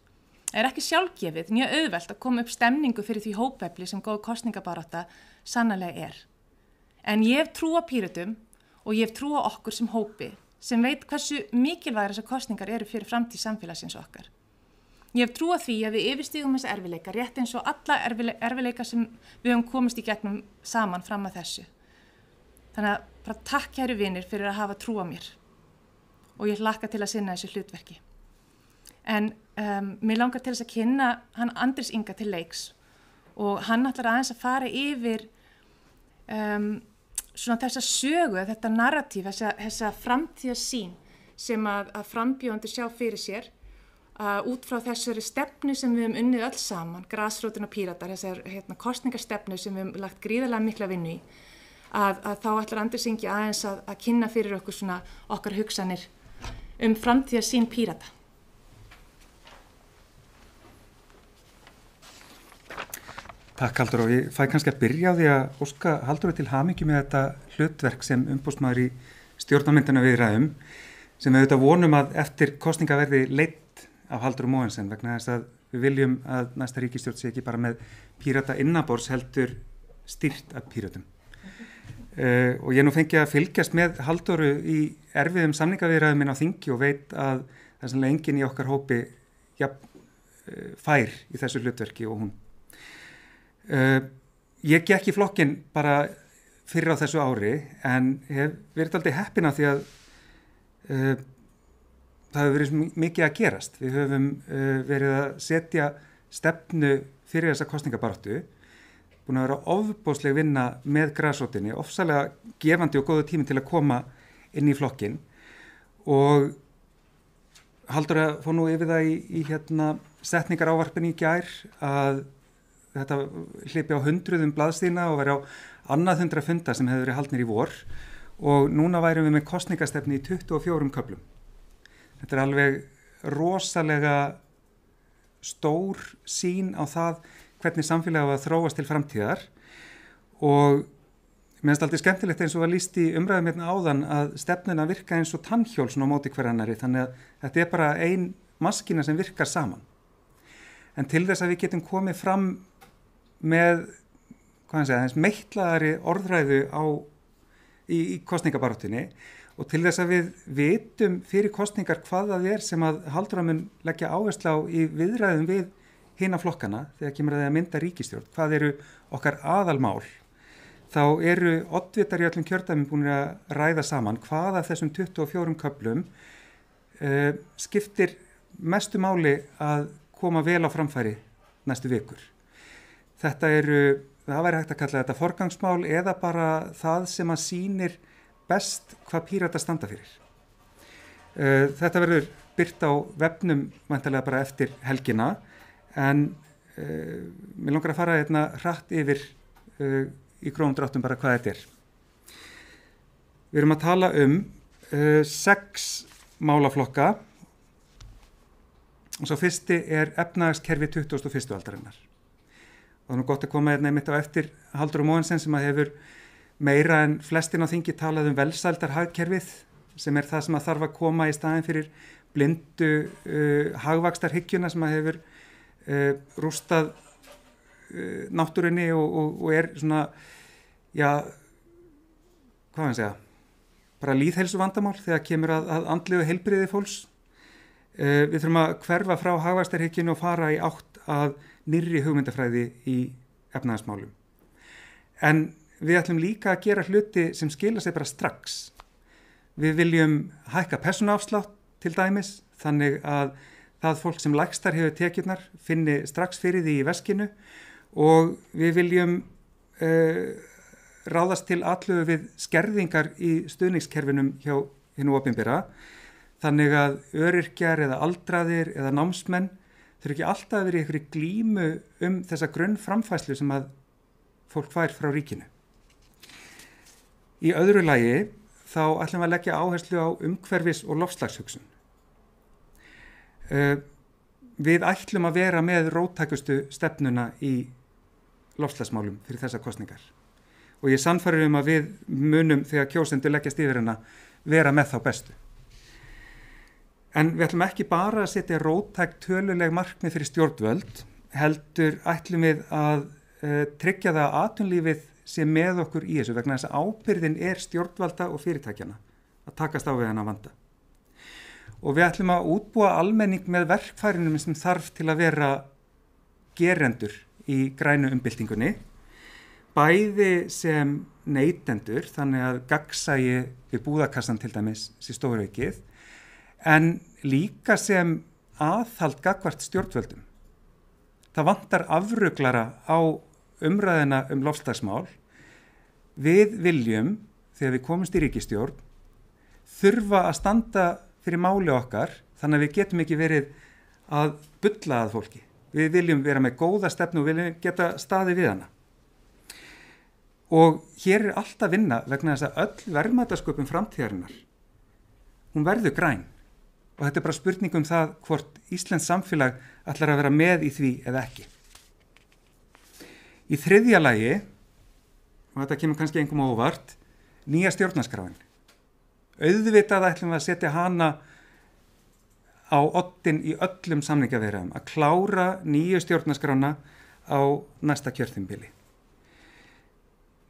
ekki sjálfgefið né auðvelt að koma upp stemningu fyrir því hópefli sem góð kosningabarátta sannarlega er. En ég hef trú á Píratum og ég hef trú á okkur sem hópi sem veit hversu mikilvægar þessar kosningar eru fyrir framtíð samfélagsins okkar. Ég hef trú á því að við yfirstígum þessa erfiðleika rétt eins og alla erfiðleika sem við höfum komist í gegnum saman fram að þessu. Þannig að bara takk kæru vinir fyrir að hafa trú á mér og ég hlakka til að sinna þessu hlutverki. En mér langar til þess að kynna hann Andrés Inga til leiks og hann ætlar aðeins að fara yfir svona þessa sögu, þetta narratíf, þessa framtíðarsýn sem að frambjóðendur sjá fyrir sér út frá þessari stefnu sem við höfum unnið öll saman, grasrótin og Píratar, þessar kosningastefnu sem við höfum lagt gríðarlega mikla vinnu í, að þá ætlar Andrés Ingi aðeins að kynna fyrir okkur svona okkar hugsanir framtíðarsýn Pírata. Takk Halldór og ég fæ kannski að byrja á því að óska Halldóri til hamingju með þetta hlutverk sem umboðsmaður í stjórnarmyndunarviðræðum sem við auðvitað vonum að eftir kosninga verði leidd af Halldór Mogensen vegna þess að við viljum að næsta ríkisstjórn sé ekki bara með Pírata innanborðs heldur stýrt af Píratum. Og ég nú fengi að fylgjast með Halldóru í erfiðum samningaviðræðum inn á þingi og veit að það er sannlega enginn í okkar hópi fær í þessu hlutverki og hún. Ég gekk í flokkinn bara fyrir á þessu ári en hef verið aldrei heppin af því að það hefur verið mikið að gerast. Við höfum verið að setja stefnu fyrir þessa kosningabaráttu, búin að vera ofboðsleg vinna með grasrótinni, ofsalega gefandi og góðu tími til að koma inn í flokkinn og Halldór að fá nú yfir það í setningarávarpinu í gær að þetta hlipi á 100 blaðstíðna og veri á annað 100 funda sem hefur verið haldnir í vor og núna værum við með kosningastefnu í 24 köflum. Þetta er alveg rosalega stór sýn á það hvernig samfélagið var að þróast til framtíðar og mér finnst aldrei skemmtilegt eins og var lýst í umræðum hérna áðan að stefnuna virka eins og tannhjól svona á móti hver annarri þannig að þetta er bara ein maskína sem virkar saman. En til þess að við getum komið fram með meitlaðari orðræðu í kosningabaráttunni og til þess að við vitum fyrir kosningar hvað það er sem að Halldóra mun leggja áherslu á í viðræðum við hina flokkana þegar kemur að mynda ríkisstjórn, hvað eru okkar aðalmál, þá eru oddvitar í öllum kjördæmum búin að ræða saman hvað af þessum 24 köflum skiptir mestu máli að koma vel á framfæri næstu vikur. Það væri hægt að kalla þetta forgangsmál eða bara það sem að sýnir best hvað Pírata standa fyrir. Þetta verður birt á vefnum væntanlega bara eftir helgina en mér langar að fara hérna hratt yfir í grófum dráttum bara hvað þetta er. Við erum að tala 6 málaflokka og svo fyrsti er efnahagskerfi 21. aldarinnar. Og það er nú gott að koma hérna einmitt á eftir Halldór Mogensen sem að hefur meira en flestin á þingi talað velsældarhagkerfið sem er það sem að þarf að koma í staðinn fyrir blindu hagvaxtarhyggjuna sem að hefur rústað náttúrunni og er svona, já, hvað maður segja, bara lýðheilsu vandamál þegar kemur að andlegu heilbrigði fólks. Við þurfum að hverfa frá hagvaxtarhyggjunni og fara í átt að nýrri hugmyndafræði í efnahagsmálum. En við ætlum líka að gera hluti sem skila sig bara strax. Við viljum hækka persónuafslátt til dæmis, þannig að það fólk sem lægstar hefur tekjurnar finni strax fyrir því í veskinu og við viljum ráðast til atlögu við skerðingar í stuðningskerfinum hjá hinu opinbera, þannig að öryrkjar eða aldraðir eða námsmenn þurfi ekki alltaf að vera í einhverju glímu þessa grunnframfærslu sem að fólk fær frá ríkinu. Í öðru lagi þá ætlum við að leggja áherslu á umhverfis- og loftslagshugsun. Við ætlum að vera með róttækustu stefnuna í loftslagsmálum fyrir þessar kosningar. Og ég er sannfærður að við munum þegar kjósendur leggjast yfir hana vera með þá bestu. En við ætlum ekki bara að setja róttæk töluleg markmið fyrir stjórnvöld, heldur ætlum við að tryggja það að atvinnulífið sé með okkur í þessu vegna þess að ábyrgðin er stjórnvalda og fyrirtækjana að takast á við hana vanda. Og við ætlum að útbúa almenning með verkfærinum sem þarf til að vera gerendur í grænu umbyltingunni, bæði sem neytendur, þannig að gagnsæi við búðakassan til dæmis sé stóraukið, en líka sem aðhald gagnvart stjórnvöldum. Það vantar afruglara á umræðina loftslagsmál. Við viljum, þegar við komumst í ríkisstjórn, þurfa að standa fyrir máli okkar, þannig að við getum ekki verið að bulla að fólki. Við viljum vera með góða stefnu og viljum geta staðið við hana. Og hér er allt að vinna vegna þess að öll verðmætasköpun framtíðarinnar, hún verður græn. Og þetta er bara spurning það hvort íslenskt samfélag ætlar að vera með í því eða ekki. Í þriðja lagi, og þetta kemur kannski engum óvart, nýja stjórnarskráin. Auðvitað ætlum við að setja hana á oddinn í öllum samningaviðræðum, að klára nýju stjórnarskrána á næsta kjörtímabili.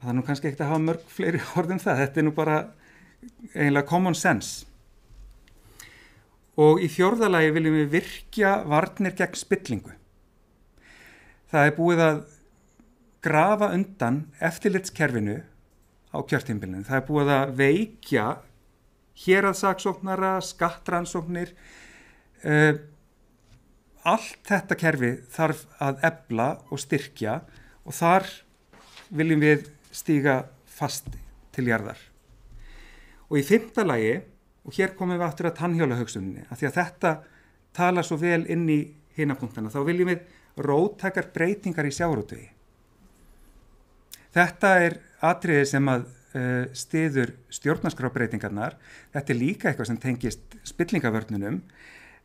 Það er nú kannski ekkert að hafa mörg fleiri orð það, þetta er nú bara eiginlega common sense. Og í fjórða lagi viljum við virkja varnir gegn spillingu. Það er búið að grafa undan eftirlitskerfinu á kjörtímabilinu. Það er búið að veikja héraðssaksóknara, skattrannsóknir. Allt þetta kerfi þarf að efla og styrkja og þar viljum við stíga fast til jarðar. Og í fimmta lagi, og hér komum við aftur að tannhjólahugsuninni, af því að þetta talar svo vel inn í hina punktana, þá viljum við róttækar breytingar í sjávarútvegi. Þetta er atriði sem að styður stjórnarskrárbreytingarnar. Þetta er líka eitthvað sem tengist spillingavörnunum,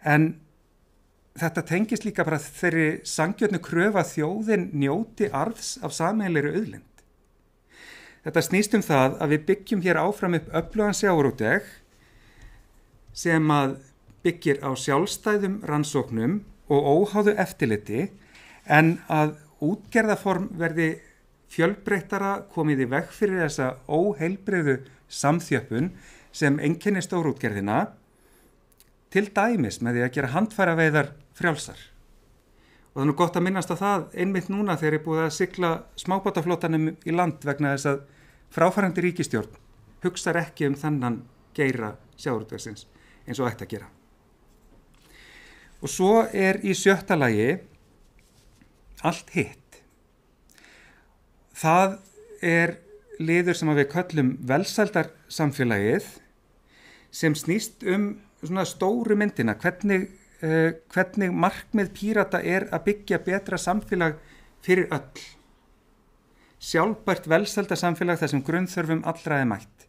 en þetta tengist líka bara þeirri sanngjarnu kröfu að þjóðin njóti arðs af sameiginlegri auðlind. Þetta snýst það að við byggjum hér áfram upp öflugan sjávarútveg sem að byggir á sjálfstæðum rannsóknum og óháðu eftirliti, en að útgerðarform verði fjölbreyttara, komið í veg fyrir þessa óheilbrigðu samþjöppun sem einkennir stórútgerðina, til dæmis með því að gera handfæraveiðar frjálsar. Og það er nú gott að minnast á það einmitt núna þegar er búið að sigla smábátaflotanum í land vegna þess að fráfarandi ríkisstjórn hugsar ekki þennan geira sjávarútvegsins eins og ætti að gera. Og svo er í sjötta lagi allt hitt. Það er liður sem við köllum velsældarsamfélagið sem snýst svona stóru myndina, hvernig markmið Pírata er að byggja betra samfélag fyrir öll. Sjálfbært velsældarsamfélag þar sem grunnþörfum allra er mætt.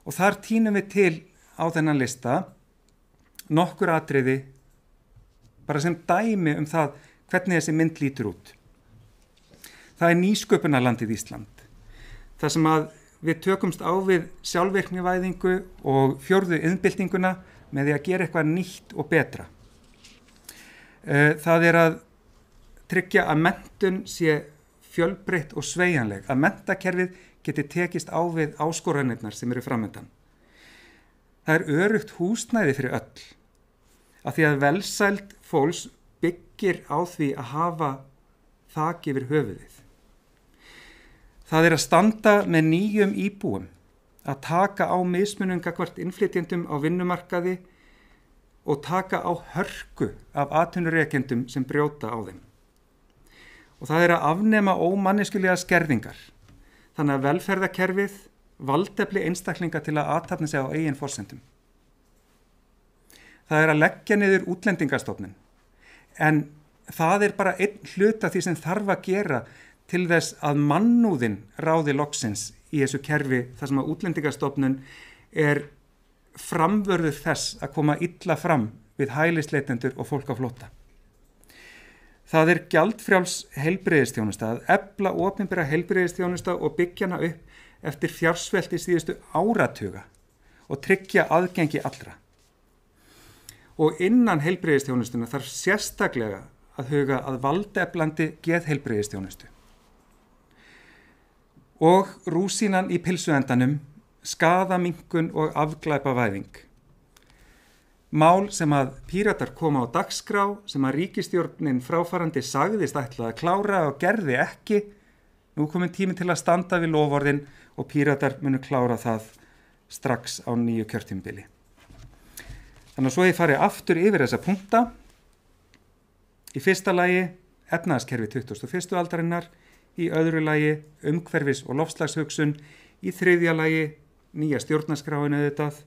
Og þar tínum við til á þennan lista nokkur atriði bara sem dæmi það hvernig þessi mynd lítur út. Það er nýsköpunarlandið Ísland. Það sem að við tökumst á við sjálfvirknivæðingu og fjórðu iðnbyltinguna með því að gera eitthvað nýtt og betra. Það er að tryggja að menntun sé fjölbreytt og sveigjanleg, að menntakerfið geti tekist á við áskoranirnar sem eru framundan. Það öruggt húsnæði fyrir öll, af því að velsæld fólks byggir á því að hafa þak yfir höfuðið. Það að standa með nýjum íbúum, að taka á mismunum gagnvart innflytjendum á vinnumarkaði og taka á hörku af atvinnurekendum sem brjóta á þeim. Og það að afnema ómanneskulega skerðingar, þannig að velferðarkerfið valdefli einstaklinga til að athafna sig á eigin forsendum. Það að leggja niður útlendingastofnun, en það bara einn hluti af því sem þarf að gera til þess að mannúðin ráði loksins í þessu kerfi þar sem að útlendingastofnun framvörður þess að koma illa fram við hælisleitendur og fólk á flótta. Það gjaldfrjáls heilbrigðisþjónusta, að efla opinbera heilbrigðisþjónusta og byggja hana upp eftir fjársvelti síðustu áratuga og tryggja aðgengi allra. Og innan heilbrigðisþjónustuna þarf sérstaklega að huga að valdeflandi geðheilbrigðisþjónustu. Og rúsínan í pylsuendanum, skaðaminnkun og afglæpavæðing. Mál sem að Píratar koma á dagskrá, sem að ríkisstjórnin fráfarandi sagðist ætla að klára og gerði ekki. Nú kominn tími til að standa við loforðin og Píratar munu klára það strax á nýju kjörtímabili. Þannig að svo ég fari aftur yfir þessa punkta. Í fyrsta lagi efnahagskerfi 21. aldarinnar, í öðru lagi umhverfis- og loftslagshugsun, í þriðja lagi nýja stjórnarskráin auðvitað,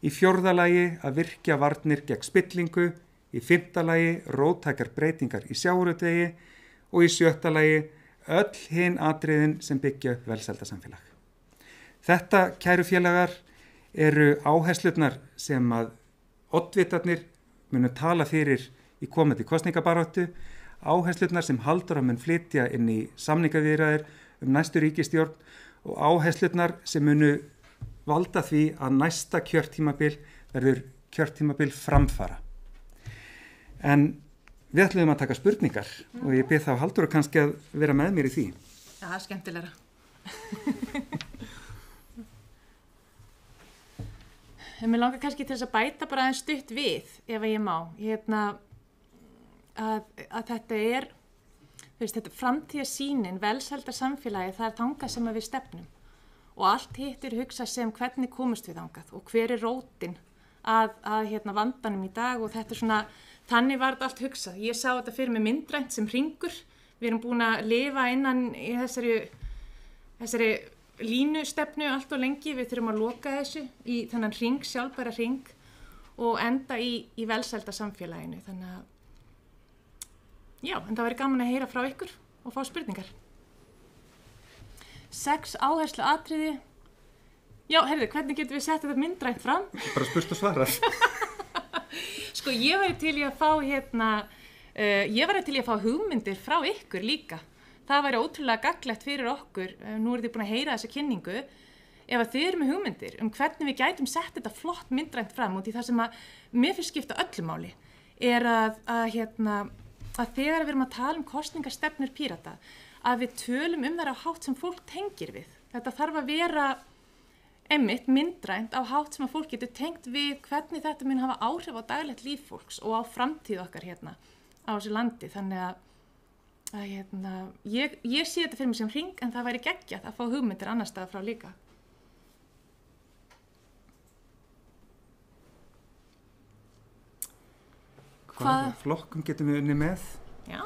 í fjórða lagi að virkja varnir gegn spillingu, í fimmta lagi róttækar breytingar í sjávarútvegi og í sjötta lagi öll hin atriðin sem byggja upp velsældarsamfélag. Þetta, kæru félagar, eru áherslurnar sem að oddvitarnir munu tala fyrir í komandi kosningabaráttu, áherslurnar sem Halldóra mun flytja inn í samningaviðræður næstu ríkisstjórn og áherslurnar sem munu valda því að næsta kjörtímabil verður kjörtímabil framfara. En við ætlum að taka spurningar og ég bið þá Halldóru kannski að vera með mér í því. Já, það skemmtilegra. Mér langar kannski til þess að bæta bara aðeins stutt við, ef ég má. Að þetta þetta framtíðarsýnin, velsældarsamfélagi, það þangað sem við stefnum. Og allt hitt hugsa sem hvernig komust við þangað og hver rótin að vandanum í dag og þetta svona, þannig var þetta allt hugsað. Ég sá þetta fyrir mig myndrænt sem hringur. Við erum búin að lifa innan í þessari línustefnu allt og lengi. Við þurfum að loka þessu í þennan hring, sjálfbæra hring og enda í velsældarsamfélaginu. Þannig að, já, en það væri gaman að heyra frá ykkur og fá spurningar. 6 áherslu atriði. Já, heyrðu, hvernig getum við sett þetta myndrænt fram? Bara spurt og svarað. Sko, ég væri til í að fá hugmyndir frá ykkur líka. Það væri ótrúlega gagnlegt fyrir okkur. Nú þið búin að heyra þessa kynningu. Ef að þið eru með hugmyndir hvernig við gætum sett þetta flott myndrænt fram út í það sem að mér finnst skipta öllu máli að þegar við erum að tala kosningastefnur Pírata að við tölum þær á hátt sem fólk tengir við. Þetta þarf að vera einmitt myndrænt á hátt sem að fólk getur tengt við hvernig þetta mun hafa áhrif á daglegt líf fólks og á framtíð okkar á þessu landi. Þannig að ég sé þetta fyrir mig sem hring en það væri geggjað að fá hugmyndir annars staðar frá líka. Hvaða flokkum getum við unnið með? Já,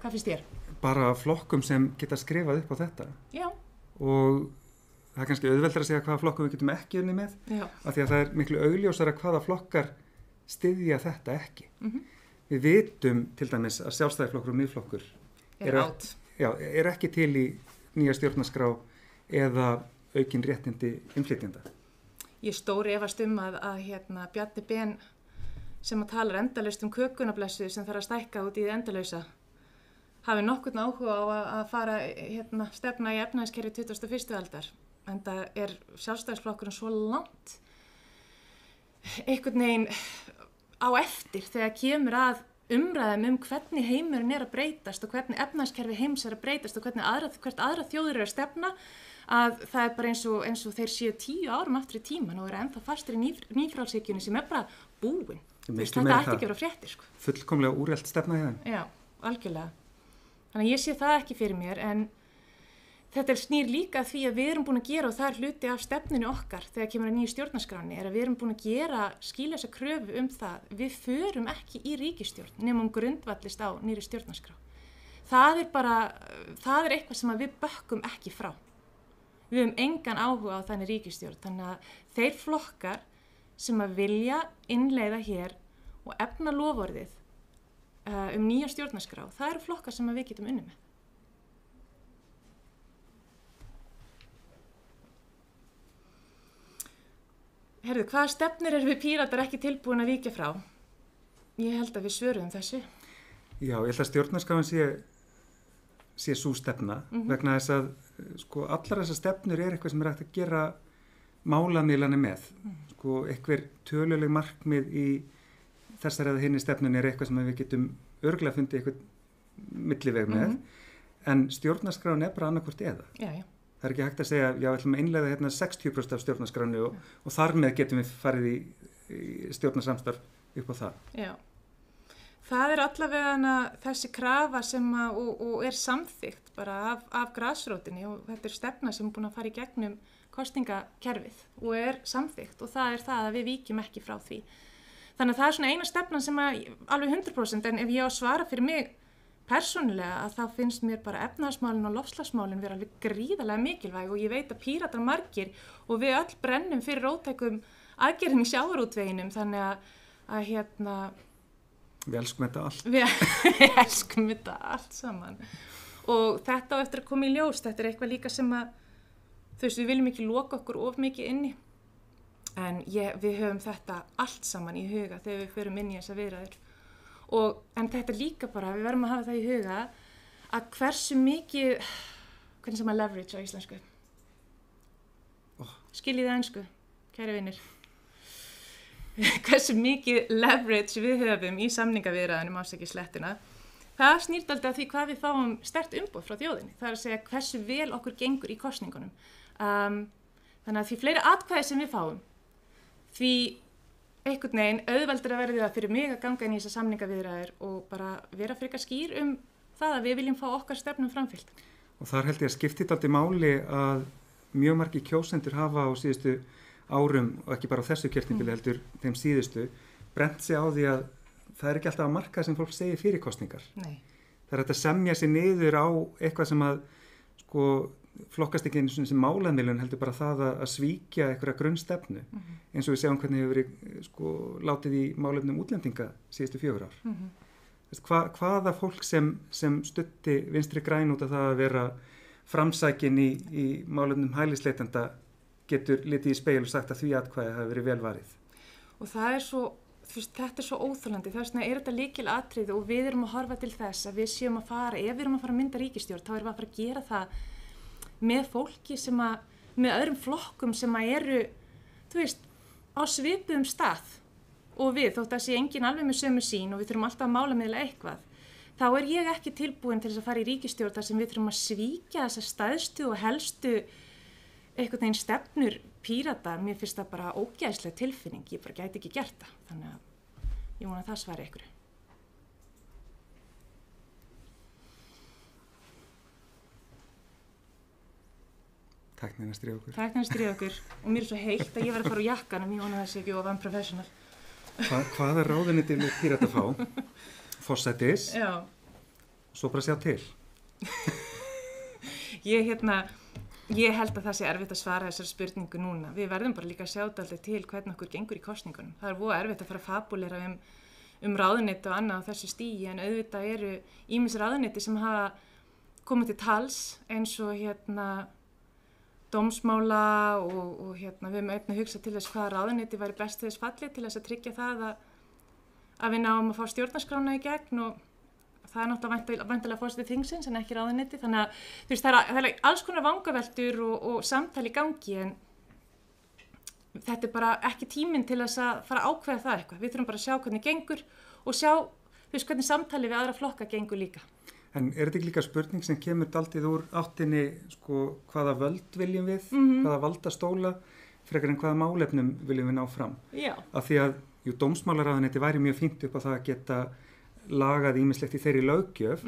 hvað finnst þér? Bara flokkum sem geta skrifað upp á þetta. Já. Og það kannski auðveldara að segja hvaða flokkum við getum ekki unnið með. Já. Af því að það miklu augljósara hvaða flokkar styðja þetta ekki. Við vitum til dæmis að Sjálfstæðisflokkur og Miðflokkur eru ekki til í nýja stjórnarskrá eða aukin réttindi innflytjenda. Ég stóri efast að Bjarni Ben sem að talar endalaust kökunablessu sem þarf að stækka út í það endalausa hafi nokkurn áhuga á að fara stefna í efnahagskerfi 21. aldar. En það Sjálfstæðisflokkurinn svo langt einhvern veginn á eftir þegar kemur að umræðum hvernig heimurinn að breytast og hvernig efnahagskerfi heims að breytast og hvernig hvert aðra þjóðir að stefna, að það bara eins og þeir séu 10 árum aftur í tíman og ennþá fastir í nýfrjálshyggjunni sem bara búin. Þetta ætti ekki að vera fréttir, sko. Fullkomlega úrelt stefna í þeim. Já, algjörlega. Þannig að ég sé það ekki fyrir mér, en þetta snýr líka því að við erum búin að gera, og það hluti af stefninu okkar þegar kemur að nýju stjórnarskráni, að við erum búin að skýlausa kröfu það. Við förum ekki í ríkisstjórn nema grundvallist á nýri stjórnarskrá. Það er eitthvað sem við bökkum ekki frá. Við höfum engan áhuga á þannig ríkisstjórn, þannig að þeir flokkar sem að vilja innleiða hér og efna loforðið nýja stjórnarskrá, það eru flokkar sem við getum unnið með. Herðu, hvaða stefnir við Píratar ekki tilbúin að víkja frá? Ég held að við svöruðum þessu. Já, ég held að stjórnarskráin sé sú stefna, vegna þess að sko, allar þessar stefnur eitthvað sem hægt að gera málamiðlana með. Sko, einhver töluleg markmið í þessari eða hinni stefnun eitthvað sem við getum örugglega fundið eitthvað milliveg með, en stjórnarskráin bara annarkvort eða. Já. Það ekki hægt að segja, já, við ætlum að innleiða 60% af stjórnarskráni og þar með getum við farið í stjórnarsamstarf upp á það. Já. Það allavega þessi krafa sem og samþykkt bara af grasrótinni, og þetta stefna sem búin að fara í gegnum kosningakerfið og samþykkt, og það það að við víkjum ekki frá því. Þannig að það svona eina stefnan sem alveg 100%, en ef ég á að svara fyrir mig persónulega, að þá finnst mér bara efnahagsmálin og loftslagsmálin vera alveg gríðarlega mikilvæg, og ég veit að Píratar margir og við öll brennum fyrir róttækum aðgerðum í sjávarútveginum, þannig að við elskum þetta allt. Við elskum þetta allt saman. Og þetta á eftir að koma í ljós, þetta eitthvað líka sem að, við viljum ekki loka okkur of mikið inni. En við höfum þetta allt saman í huga þegar við förum inn í þessa viðræður. En þetta líka bara, við verðum að hafa það í huga, að hversu mikið, hvernig sem að leverage á íslensku? Skiljið þið ensku, kæri vinir. Hversu mikið leverage við höfum í samningaviðræðunum, afsakið slettuna, það snýr dálítið að því hvað við fáum sterkt umboð frá þjóðinni. Það að segja hversu vel okkur gengur í kosningunum. Þannig að því fleiri atkvæði sem við fáum, því einhvern veginn auðveldur að verði það fyrir mig að ganga inn í þessa samningaviðræður og bara vera frekar skýr það að við viljum fá okkar stefnum framfylgt. Og þar held ég að skipti dálítið máli að mjög margir kjósendur hafa á síðustu árum, og ekki bara á þessu kjörtímabili heldur þeim síðustu, brennt sig á því að það ekki alltaf að marka sem fólk segir fyrir kosningar. Nei. Það hægt að semja sig niður á eitthvað sem að sko, flokkast ekki einu sem málamiðlun, heldur bara það að svíkja einhverja grunnstefnu, eins og við sjáum hvernig hefur verið sko, látið í málefnum útlendinga síðustu 4 ár. Hvaða fólk sem studdi Vinstri græn út af það að vera framsækin í málefnum hælisleitenda getur litið í speil og sagt að því atkvæði hafi verið vel varið. Og það svo, þetta svo óþolandi, þess vegna þetta lykilatriði, og við erum að horfa til þess að við séum að fara, ef við erum að fara að mynda ríkisstjórn, þá erum við að fara að gera það með fólki með öðrum flokkum sem eru, á svipuðum stað og við, þótt að sé enginn alveg með sömu sín og við þurfum alltaf að málamiðla eitthvað, þá ég ekki tilbúin til þess að fara í ríkisstjórn þar sem við þurfum að svíkja þessa stæðstu og helstu einhvern veginn stefnur Pírata. Mér finnst það bara ógeðsleg tilfinning, ég bara gæti ekki gert það, þannig að ég vona að það svari ykkur. Tæknin að stríða okkur. Tæknin að stríða okkur, og mér svo heitt að ég var að fara úr jakkanum, ég vona þessi ekki of unprofessional. Hvaða ráðuneyti vil Pírata fá? Forsætis? Já. Svo bara sjá til. Ég held að það sé erfitt að svara þessari spurningu núna. Við verðum bara líka að sjá þetta alltaf til hvernig okkur gengur í kosningunum. Það voða erfitt að fara að fabulera ráðuneyti og annað á þessu stigi, en auðvitað eru ýmis ráðuneyti sem hafa komið til tals, eins og dómsmála og við höfum einnig að hugsa til þess hvaða ráðuneyti væri best til þess fallið til þess að tryggja það að við náum að fá stjórnarskrána í gegn, og það náttúrulega væntanlega forseti þingsins en ekki ráðuneyti, þannig að það er alls konar vangaveltur og samtali í gangi, en þetta bara ekki tíminn til þess að fara að ákveða það eitthvað. Við þurfum bara að sjá hvernig gengur og sjá þú veist, hvernig samtali við aðra flokka gengur líka. En er þetta ekki líka spurning sem kemur daldið úr áttinni, sko, hvaða völd viljum við, hvaða valdastóla, frekar en hvaða málefnum viljum við ná fram? Já. Af því að, dómsmálaráðuneyti væri mjög fínt upp á það að geta lagað ýmislegt í þeirri löggjöf,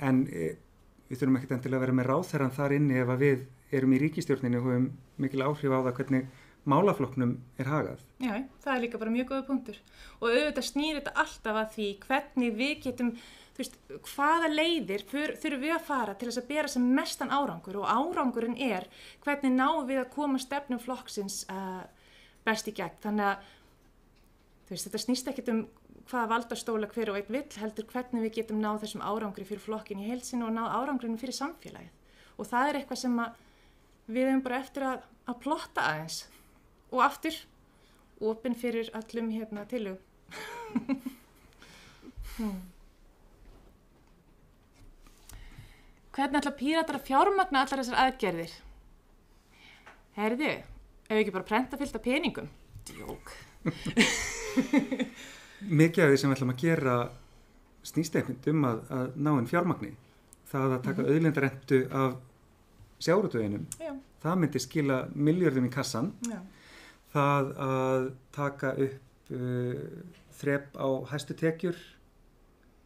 en við þurfum ekkert endilega að vera með ráðherrann þar inni ef að við erum í ríkisstjórninni og höfum mikil áhrif á það hvernig málaflokknum er hagað. Já, það er líka bara mjög góða punktur. Og auðvitað snýr þetta alltaf að því hvernig við getum, þú veist, hvaða leiðir þurfum við að fara til þess að bera sem mestan árangur, og árangurinn er hvernig náum við að koma stefnum flokksins best í gegn. Þannig að, þú veist, þetta snýst ekkert hvaða valdastóla hver og einn vill, heldur hvernig við getum náð þessum árangri fyrir flokkin í heild sinni og náð árangurinn fyrir samfélagið. Og það er eitthvað sem við hefum bara eftir að plotta aðeins. Og aftur, opinn fyrir öllum tillögum. Hvernig ætla Píratar að fjármagna allar þessar aðgerðir? Herðu, ef við ekki bara prenta fullt af peningum? Djók. Mikið af því sem við ætlum að gera snýst einhvern að ná inn fjármagni. Það að taka auðlindarentu af sjávarútveginum, það myndi skila milljörðum í kassan. Já. Það að taka upp þrep á hæstu tekjur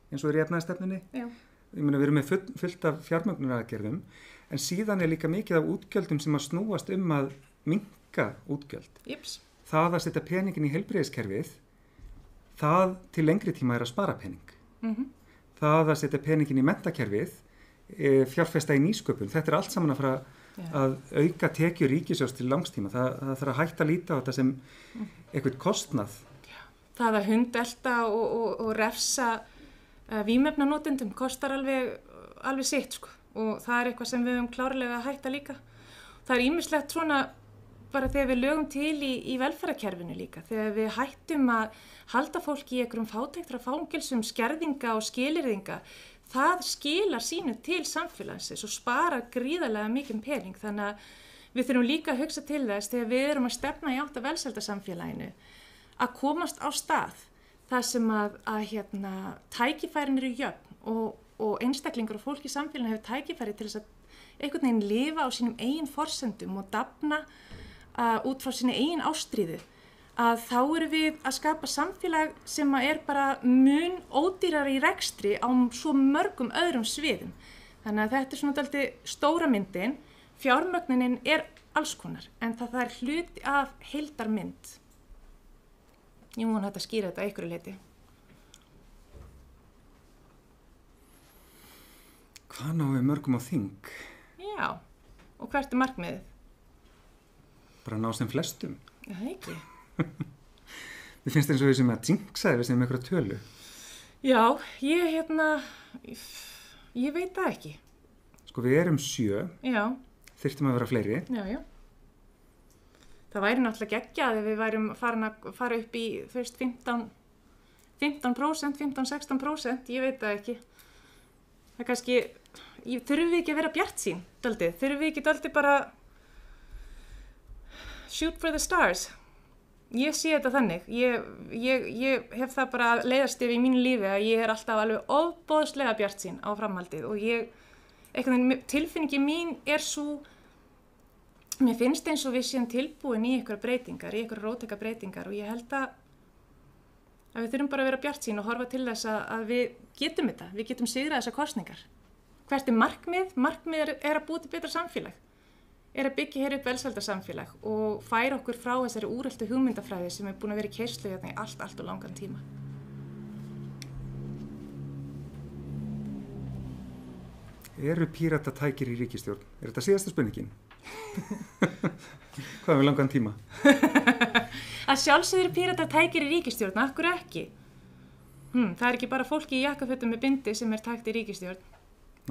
eins og er í efnahagsstefnunni. Já. Ég meina, við erum með fullt af fjármögnunaraðgerðum, en síðan er líka mikið af útgjöldum sem að snúast að minnka útgjöld. Jips. Það að setja peningin í heilbrigðiskerfið, það til lengri tíma er að spara pening. Það að setja peningin í menntakerfið, fjárfesta í nýsköpun, þetta er allt saman að fara að auka tekjur ríkissjóðs til langstíma. Það þarf að hætta að líta á þetta sem eitthvað kostnað. Það að hundelta og refsa vímefnanotendum kostar alveg sitt, sko. Og það er eitthvað sem við höfum klárlega að hætta líka. Það er ýmislegt svona bara þegar við lögum til í velferðarkerfinu líka. Þegar við hættum að halda fólki í einhverjum fátæktra fangelsum, skerðinga og skilyrðinga, það skilar sínu til samfélagsins og sparar gríðarlega mikinn pening. Þannig að við þurfum líka að hugsa til þess þegar við erum að stefna í átt að velsældarsamfélaginu að komast á stað þar sem að tækifærin eru jöfn og einstaklingar og fólk í samfélaginu hefur tækifæri til þess að einhvern veginn lifa á sínum eigin forsendum og dafna út frá sinni eigin ástríðu, að þá erum við að skapa samfélag sem er bara mun ódýrara í rekstri á svo mörgum öðrum sviðum. Þannig að þetta er svona dálítið stóra myndin. Fjármögnunin er alls konar, en það er hluti af heildarmynd. Ég vona þetta skýra þetta að einhverju leyti. Hvað náum við mörgum á þing? Já, og hvert er markmiðið? Bara ná sem flestum. Já, það ekki. Mér finnst eins og við sem að jinxa við sem einhverja tölu. Já, ég veit það ekki. Sko við erum 7. Já. Þyrftum að vera fleiri. Já. Það væri náttúrulega geggjað ef við værum farin að fara upp í, þú veist, 15-16%, ég veit það ekki. Það kannski, þurfum við ekki að vera bjartsýn, daldið. Þurfum við ekki daldið bara shoot for the stars. Ég sé þetta þannig. Ég hef það bara leiðarstef í mínu lífi að ég er alltaf alveg ofboðslega bjartsýn á framhaldið og tilfinningi mín er svo, mér finnst eins og við séum tilbúin í einhverja breytingar, í einhverja róttækar breytingar og ég held að við þurfum bara að vera bjartsýn og horfa til þess að við getum þetta, við getum sigrað þessar kosningar. Hvert er markmið? Markmið er að búa til betra samfélag. Er að byggja hér upp velsældarsamfélag og færa okkur frá þessari úreltu hugmyndafræði sem er búin að vera í keyrslu hérna í allt og langan tíma. Eru Píratar tækir í ríkisstjórn? Er þetta síðasta spurningin? Hvað með langan tíma? Að sjálfsögðu eru Píratar tækir í ríkisstjórn, af hverju ekki? Það er ekki bara fólki í jakkafötum með bindi sem er tækt í ríkisstjórn.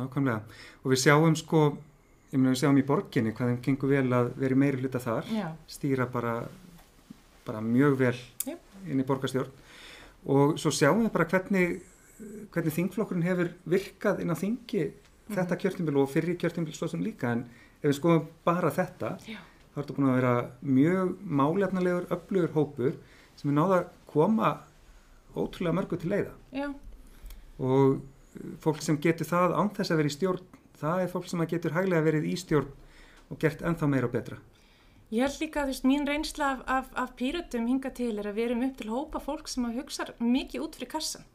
Nákvæmlega. Og við sjáum við sjáum í borginni hvað þeim gengur vel að vera í meiri hluta þar, stýra bara mjög vel inn í borgarstjórn og svo sjáum við bara hvernig þingflokkurinn hefur virkað inn á þingi þetta kjörtímabil og fyrri kjörtímabil svo sem líka, en ef við skoðum bara þetta, þá er þetta búin að vera mjög málefnalegur, öflugur hópur sem er náða að koma ótrúlega mörgu til leiða. Já, og fólk sem getur það án þess að vera í stjórn, það fólk sem getur hæglega verið í stjórn og gert ennþá meira og betra. Ég held líka að mín reynsla af Pírötum hingað til að við erum upp til hópa fólk sem að hugsa mikið út fyrir kassan.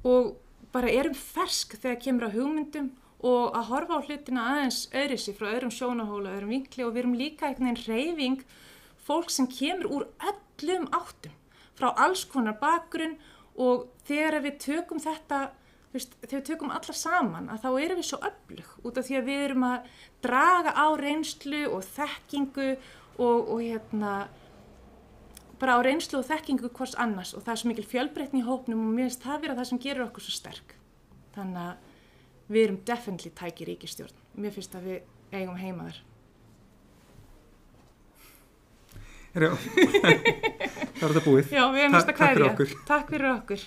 Og bara erum fersk þegar kemur á hugmyndum og að horfa á hlutina aðeins öðruvísi frá öðrum sjónarhóla, öðrum vinkli, og við erum líka einhvern veginn hreyfing fólk sem kemur úr öllum áttum, frá alls konar bakgrunn, og þegar við tökum þetta, þegar við tökum alla saman, að þá erum við svo öflug út af því að við erum að draga á reynslu og þekkingu og bara á reynslu og þekkingu hvors annars, og það svo mikil fjölbreytni í hópnum og mér finnst það vera það sem gerir okkur svo sterk. Þannig að við erum definitely tæki ríkisstjórn. Mér finnst að við eigum heima þar. Það er þetta búið. Já, við erum mest að kveðja. Takk fyrir okkur.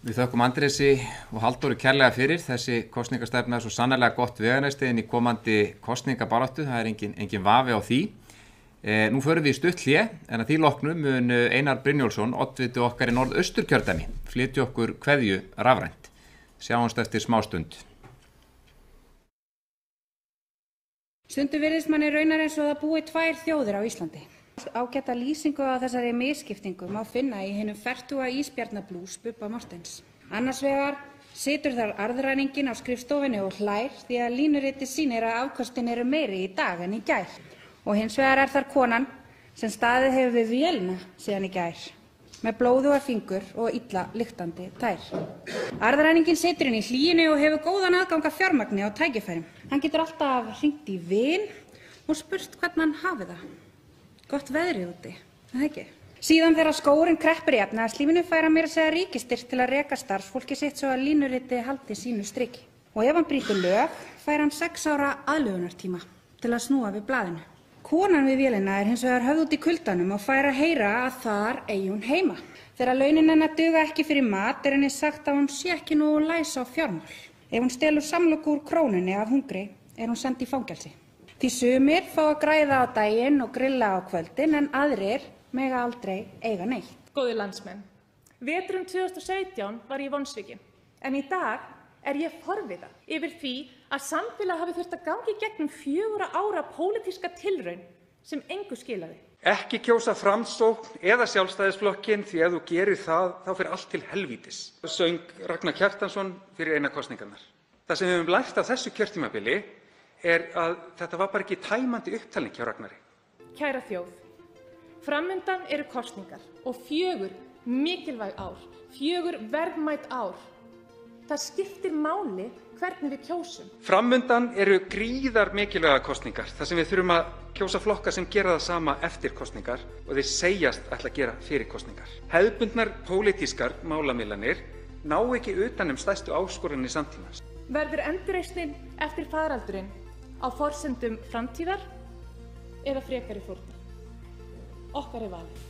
Við þökkum Andrési og Halldóru kærlega fyrir. Þessi kosningastefna er svo sannarlega gott veganesti inn í komandi kosningabaráttu. Það er engin vafi á því. Nú förum við í stutt hlé, en að því loknum mun Einar Brynjólfsson, oddviti okkar í Norðausturkjördæmi, flytja okkur kveðju rafrænt. Sjáumst eftir smástund. Stundum virðist manni raunar eins og það búi tvær þjóðir á Íslandi. Ágæta lýsingu á þessari misskiptingu má finna í hinum fertuga ísbjarnablús Bubba Mortens. Annars vegar situr þar arðræningin á skrifstofunni og hlær því að línuriti sýnir að afkostin eru meiri í dag en í gær. Og hins vegar er þar konan sem staðið hefur við vélina síðan í gær, með blóðugar fingur og illa lyktandi tær. Arðræningin situr inn í hlýjunni og hefur góðan aðgang að fjármagni og tækifærum. Hann getur alltaf hringt í vin og spurt hvernig hann hafi það. Gott veðri úti, það ekki? Síðan þegar skórinn kreppir í efnahagslífinu fær hann meira að segja ríkisstyrk til að reka starfsfólki sitt svo að línuriti haldi sínu striki. Og ef hann brýtur lög, fær hann 6 ára aðlögunartíma til að snúa við blaðinu. Konan við vélina er hins vegar höfð út í kuldanum og fær að heyra að þar eigi hún heima. Þegar launin hennar duga ekki fyrir mat er henni sagt að hún sé ekki nógu læs á fjármál. Ef hún stelur samloku úr krónunni af hungri er hún send í fangelsi. Því sumir fá að græða á daginn og grilla á kvöldin en aðrir mega aldrei eiga neitt. Góðir landsmenn, veturinn 2017 var ég vonsvikin, en í dag er ég forviða yfir því að samfélag hafi þurft að gangi gegnum 4 ára pólitíska tilraun sem engu skilaði. Ekki kjósa Framsókn eða Sjálfstæðisflokkinn því ef þú gerir það, þá fer allt til helvítis. Söng Ragnar Kjartansson fyrir eina kosningarnar. Það sem við höfum lært af þessu kjörtímabili er að þetta var bara ekki tæmandi upptalning hjá Ragnari. Kæra þjóð, framundan eru kosningar og 4 mikilvæg ár, 4 verðmæt ár. Það skiptir máli hvernig við kjósum. Framundan eru gríðar mikilvæga kosningar þar sem við þurfum að kjósa flokka sem gera það sama eftir kosningar og þeir segjast ætla að gera fyrir kosningar. Hefðbundnar pólitískar málamiðlanir ná ekki utan stærstu áskoranir samtímans. Verður endurreisnin eftir faraldurinn á forsendum framtíðar eða frekari fórnar? Okkar er valið.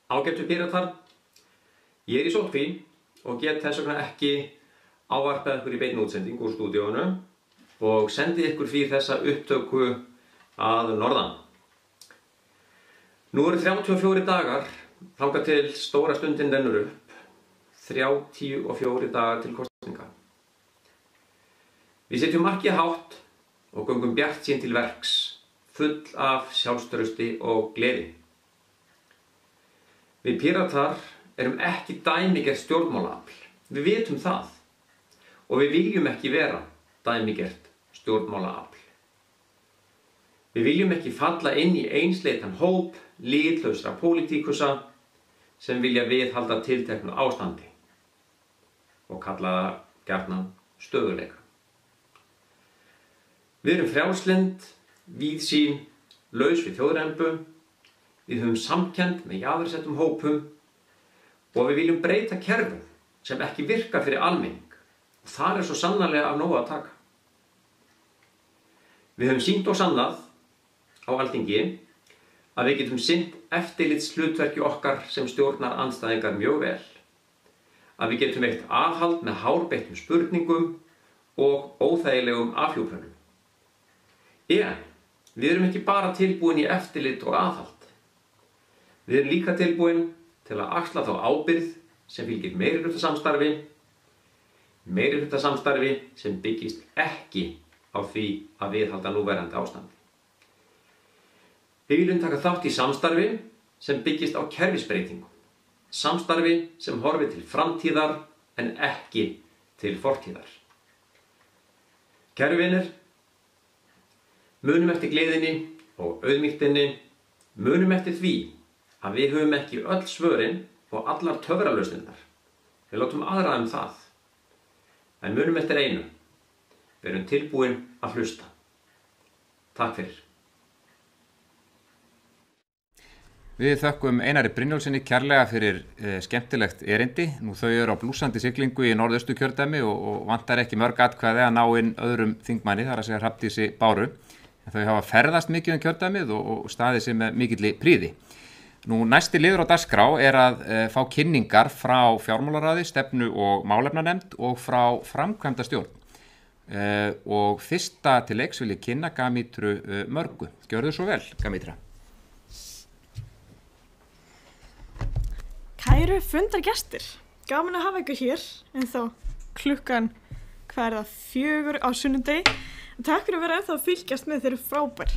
Ágætu Píratar, ég í sóttkví og get þess vegna ekki ávarpað ykkur í beinni útsendingu úr stúdíónu og sendi ykkur fyrir þessa upptöku að norðan. Nú eru 34 dagar þangað til stóra stundin rennur upp, 34 dagar til kosninga. Við setjum markið hátt og göngum bjartsýn til verks, full af sjálfstrausti og gleði. Við Píratar erum ekki dæmigert stjórnmálaafl, við vitum það og við viljum ekki vera dæmigert stjórnmálaafl. Við viljum ekki falla inn í einsleitan hóp litlausra pólitíkusa sem vilja viðhalda tilteknu ástandi og kalla það gjarnan stöðugleika. Við erum frjálslynd, víðsýn, laus við þjóðrembu, við höfum samkennd með jaðarsettum hópum og við viljum breyta kerfum sem ekki virka fyrir almenning og þar svo sannarlega af nógu að taka. Við höfum sýnt og sannað á Alþingi að við getum sinnt eftirlitshlutverki okkar sem stjórnar andstæðingar mjög vel, að við getum veitt aðhald með hárbeittum spurningum og óþægilegum afhjúpönum. En við erum ekki bara tilbúin í eftirlit og aðhald. Við erum líka tilbúin til að axla þá ábyrgð sem fylgir meirihlutasamstarfi sem byggist ekki á því að viðhalda núverandi ástandi. Við viljum taka þátt í samstarfi sem byggist á kerfisbreytingum, samstarfi sem horfir til framtíðar en ekki til fortíðar. Kæru vinir, munum eftir gleðinni og auðmýktinni, munum eftir því að við höfum ekki öll svörin og allar töfralausnirnar. Við látum aðra það. En munum eftir einu. Við erum tilbúin að hlusta. Takk fyrir. Við þökkum Einari Brynjólfssyni kærlega fyrir skemmtilegt erindi. Nú þau eru á blúsandi siglingu í Norðausturkjördæmi og vantar ekki mörg atkvæði að ná inn öðrum þingmanni, þar að segja Hrafndísi Báru. En þau hafa ferðast mikið kjördæmið og staðið sig með mikilli prýði. Nú næsti liður á dagskrá að fá kynningar frá fjármálaráði, stefnu og málefnanefnd og frá framkvæmdastjórn. Og fyrsta til leiks vil ég kynna Gamítru Mörgu. Gjörðu svo vel, Gamítra. Kæru fundargestir, gaman að hafa ykkur hér, en þá klukkan, 4 á sunnudegi. Takk fyrir að vera ennþá að fylgjast með, þeir eru frábær.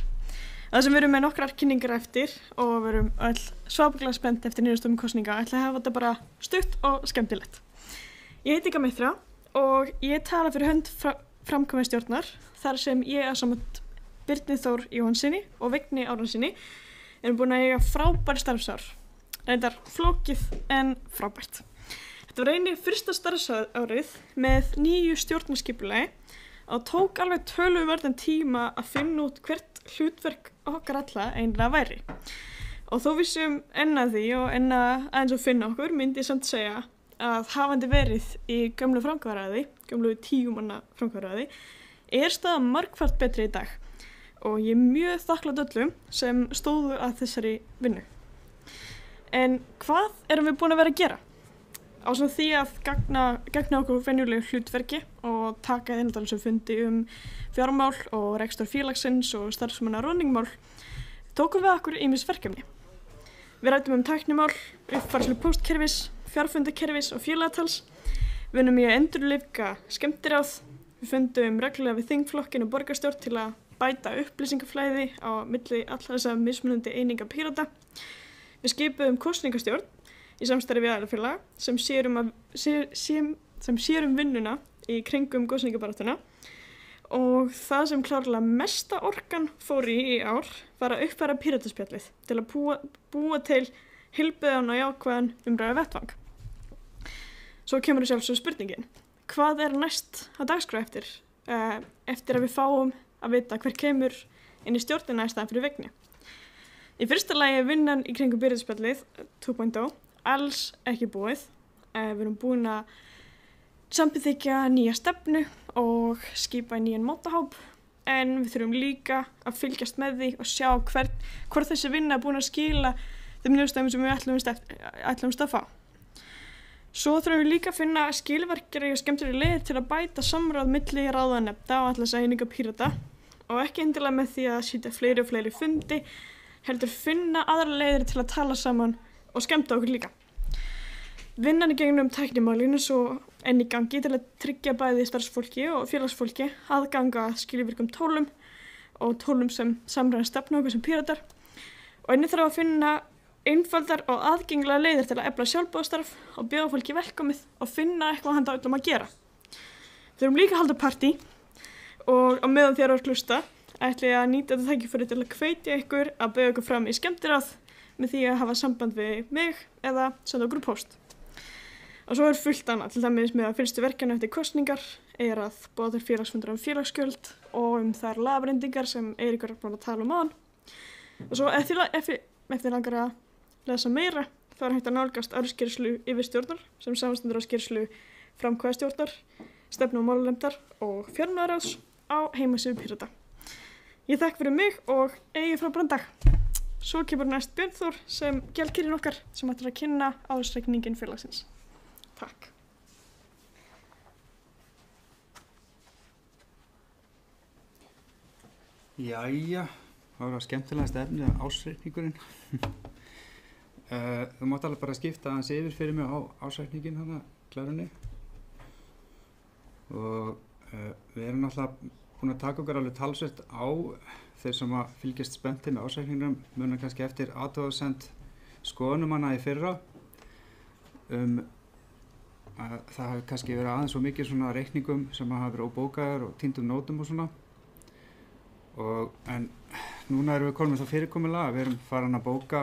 Það sem við erum með nokkrar kynningar eftir og við erum öll svakalega spennt eftir niðurstöðum kosninga, ætla að hafa þetta bara stutt og skemmtilegt. Ég heiti Gamítra og ég tala fyrir hönd framkvæmdastjórnar, þar sem ég ásamt Birni Þór Jóhannsyni og Vigni Árnasyni erum búin að eiga frábær starfsár, reyndar flókið en frábært. Þetta var eini fyrsta starfsárið með nýju stjórnarskipulagi og tók alveg töluverðan tíma að finna út hvert hlutverk okkar alla einlega væri. Og þó við séum enn að því og enn að aðeins að finna okkur, myndi ég samt segja að hafandi verið í gömlu framkvæmdaráði, gömlu 10 manna framkvæmdaráði, staðan margfalt betri í dag. Og ég mjög þakklát öllum sem stóðu að þessari vinnu. En hvað erum við búin að vera að gera? Ásamt því að gegna okkur venjulegu hlutverki og taka innandansum fundi fjármál og rekstur félagsins og starfsmanna ráðningmál, tókum við okkur ýmis verkefni. Við ræddum tæknimál, uppfærslu póstkerfis, fjarfundakerfis og félagatals, við unnum í að endurlífga skemmtiráð, við fundum reglulega við þingflokkin og borgarstjórn til að bæta upplýsingaflæði á milli allra þessa mismunandi eininga Pírata. Við skipuðum kosningastjórn í samstarfi við aðildarfélaga sem sér vinnuna í kringum kosningabaráttuna og það sem klárlega mesta orkan fór í ár var að uppfæra Pírataspjallið til að búa til heilbrigðan og jákvæðan umræðu vettvang. Svo kemur sjálfsögðu spurningin, hvað næst á dagskrá eftir að við fáum að vita hver kemur inn í stjórnina í staðinn fyrir Vigni. Í fyrsta lagi vinnan í kringum Pírataspjallið 2.0 alls ekki búið. Við erum búin að samþykkja nýja stefnu og skipa í nýjan mótahóp, en við þurfum líka að fylgjast með því og sjá hvort þessi vinna er búin að skila þeim niðurstöðum sem við ætlumst að fá. Svo þurfum við líka að finna skilvirkari og skemmtari leiðir til að bæta samráð milli ráðanefnda og atlagseininga Pírata og ekki endilega með því að sitja fleiri og fleiri fundi, heldur finna aðra leiðir til að tala saman og skemmta okkur líka. Vinnan í gegnum tæknimálinu svo enn í gangi til að tryggja bæði starfsfólki og félagsfólki aðganga að skilvirkum tólum og tólum sem samræða stefnu okkur sem Píratar og einnig þarf að finna einfaldar og aðgengilega leiðir til að efla sjálfboðastarf og bjóða fólki velkomið og finna eitthvað handa öllum að gera. Þurfum líka að halda partí og á meðan þér að hlusta ætla ég að nýta þetta tækifæri til að hvetja ykkur að bauða ykkur fram í skemmtiráð með því að hafa samband við mig eða senda okkur post. Og svo fullt annað, til dæmis með að fyrstu verkefni eftir kosningar að boða til félagsfundar félagsgjöld og þær lagabreytingar sem Eiríkur er búinn að tala áðan. Og svo ef þið langar að lesa meira, þá hægt að nálgast ársskýrslu yfirstjórnar sem samanstendur á skýrslu framkvæmdastjórnar, stefnu- og málanefndar og fjármálaráðs á heimasíðu Pírata. Ég þakka fyrir mig og eigi frábæran dag. Svo kemur næst Björn Þór sem gjaldkerinn okkar sem ætlar að kynna ársreikninginn félagsins. Takk. Jæja, það var skemmtilegast efnið ársreikningurinn. Þú mátt alveg bara skipta aðeins yfir fyrir mig á ársreikninginn hana, klærunni. Og við erum náttúrulega búin að taka okkur alveg talsvert á þeir sem að fylgjast spenntir með ársreikningnum muna kannski eftir athugasemd skoðunum hana í fyrra. Það hafi kannski verið aðeins svo mikið svona reikningum sem hafa verið óbókaðar og týndum nótum og svona. En núna erum við komin með það fyrirkomulag að við erum farin að bóka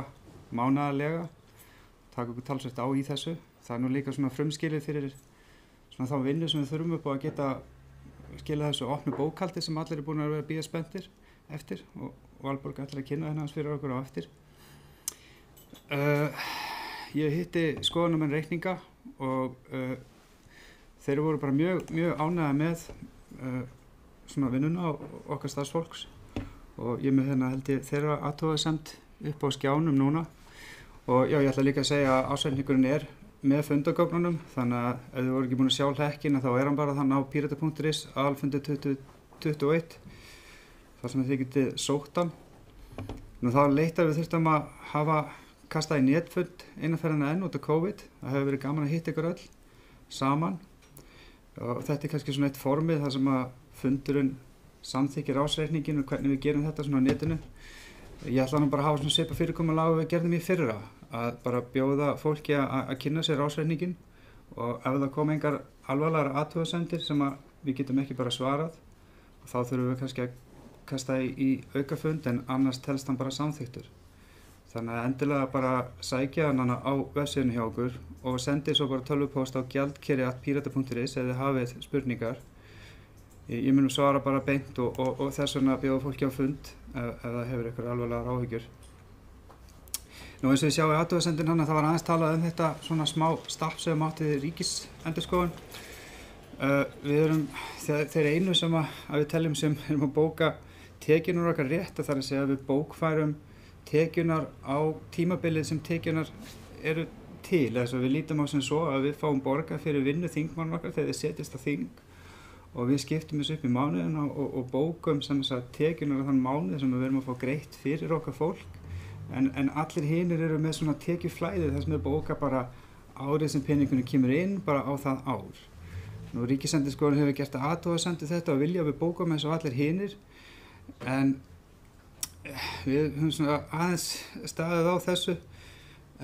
mánaðarlega, taka okkur talsvert á í þessu. Það er nú líka svona frumskilið fyrir svona þá vinnu sem við þurfum upp á að geta skila þessu opnu bókhaldi sem allir er búin að vera að bíða spenntir eftir og Valborg ætlar að kynna þennan fyrir okkur á eftir. Ég hitti skoðunarmenn reikninga og þeir voru bara mjög ánægðir með svona vinnuna okkar starfsfólks og ég með held ég þeirra athugasemd upp á skjánum núna og já, ég ætla líka að segja að ársreikningurinn með fundagögnunum þannig að ef þið voru ekki búin að sjá hlekkinn þá hann bara þannig á pirata.is aðalfundur 2021 þar sem þið getið sótt hann. Nú þá leitt að við þurftum að hafa kastað í netfund einaferðina enn út af COVID. Það hefur verið gaman að hitta ykkur öll saman og þetta kannski svona eitt formið þar sem að fundurinn samþykkir ársreikningin og hvernig við gerum þetta svona á netinu. Ég ætla nú bara að hafa svona svipað fyrirkomulag og við gerðum í fyrra að bara bjóða fólki að kynna sér ársreikningin og ef það kom engar alvarlegar athugasemdir sem að við getum ekki bara svarað þá þurfum við kannski að kasta í aukafund en annars telst hann bara samþykktur. Þannig að endilega bara sækja hann á vefsíðunni hjá okkur og sendi svo bara tölvupóst á gjaldkeri@pirata.is ef þið hafið spurningar. Ég mun svara bara beint og þess vegna bjóða fólki á fund ef það hefur ykkur alvarlegar áhyggjur. Nú eins og við sjáum í athugasemdin hann að það var aðeins talað þetta svona smá stapp sem átti ríkisendurskoðun. Við erum þeir einu sem að við teljum sem erum að bóka tekjurnar okkar rétt, það er að segja að við bókfærum tekjurnar á tímabilið sem tekjurnar eru til. Þess að við lítum á sem svo að við fáum borgað fyrir vinnu þingmann okkar þegar þið setjast á þing og við skiptum þessu upp í mánuðina og bókum sem þess að tekjurnar á þann mánuð sem við erum að fá greitt fyrir okkar fólk. En allir hinir eru með svona tekjuflæði þar sem við bóka bara árið sem peningunni kemur inn bara á það ár. Nú ríkisendurskoðun hefur gert athugasemd við þetta og vilja að við bókum eins og allir hinir en við höfum svona aðeins staðið á þessu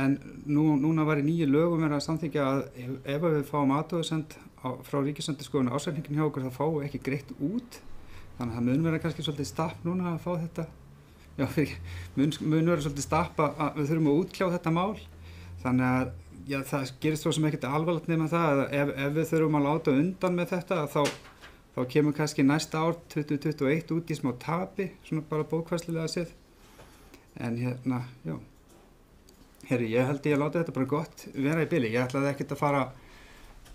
en núna var í nýju lögum verið að samþykkja að ef við fáum athugasemd frá ríkisendurskoðun ársreikningin hjá okkur þá fáum við ekki greitt út þannig að það mun vera kannski svolítið stapp núna að fá þetta mun vera svolítið stapp að við þurfum að útkljá þetta mál þannig að já, það gerist svo sem ekkert alvarlegt nema það að ef við þurfum að láta undan með þetta þá kemur kannski næsta ár 2021 út í smá tapi svona bara bókfærslulega séð en já herri, ég held ég að láta þetta bara gott vera í bili, ég ætlaði ekkert að fara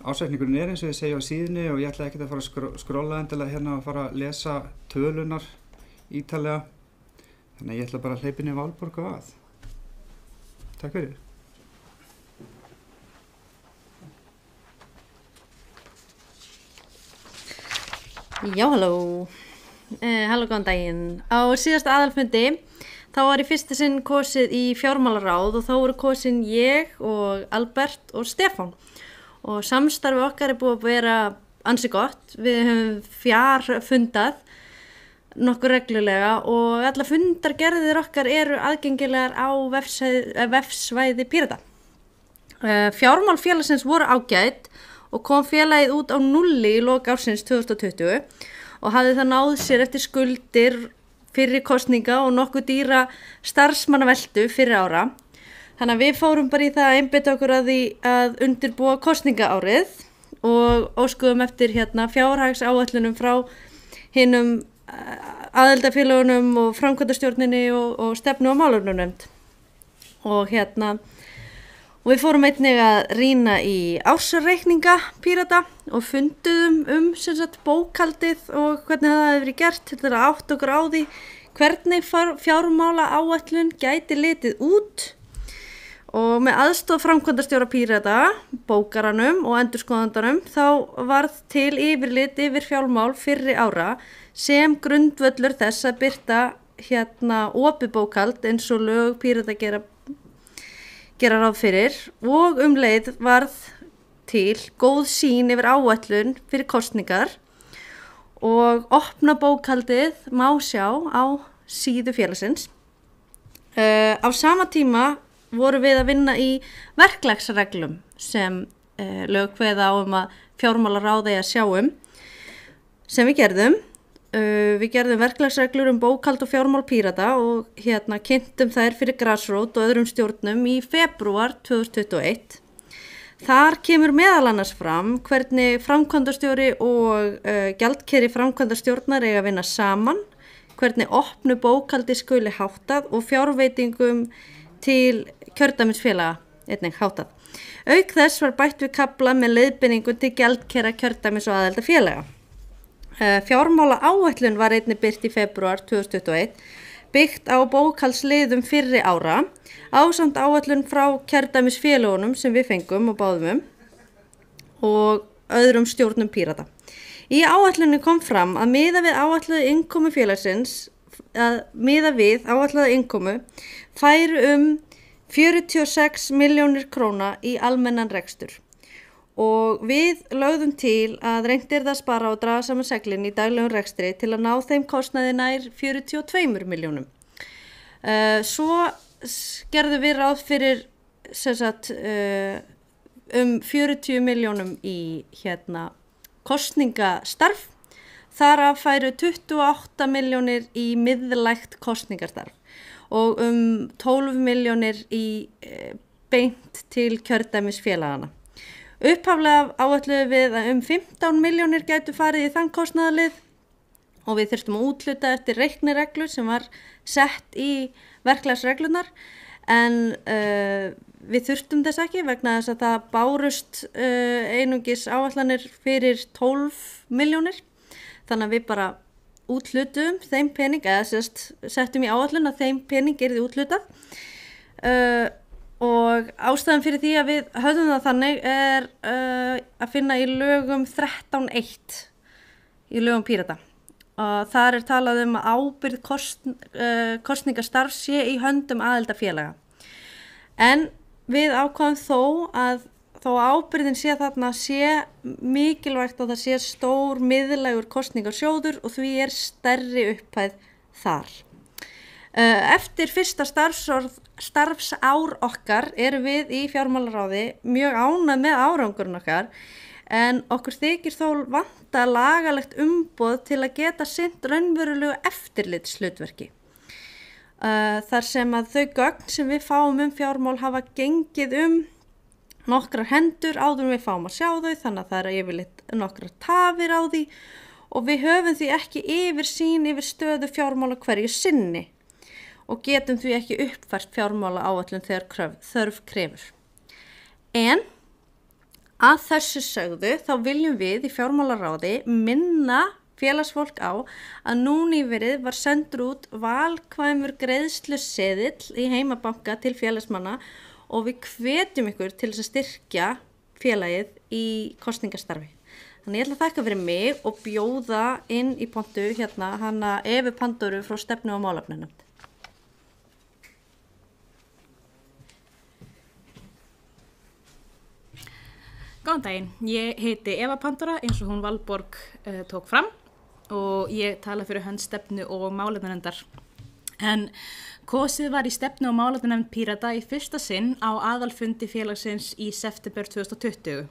ársreikningurinn eins og ég segi á síðunni og ég ætlaði ekkert að fara að skrolla endilega að fara að lesa tölunar ítarlega þannig að ég ætla bara að hleypa inn í Valborg og að Takk fyrir. Já, halló. Halló, góðan daginn. Á síðasta aðalfundi þá var í fyrsta sinn kosið í fjármálaráð og þá voru kosin ég og Albert og Stefán. Og samstarfi okkar búið að vera ansi gott. Við höfum fjarfundað nokkuð reglulega og alla fundargerðir okkar eru aðgengilegar á vefsvæði Pírata. Fjármál félagsins voru ágætt og kom félagið út á nulli í lok ársins 2020 og hafði það náð sér eftir skuldir fyrir kosninga og nokkuð dýra starfsmannaveltu fyrir ára. Þannig að við fórum bara í það að einbeita okkur að því að undirbúa kosningaárið og óskuðum eftir fjárhagsáætlunum frá hinum aðildafélagunum og framkvæmdastjórninni og stefnu- og málefnanefnd. Og við fórum einnig að rýna í ársreikninga Pírata og funduðum bókhaldið og hvernig það hefði verið gert til að átta okkur á því hvernig fjármálaáætlun gæti litið út. Og með aðstoð framkvæmdastjóra Pírata, bókaranum og endurskoðandanum þá varð til yfirlit yfir fjármál fyrri ára sem grundvöllur þess að birta opið bókhald eins og lög Pírata gera ráð fyrir og leið varð til góð sýn yfir áætlun fyrir kosningar og opna bókhaldið má sjá á síðu félagsins. Á sama tíma vorum við að vinna í verklagsreglum sem lög kveða á að fjármálaráð eigi að sjá sem við gerðum. Við gerðum verklagsreglur bókhald og fjármál Pírata og kynntum þær fyrir Grassroot og öðrum stjórnum í febrúar 2021. Þar kemur meðal annars fram hvernig framkvæmdastjóri og gjaldkeri framkvæmdastjórnar eiga að vinna saman, hvernig opnu bókhaldi skuli háttað og fjárveitingum til kjördæmisfélaga einnig háttað. Auk þess var bætt við kafla með leiðbeiningu til gjaldkera kjördæmis og aðildafélaga. Fjármálaáætlun var einnig birt í febrúar 2021, byggt á bókhaldsliðum fyrri ára, ásamt áætlun frá kjördæmisfélagunum sem við fengum og báðum og öðrum stjórnum Pírata. Í áætlunni kom fram að miða við áætlaða innkomu félagsins, færu 46 milljónir króna í almennan rekstur. Og við lögðum til að reynt yrði að spara og draga saman seglin í daglegum rekstri til að ná þeim kostnaði nær 42 milljónum. Svo gerðum við ráð fyrir 40 milljónum í kosningastarf. Þar af færu 28 milljónir í miðlægt kosningastarf og 12 milljónir í beint til kjördæmisfélagana. Upphaflega áætluðum við að 15 milljónir gætu farið í þann kostnaðarlið og við þurftum að úthluta eftir reiknireglu sem var sett í verklagsreglunar en við þurftum þess ekki vegna þess að það bárust einungis áætlanir fyrir 12 milljónir. Þannig að við bara úthlutum þeim pening eða settum í áætlun að þeim pening yrði úthlutað. Og ástæðan fyrir því að við höfðum það þannig að finna í lögum 13.1 í lögum Pírata. Þar talað að ábyrgð kosningastarf sé í höndum aðildafélaga. En við ákváðum þó að ábyrgðin sé þarna sé mikilvægt að það sé stór miðlægur kosningasjóður og því stærri upphæð þar. Eftir fyrsta starfsár okkar erum við í fjármálaráði mjög ánægð með árangurinn okkar en okkur þykir þó vanta lagalegt umboð til að geta sinnt raunverulegu eftirlitshlutverki. Þar sem að þau gögn sem við fáum fjármál hafa gengið nokkrar hendur áður en við fáum að sjá þau þannig að það yfirleitt nokkrar tafir á því og við höfum því ekki yfirsýn yfir stöðu fjármála hverju sinni. Og getum því ekki uppfært fjármálaáætlun þegar þörf krefur. En að þessu sögðu þá viljum við í fjármálaráði minna félagsfólk á að nú nýverið var sendur út valkvæmur greiðsluseðill í heimabanka til félagsmanna og við hvetjum ykkur til þess að styrkja félagið í kosningastarfi. Þannig ég ætla að þakka fyrir mig og bjóða inn í pontu hérna hana Evu Pandoru frá stefnu og málefnanefnd. Góðan daginn, ég heiti Eva Pandora eins og hún Valborg tók fram og ég tala fyrir hönd stefnu og málefnanefndar. En kosið var í stefnu og málefnanefnd Pírata í fyrsta sinn á aðalfundi félagsins í september 2020.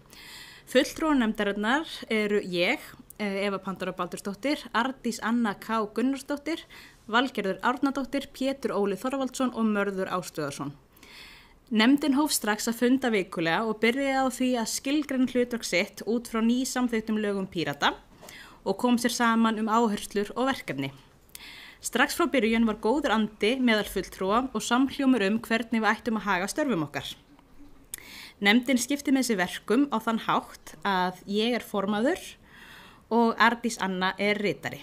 Fulltrúanefndarinnar eru ég, Eva Pandora Baldursdóttir, Arndís Anna K. Gunnarsdóttir, Valgerður Árnadóttir, Pétur Óli Þorvaldsson og Mörður Ástríðarsson. Nefndin hóf strax að funda vikulega og byrjaði á því að skilgreina hlutverk sitt út frá nýsamþykktum lögum Pírata og kom sér saman áherslur og verkefni. Strax frá byrjun var góður andi meðal fulltrúa og samhljómur hvernig við ættum að haga störfum okkar. Nefndin skipti með sér verkum á þann hátt að ég formaður og Arndís Anna ritari.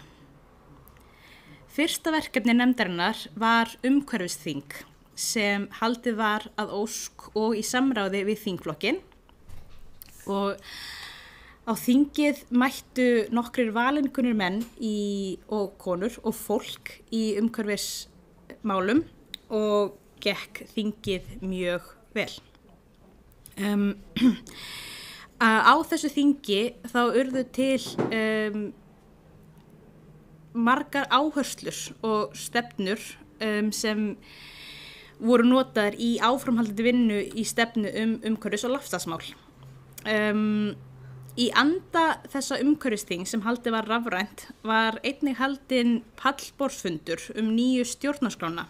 Fyrsta verkefni nefndarinnar var umhverfisþing sem haldið var að ósk og í samráði við þingflokkin og á þingið mættu nokkrir valinkunnir menn og konur og fólk í umhverfismálum og gekk þingið mjög vel. Á þessu þingi þá urðu til margar áherslur og stefnur sem voru notaðar í áframhaldandi vinnu í stefnu umhverfis- og loftslagsmál. Í anda þessa umhverfisþing sem haldið var rafrænt var einnig haldinn pallborðsfundur nýju stjórnarskrána.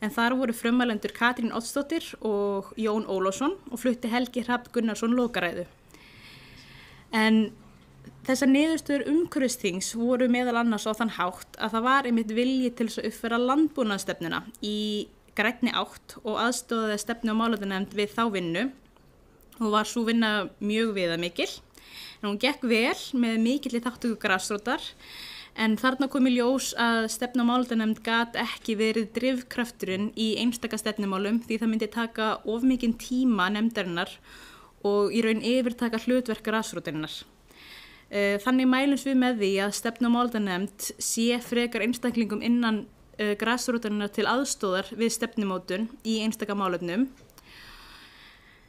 En þar voru frummælendur Katrín Oddsdóttir og Jón Ólafsson og flutti Helgi Hrafn Gunnarsson lokaræðu. En þessar niðurstöður umhverfisþings voru meðal annars á þann hátt að það var einmitt vilji til þess að uppfæra landbúnaðarstefnuna í grænni átt og aðstoðaði stefnu og málefnanefnd við þá vinnu og var sú vinna mjög viðamikil. En hún gekk vel með mikilli þátttöku grasrótar en þarna kom í ljós að stefnu og málefnanefnd gat ekki verið drifkrafturinn í einstaka stefnumálum því það myndi taka of mikinn tíma nefndarinnar og í raun yfirtaka hlutverk grasrótarinnar. Þannig mælumst við með því að stefnu og málefnanefnd sé frekar einstaklingum innan grasrótarinnar til aðstóðar við stefnumótun í einstaka málefnum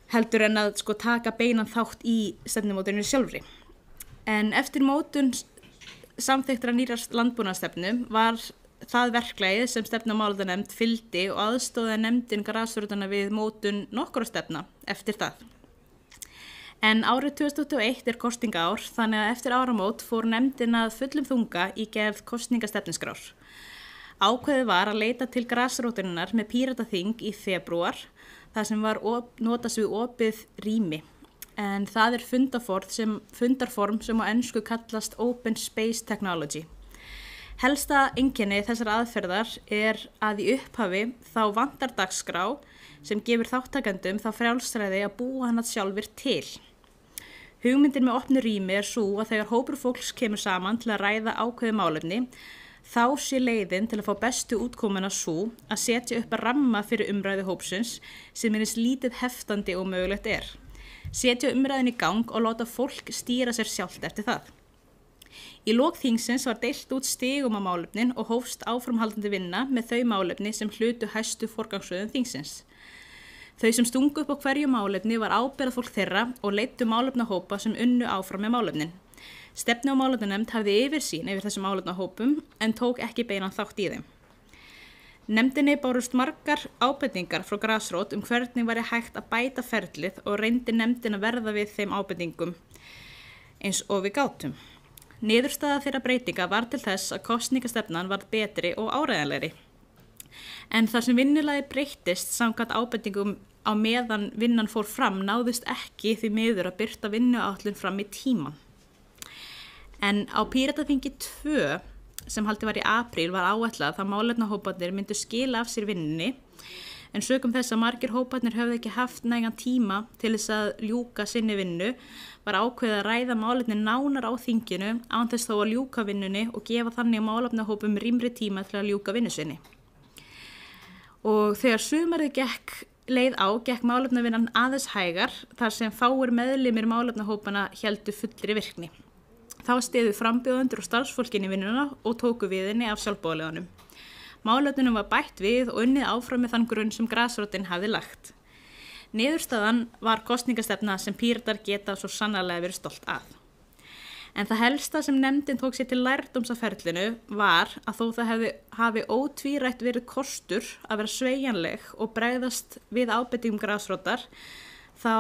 heldur en að taka beinan þátt í stefnumótuninu sjálfri. En eftir mótun samþykktra nýrar landbúnaðarstefnu var það verklagið sem stefnu- og málefnanefnd fylgdi og aðstóðaði nefndin grasrótarna við mótun nokkurra stefna eftir það. En árið 2021 kosningaár þannig að eftir áramót fór nefndin að fullum þunga í gerð kosningastefnuskrár. Ákveðið var að leita til grasrótarinnar með Pírataþing í febrúar, þar sem var notast við opið rými. En það fundarform sem á ensku kallast Open Space Technology. Helsta einkenni þessar aðferðar að í upphafi þá vantar dagskrá sem gefur þáttakendum þá frjálsræði að búa hana sjálfir til. Hugmyndin með opnu rými sú að þegar hópur fólks kemur saman til að ræða ákveðið málefni, þá sé leiðin til að fá bestu útkomuna svo að setja upp að ramma fyrir umræðu hópsins sem eins lítið heftandi og mögulegt Setja umræðin í gang og láta fólk stýra sér sjálft eftir það. Í lok þingsins var deilt út stigum á málefnin og hófst áframhaldandi vinna með þau málefni sem hlutu hæstu forgangsröðun þingsins. Þau sem stungu upp á hverju málefni var ábyrgðarfólk þeirra og leiddu málefnahópa sem unnu áfram með málefnin. Stefnu- og málefnanefnd hafði yfirsýn yfir þessum málefnahópum en tók ekki beinan þátt í þeim. Nefndinni bárust margar ábendingar frá grasrót hvernig væri hægt að bæta ferlið og reyndi nefndin að verða við þeim ábendingum eins og við gátum. Niðurstaða þeirra breytinga var til þess að kosningastefnan varð betri og áreiðanlegri. En þar sem vinnulagi breyttist samkvæmt ábendingum á meðan vinnan fór fram náðust ekki því miður að birta vinnuáætlun fram í tíman. En á Pírataþingi 2 sem haldið var í apríl var áætlað að málefnahóparnir myndu skila af sér vinnunni En sökum þess að margir hóparnir höfðu ekki haft nægan tíma til þess að ljúka sinni vinnu, var ákveðið að ræða málefni nánar á þinginu án þess þó að ljúka vinnunni og gefa þannig málefnahópum rýmri tíma til að ljúka vinnu sinni. Og þegar sumarið gekk málefnavinnan aðeins hægar þar sem fáir meðlimir málefnahópana héldu fullri virkni. Þá stiðu frambjóðendur og starfsfólkinni vinnuna og tóku við henni af sjálfboðaliðanum. Málefnunum var bætt við og unnið áfram með þann grunn sem grasrótin hafði lagt. Niðurstaðan var kosningastefna sem Píratar geta svo sannarlega verið stolt af. En það helsta sem nefndin tók sér til lærdóms af ferlinu var að þó það hafi ótvírætt verið kostur að vera sveigjanleg og bregðast við ábendingum grasrótar, þá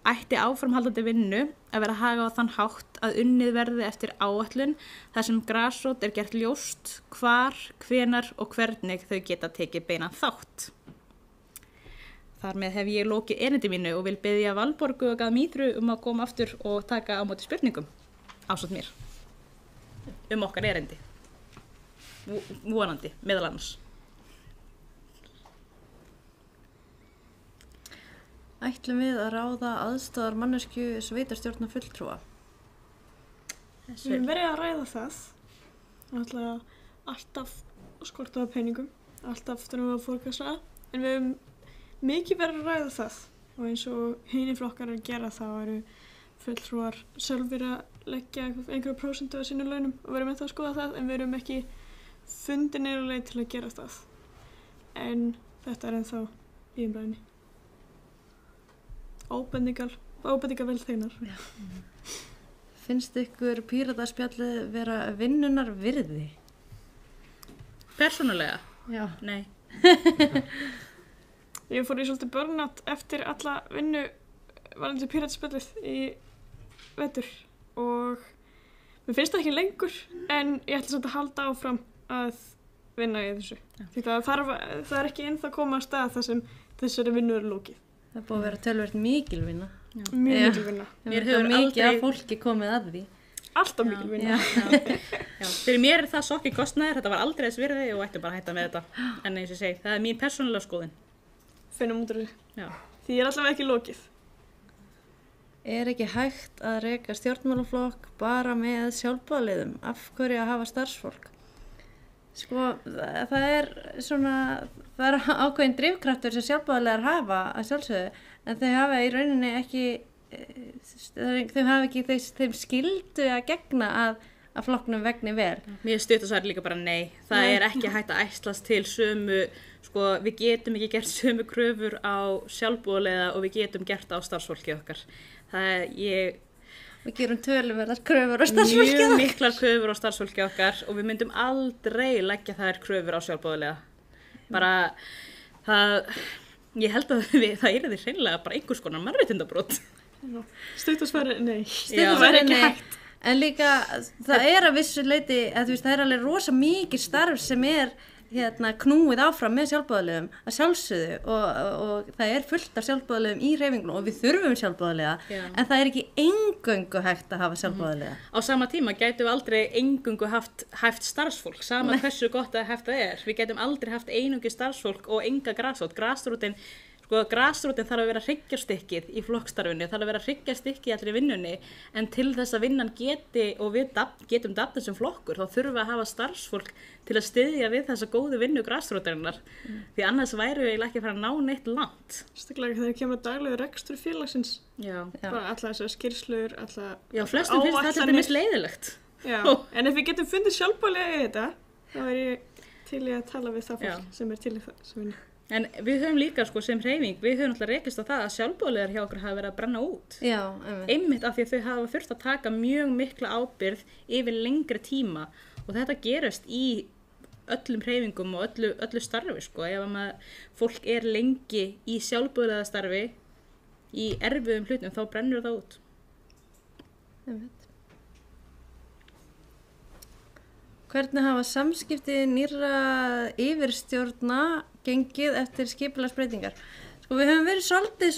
ætti áframhaldandi vinnu að vera hagað á þann hátt að unnið verði eftir áætlun þar sem grasrót gert ljóst hvar, hvenar og hvernig þau geta tekið beinan þátt. Þar með hef ég lokið erindi mínu og vil biðja Valborgu og Mídru að koma aftur og taka á móti spurningum ásamt mér okkar erindi. Vonandi, meðal annars. Ætlum við að ráða aðstoðar manneskju sveitarstjórnar fulltrúa? Við höfum verið að ræða það. Alltaf skortaða peningum, alltaf þurfum við að forgangsraða, en við höfum mikið verið að ræða það og eins og hinir flokkar að gera þá eru fulltrúar sjálfur að leggja einhverju prósentu af sínum launum og verðum ennþá að skoða það, en við erum ekki fundið neina leið til að gera það. En þetta er ennþá í umræðunni. Ábendingar vel þeinar. Finnst ykkur Pírataspjallið vera vinnunar virði? Persónulega? Já. Nei. Ég fór í svolítið burnout eftir alla vinnu varðandi Pírataspjallið í vetur og mér finnst það ekki lengur, en ég ætla samt að halda áfram að vinna í þessu. Því það er ekki ennþá að koma að stað þar sem þessari vinnu er lokið. Það er búið að vera töluvert mikil vinna. Mjög mikil vinna. Mér hefur mikið af fólki komið að því. Alltaf mikil vinna. Já. Fyrir mér er það sokki kostnaður, þetta var aldrei þess virði og ætti bara að hætta með þetta. En eins og ég segi, það er mín persónulega skoðun. Finnum út úr því. Já. Því ég er allavega ekki lokið. Er ekki hægt að reka stjórnmálaflokk bara með sjálfboðaliðum? Af hverju að hafa starfsfólk? Sko, það er ákveðin drifkraftur sem sjálfboðaliðar hafa að sjálfsögðu, en þau hafa í rauninni ekki, þau hafa ekki þeim skyldu að gegna að flokknum vegni vel. Mér stutt að það er líka bara nei. Það er ekki hægt að ætlast til sömu, sko, við getum ekki gert sömu kröfur á sjálfboðaliða og við getum gert á starfsfólkið okkar. Við gerum töluverðar kröfur á starfsfólkið okkar. Mjög miklar kröfur á starfsfólkið okkar og við myndum aldrei leggja þær kröfur á sjálfboðaliða. Bara ég held að það yrði hreinlega bara einhvers konar mannréttindabrot. Stutt að svara nei. Stutt að svara ekki hægt. En líka það er að vissu leyti, það er alveg rosa mikið starf sem er knúið áfram með sjálfboðaliðum að sjálfsögðu og það er fullt af sjálfboðaliðum í hreyfingunum og við þurfum sjálfboðaliða, en það er ekki eingöngu hægt að hafa sjálfboðaliða. Á sama tíma gætum við aldrei eingöngu hæft starfsfólk, sama hversu gott að hæft það er. Við gætum aldrei haft einungi starfsfólk og enga grasrót. Grasrótin þarf að vera hryggjarstykkið í flokkstarfinu, þarf að vera hryggjarstykkið í allri vinnunni, en til þess að vinnan geti og við getum dafnað sem flokkur, þá þurfum við að hafa starfsfólk til að styðja við þessa góðu vinnu grasrótarinnar, því annars væru við ekki að fara að ná neitt langt. Staklega þegar kemur daglegu rekstur félagsins. Já. Bara alla þessar skýrslur, Já, flestum finnst þetta til dæmis leiðilegt. Já, en ef við getum fundið sjálfboðaliða í þetta, þá er ég til í að tala við það fólk sem er til í það sem vinna. En við höfum líka sem hreyfing, við höfum alltaf rekist á það að sjálfboðaliðar hjá okkur hafa verið að brenna út. Já, einmitt af því að þau hafa þurft að taka mjög mikla ábyrgð yfir lengri tíma og þetta gerist í öllum hreyfingum og öllu starfi. Ef fólk er lengi í sjálfboðaliða starfi í erfiðum hlutum þá brennur það út. Hvernig hafa samskipti nýrra yfirstjórna gengið eftir skipulagsbreytingar? Sko við höfum verið svolítið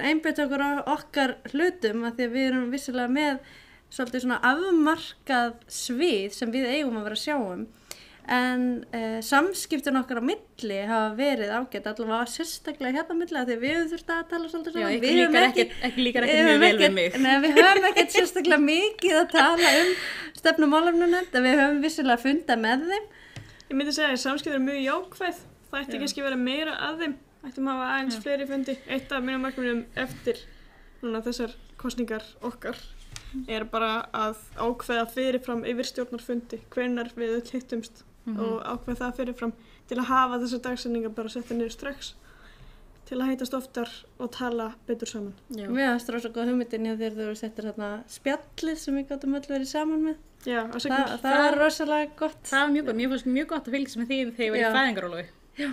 einbeitt okkur á okkar hlutum af því að við erum vissilega með svolítið afmarkað svið sem við eigum að vera að sjá en samskiptin okkar á milli hafa verið ágætt allavega sérstaklega hérna á milli af því að við höfum þurft að tala svolítið saman. Ekki líkar ekkert mjög vel við mig. Nei, við höfum ekkert sérstaklega mikið að tala stefnu málefnunefnd en við höfum vissilega fundað með þeim. Ég myndi segja að samskiptin eru mjög jákvæð. Það ætti kannski vera meira að þeim. Ættum að hafa aðeins fleiri fundi. Eitt af mínum markmiðum eftir þessar kosningar okkar er bara að ákveða fyrirfram yfir stjórnarfundi hvenær við öll hittumst og ákveða það fyrirfram til að hafa þessar dagsetningar bara setta niður strax til að hittast oftar og tala betur saman. Mér fannst rosa góð hugmyndin hjá þér þegar þú settir þarna spjallið sem við gátum öll verið saman með. Já, það var rosalega gott. Það var mjög gott. Mér fannst mjög gott að fylgjast með því þegar ég var í fæðingarólofi. Já.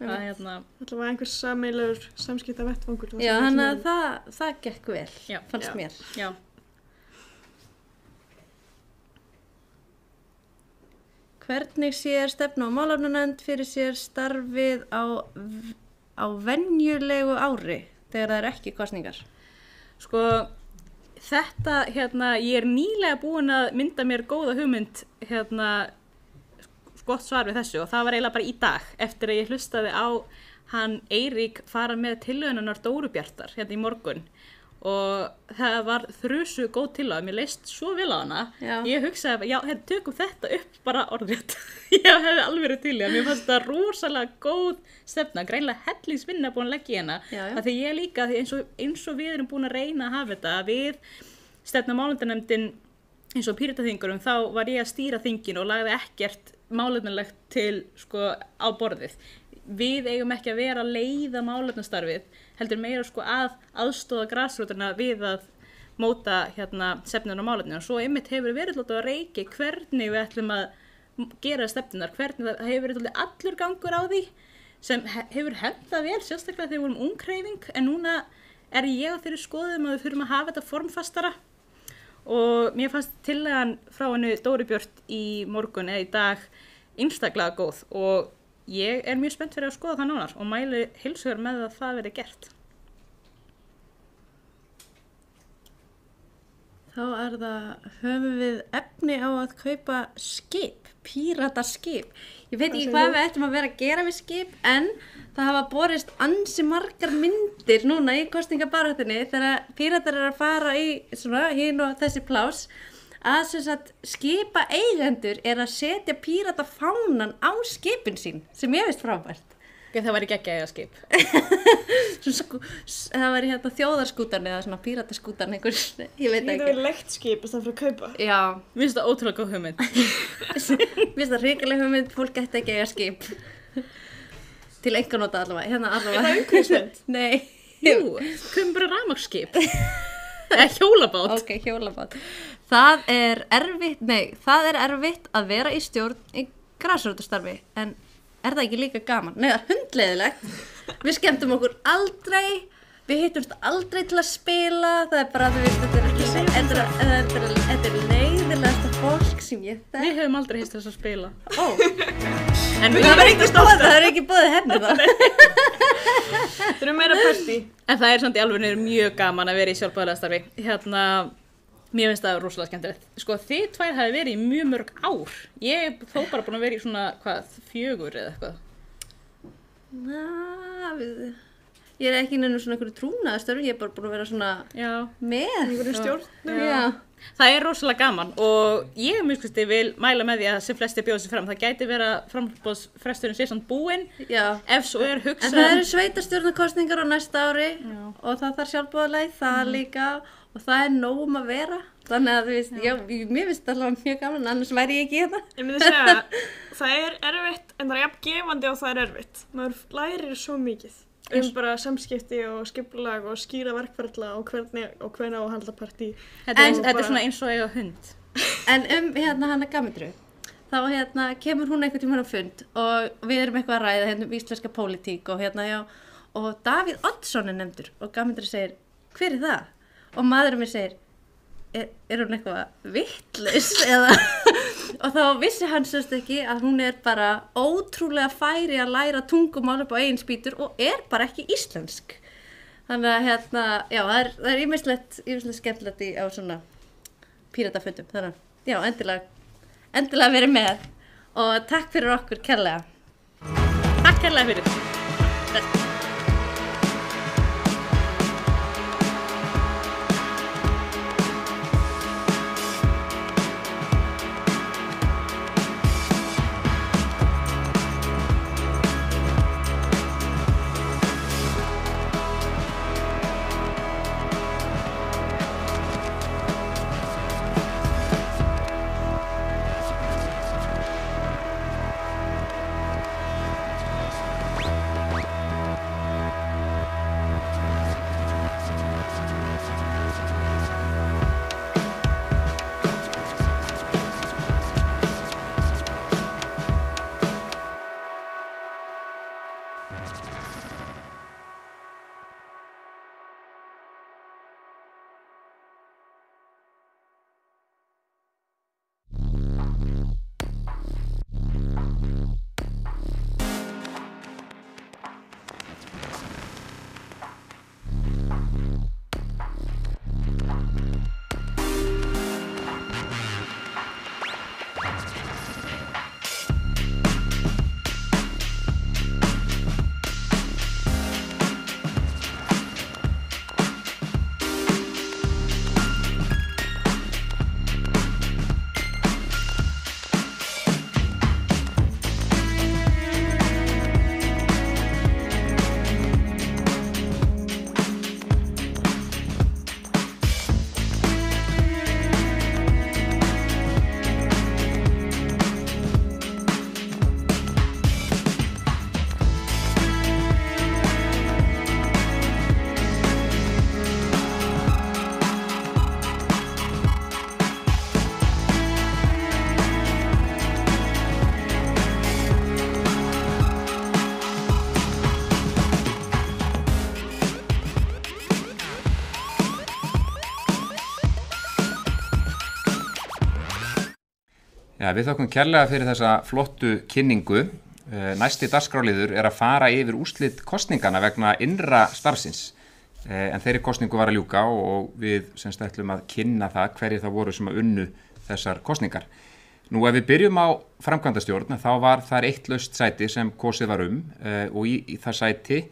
Það var einhver sameiginlegur samskipta vettvangur. Já, þannig að það gekk vel, fannst mér. Já. Hvernig sér stefnu og málefnunefnd fyrir sér starfið á venjulegu ári þegar það er ekki kosningar? Sko, þetta, ég er nýlega búin að mynda mér góða hugmynd, gott svar við þessu og það var eiginlega bara í dag eftir að ég hlustaði á hann Eirík fara með tillögunar Dóru Bjartar í morgun og það var þrusu góð tillaga, mér leist svo vel á hana. Ég hugsaði, tökum þetta upp bara orðrétt. Ég hefði alveg verið til í það, mér fannst þetta rosalega góð stefna, greinlega hellingsvinna búin að leggja í hana. Því ég líka, eins og við erum búin að reyna að hafa þetta, við stefna málefnunefndin eins og Pírataþingurum, þá var ég að stýra þinginu og lagði ekkert málefnulegt til á borðið. Við eigum ekki að vera að leiða málefnastarfið, heldur meira að aðstoða grasrótina við að móta stefnuna og málefnina. Svo einmitt hefur verið að reiki hvernig við ætlum að gera stefnunar, hvernig það hefur verið allur gangur á því sem hefur hentað vel, sérstaklega þegar við vorum unghreyfing, en núna er ég á þeirri skoðum að við þurfum að hafa þetta formfastara. Og mér fannst tillagan frá henni Dóru Björt í morgun eða í dag einstaklega góð og ég er mjög spennt fyrir að skoða það nánar og mæli heilshugar með að það verði gert. Þá höfum við efni á að kaupa skip, pírataskip. Ég veit ekki hvað við ættum að vera að gera við skip en það hafa borist ansi margar myndir núna í kosningabaráttunni þegar píratar eru að fara í hinn og þessi plás að skipa eigendur er að setja píratafánan á skipin sín sem ég veist frábært. Það væri ekki að eiga skip. Það væri þjóðarskútan eða pírataskútan einhver, ég veit ekki. Það væri leikt skip þess að fyrir að kaupa. Já. Mér finnst það ótrúlega góð hugmynd. Mér finnst það hrikaleg hugmynd, fólk ætti ekki að eiga skip. Til einkanota allavega. Er það umhverfisvænt? Nei. Jú, komum bara rafmagnsskip. Eða hjólabát. Ok, hjólabát. Það er erfitt að vera í stjórn í grasrótarstarfi, en er það ekki líka gaman? Nei, það er hundleiðilegt. Við skemmtum okkur aldrei, við hittumst aldrei til að spila, það er bara, þetta er leiðilegasta fólk sem ég þekki. Við höfum aldrei hist þess að spila. En það er ekki boðið henni þá. Það eru meira partí. En það er samt í alveg mjög gaman að vera í sjálfboðaliðastarfi. Mér finnst það rosalega skemmtilegt. Þið tvær hafi verið í mjög mörg ár. Ég er þó bara búin að vera í 4 eða eitthvað. Ég er ekki inn í einhverju trúnaðarstörfum, ég er bara búin að vera með. Einhverju stjórn. Já. Það er rosalega gaman og ég vil mæla með því að sem flesti bjóða sig fram. Það gæti vera framboðsfresturinn sé samt búinn. Ef svo er hugsað. En það eru sveitarstjórnarkosningar á næsta ári og það þarf sjálfboðaliða, það líka. Og það er nóg að vera, þannig að mér finnst það alveg mjög gaman, annars væri ég ekki hérna. Ég myndi segja, það er erfitt, en það er jafn gefandi og það er erfitt. Maður lærir svo mikið bara samskipti og skipulag og skýra verkferðla og hvernig á að halda partí. Þetta er svona eins og eiga hund. En hana Gamindru, þá kemur hún einhvern tímann á fund og við erum eitthvað að ræða íslenska pólitík og Davíð Oddsson er nefndur og Gamindru segir, hver er það? Og maðurinn mér segir, er hún eitthvað vitlaus eða og þá vissi hann sérst ekki að hún er bara ótrúlega færi að læra tungumál upp á eigin spýtur og er bara ekki íslensk. Þannig að það er ýmislegt skemmtilegt á svona píratafundum. Þannig að endilega verið með. og takk fyrir okkur kærlega. Takk kærlega fyrir. Já, við þakkum kærlega fyrir þessa flottu kynningu. Næsti dagskrárliður er að fara yfir úrslit kosningana vegna innra starfsins. En þeirri kosningu var að ljúka og við semst ætlum að kynna það hverjir það voru sem að unnu þessar kosningar. Nú ef við byrjum á framkvæmdastjórn þá var þar eitt laust sæti sem kosið var og í það sæti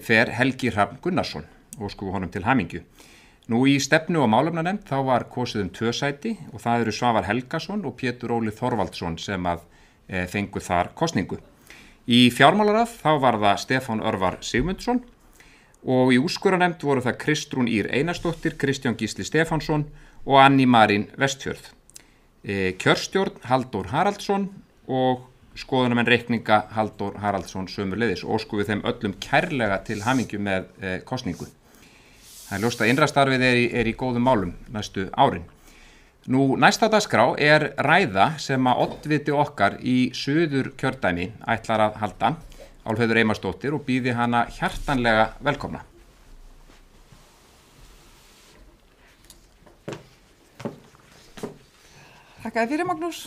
fer Helgi Hrafn Gunnarsson og sko honum til hamingju. Nú í stefnu og málefnanefnd þá var kosið 2 sæti og það eru Svavar Helgason og Pétur Óli Þorvaldsson sem að fengu þar kosningu. Í fjármálaráð þá var það Stefán Örvar Sigmundsson og í úrskurðarnefnd voru það Kristrún Ýr Einarsdóttir, Kristján Gísli Stefánsson og Anný Marín Vestfjörð. Kjörstjórn Halldór Haraldsson og skoðunarmenn reikninga Halldór Haraldsson sömuleiðis og óskum við þeim öllum kærlega til hamingju með kosningu. Það ljóst að innrastarfið er í góðum málum næstu árin. Nú næsta dagskrá er ræða sem að oddviti okkar í Suður kjördæmi ætlar að halda, Álfheiður Einarsdóttir, og býði hana hjartanlega velkomna. Þakkaði fyrir Magnús.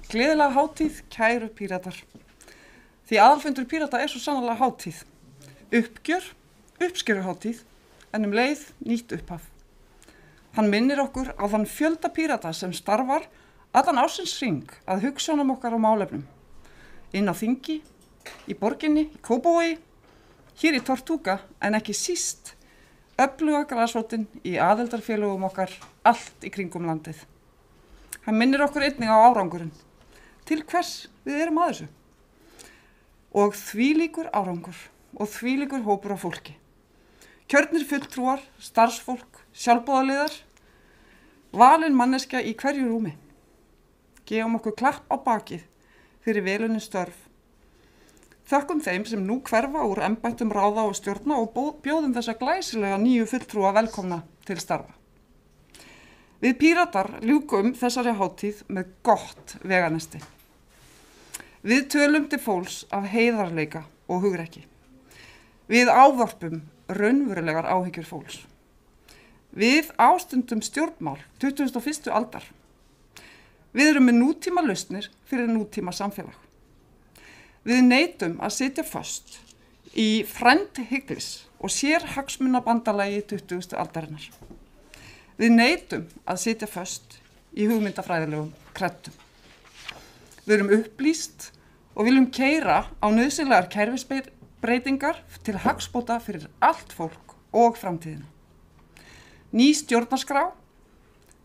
Gleðilega hátíð, kæru Píratar. Því aðalfundur Pírata er svo sannarlega hátíð. Uppgjör, uppskeruhátíð, en leið nýtt upphaf. Hann minnir okkur á þann fjölda Pírata sem starfar allan ársins hring að hugsjónum okkar á málefnum. Inn á þingi, í borginni, í Kópavogi, hér í Tortuga, en ekki síst öfluga grasrótin í aðildarfélögum okkar allt í kringum landið. Hann minnir okkur einnig á árangurinn. Til hvers við erum að þessu. Og þvílíkur árangur og þvílíkur hópur af fólki. Kjörnir fulltrúar, starfsfólk, sjálfboðaliðar, valin manneskja í hverju rúmi. Gefum okkur klapp á bakið fyrir velunni störf. Þökkum þeim sem nú hverfa úr embættum ráða og stjórna og bjóðum þessa glæsilega nýju fulltrúa velkomna til starfa. Við Píratar ljúkum þessari hátíð með gott veganesti. Við tölum til fólks af heiðarleika og hugrekki. Við ávarpum raunverulegar áhyggjur fólks. Við ástundum stjórnmál 21. aldar. Við erum með nútíma lausnir fyrir nútíma samfélag. Við neitum að sitja föst í frændhygglis og sérhagsmunabandalagi 20. aldarinnar. Við neitum að sitja föst í hugmyndafræðilegum kreddum. Við erum upplýst og viljum keyra á nauðsynlegar kerfisbreytingar til hagsbóta fyrir allt fólk og framtíðina. Ný stjórnarskrá,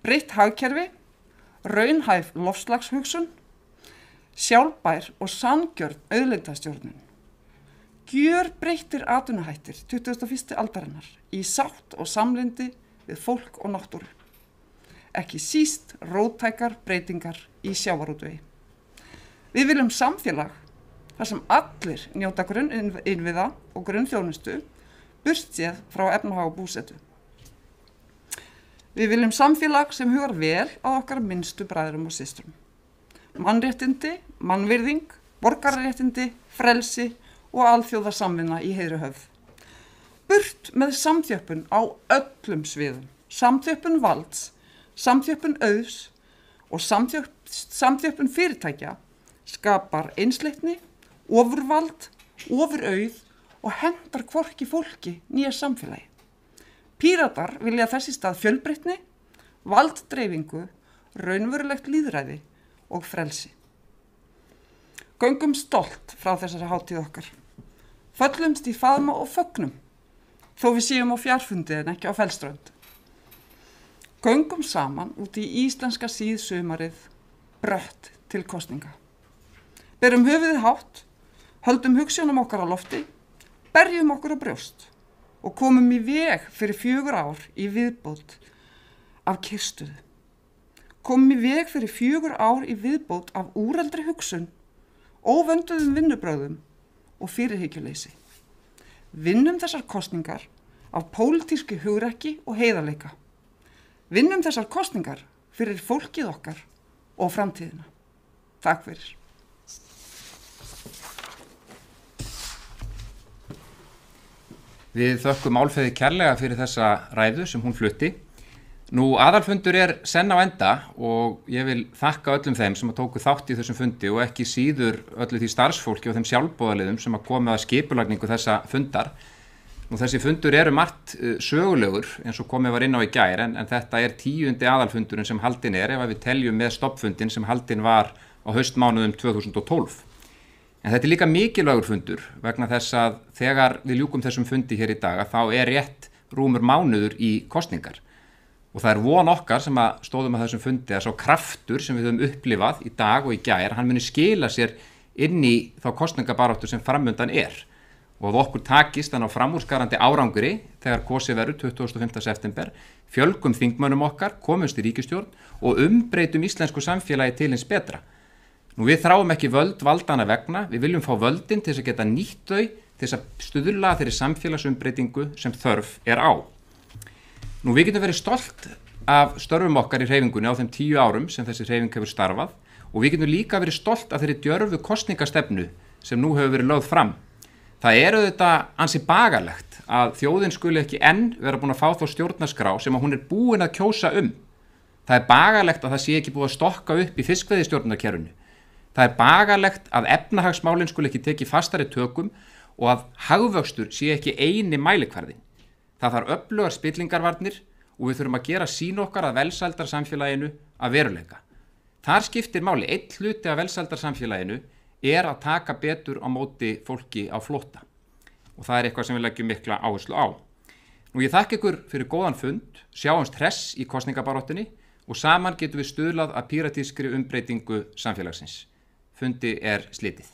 breytt hagkerfi, raunhæf loftslagshugsun, sjálfbær og sanngjörn auðlindastjórnun. Gjörbreyttir atvinnuhættir 21. aldarinnar í sátt og samlyndi við fólk og náttúru. Ekki síst róttækar breytingar í sjávarútvegi. Við viljum samfélag þar sem allir njóta grunninnviða og grunnþjónustu burtséð frá efnahag og búsetu. Við viljum samfélag sem hugar vel að okkar minnstu bræðrum og systrum. Mannréttindi, mannvirðing, borgararéttindi, frelsi og alþjóðasamvinna í heiðri höfð. Burt með samþjöppun á öllum sviðum, samþjöppun valds, samþjöppun auðs og samþjöppun fyrirtækja skapar einsleitni, ofurvald, ofurauð og hendar hvorki fólki nýja samfélagi. Píratar vilja þess í stað fjölbreytni, valddreifingu, raunverulegt lýðræði og frelsi. Göngum stolt frá þessari hátíð okkar. Föllumst í faðma og fögnum, þó við séum á fjarfundi en ekki á Fellsströnd. Göngum saman út í íslenska síðsumarið, brött til kosninga. Berum höfuðið hátt, höldum hugsjónum okkar á lofti, berjum okkur á brjóst og komum í veg fyrir 4 ár í viðbót af kyrstuðu. Komum í veg fyrir 4 ár í viðbót af úreldri hugsun, óvönduðum vinnubrögðum og fyrirhyggjuleysi. Vinnum þessar kosningar af pólitíski hugrekki og heiðarleika. Vinnum þessar kosningar fyrir fólkið okkar og framtíðina. Takk fyrir. Við þökkum Álfheiði kærlega fyrir þessa ræðu sem hún flutti. Nú, aðalfundur senn á enda og ég vil þakka öllum þeim sem tóku þátt í þessum fundi og ekki síður öllu því starfsfólki og þeim sjálfboðaliðum sem komið að skipulagningu þessa fundar. Nú, þessi fundur margt sögulegur eins og komið var inn á í gær en þetta 10. aðalfundurinn sem haldinn ef við teljum með stoppfundin sem haldinn var á haustmánuðum 2012. En þetta líka mikilvægur fundur vegna þess að þegar við ljúkum þessum fundi hér í dag þá rétt rúmur mánuður í kosningar. Og það von okkar sem stóðum að þessum fundi að sá kraftur sem við höfum upplifað í dag og í gær, hann muni skila sér inn í þá kosningabaráttu sem framundan og að okkur takist þannig á framúrskarandi árangri þegar kosið verður 25. september, fjölgum þingmönnum okkar, komumst í ríkisstjórn og umbreytum íslensku samfélagi til hins betra. Nú, við þráum ekki völd valdana vegna, við viljum fá völdin til þess að geta nýtt þau til þess að stuðla þeirri samfélagsumbreytingu sem þörf á. Nú, við getum verið stolt af störfum okkar í hreyfingunni á þeim 10 árum sem þessi hreyfing hefur starfað og við getum líka verið stolt af þeirri djörfu kosningastefnu sem nú hefur verið lögð fram. Það auðvitað ansi bagalegt að þjóðin skuli ekki enn vera búin að fá þá stjórnarskrá sem að hún búin að kjósa Það bagalegt að það sé ekki búið að stokka upp í fiskveiðistjórnarkerfinu. Það bagalegt að efnahagsmálin skuli ekki tekið fastari tökum og að hagvöxtur sé ekki eini mælikvarðin. Það þarf öflugar spillingarvarnir og við þurfum að gera sýn okkar að velsældarsamfélaginu að veruleika. Þar skiptir máli, einn hluti af velsældarsamfélaginu að taka betur á móti fólki á flótta. Og það eitthvað sem við leggjum mikla áherslu á. Nú, ég þakka ykkur fyrir góðan fund, sjáumst hress í kosningabaráttunni og saman getum við stuðlað að píratískri umbreytingu samfélagsins. Fundi slitið.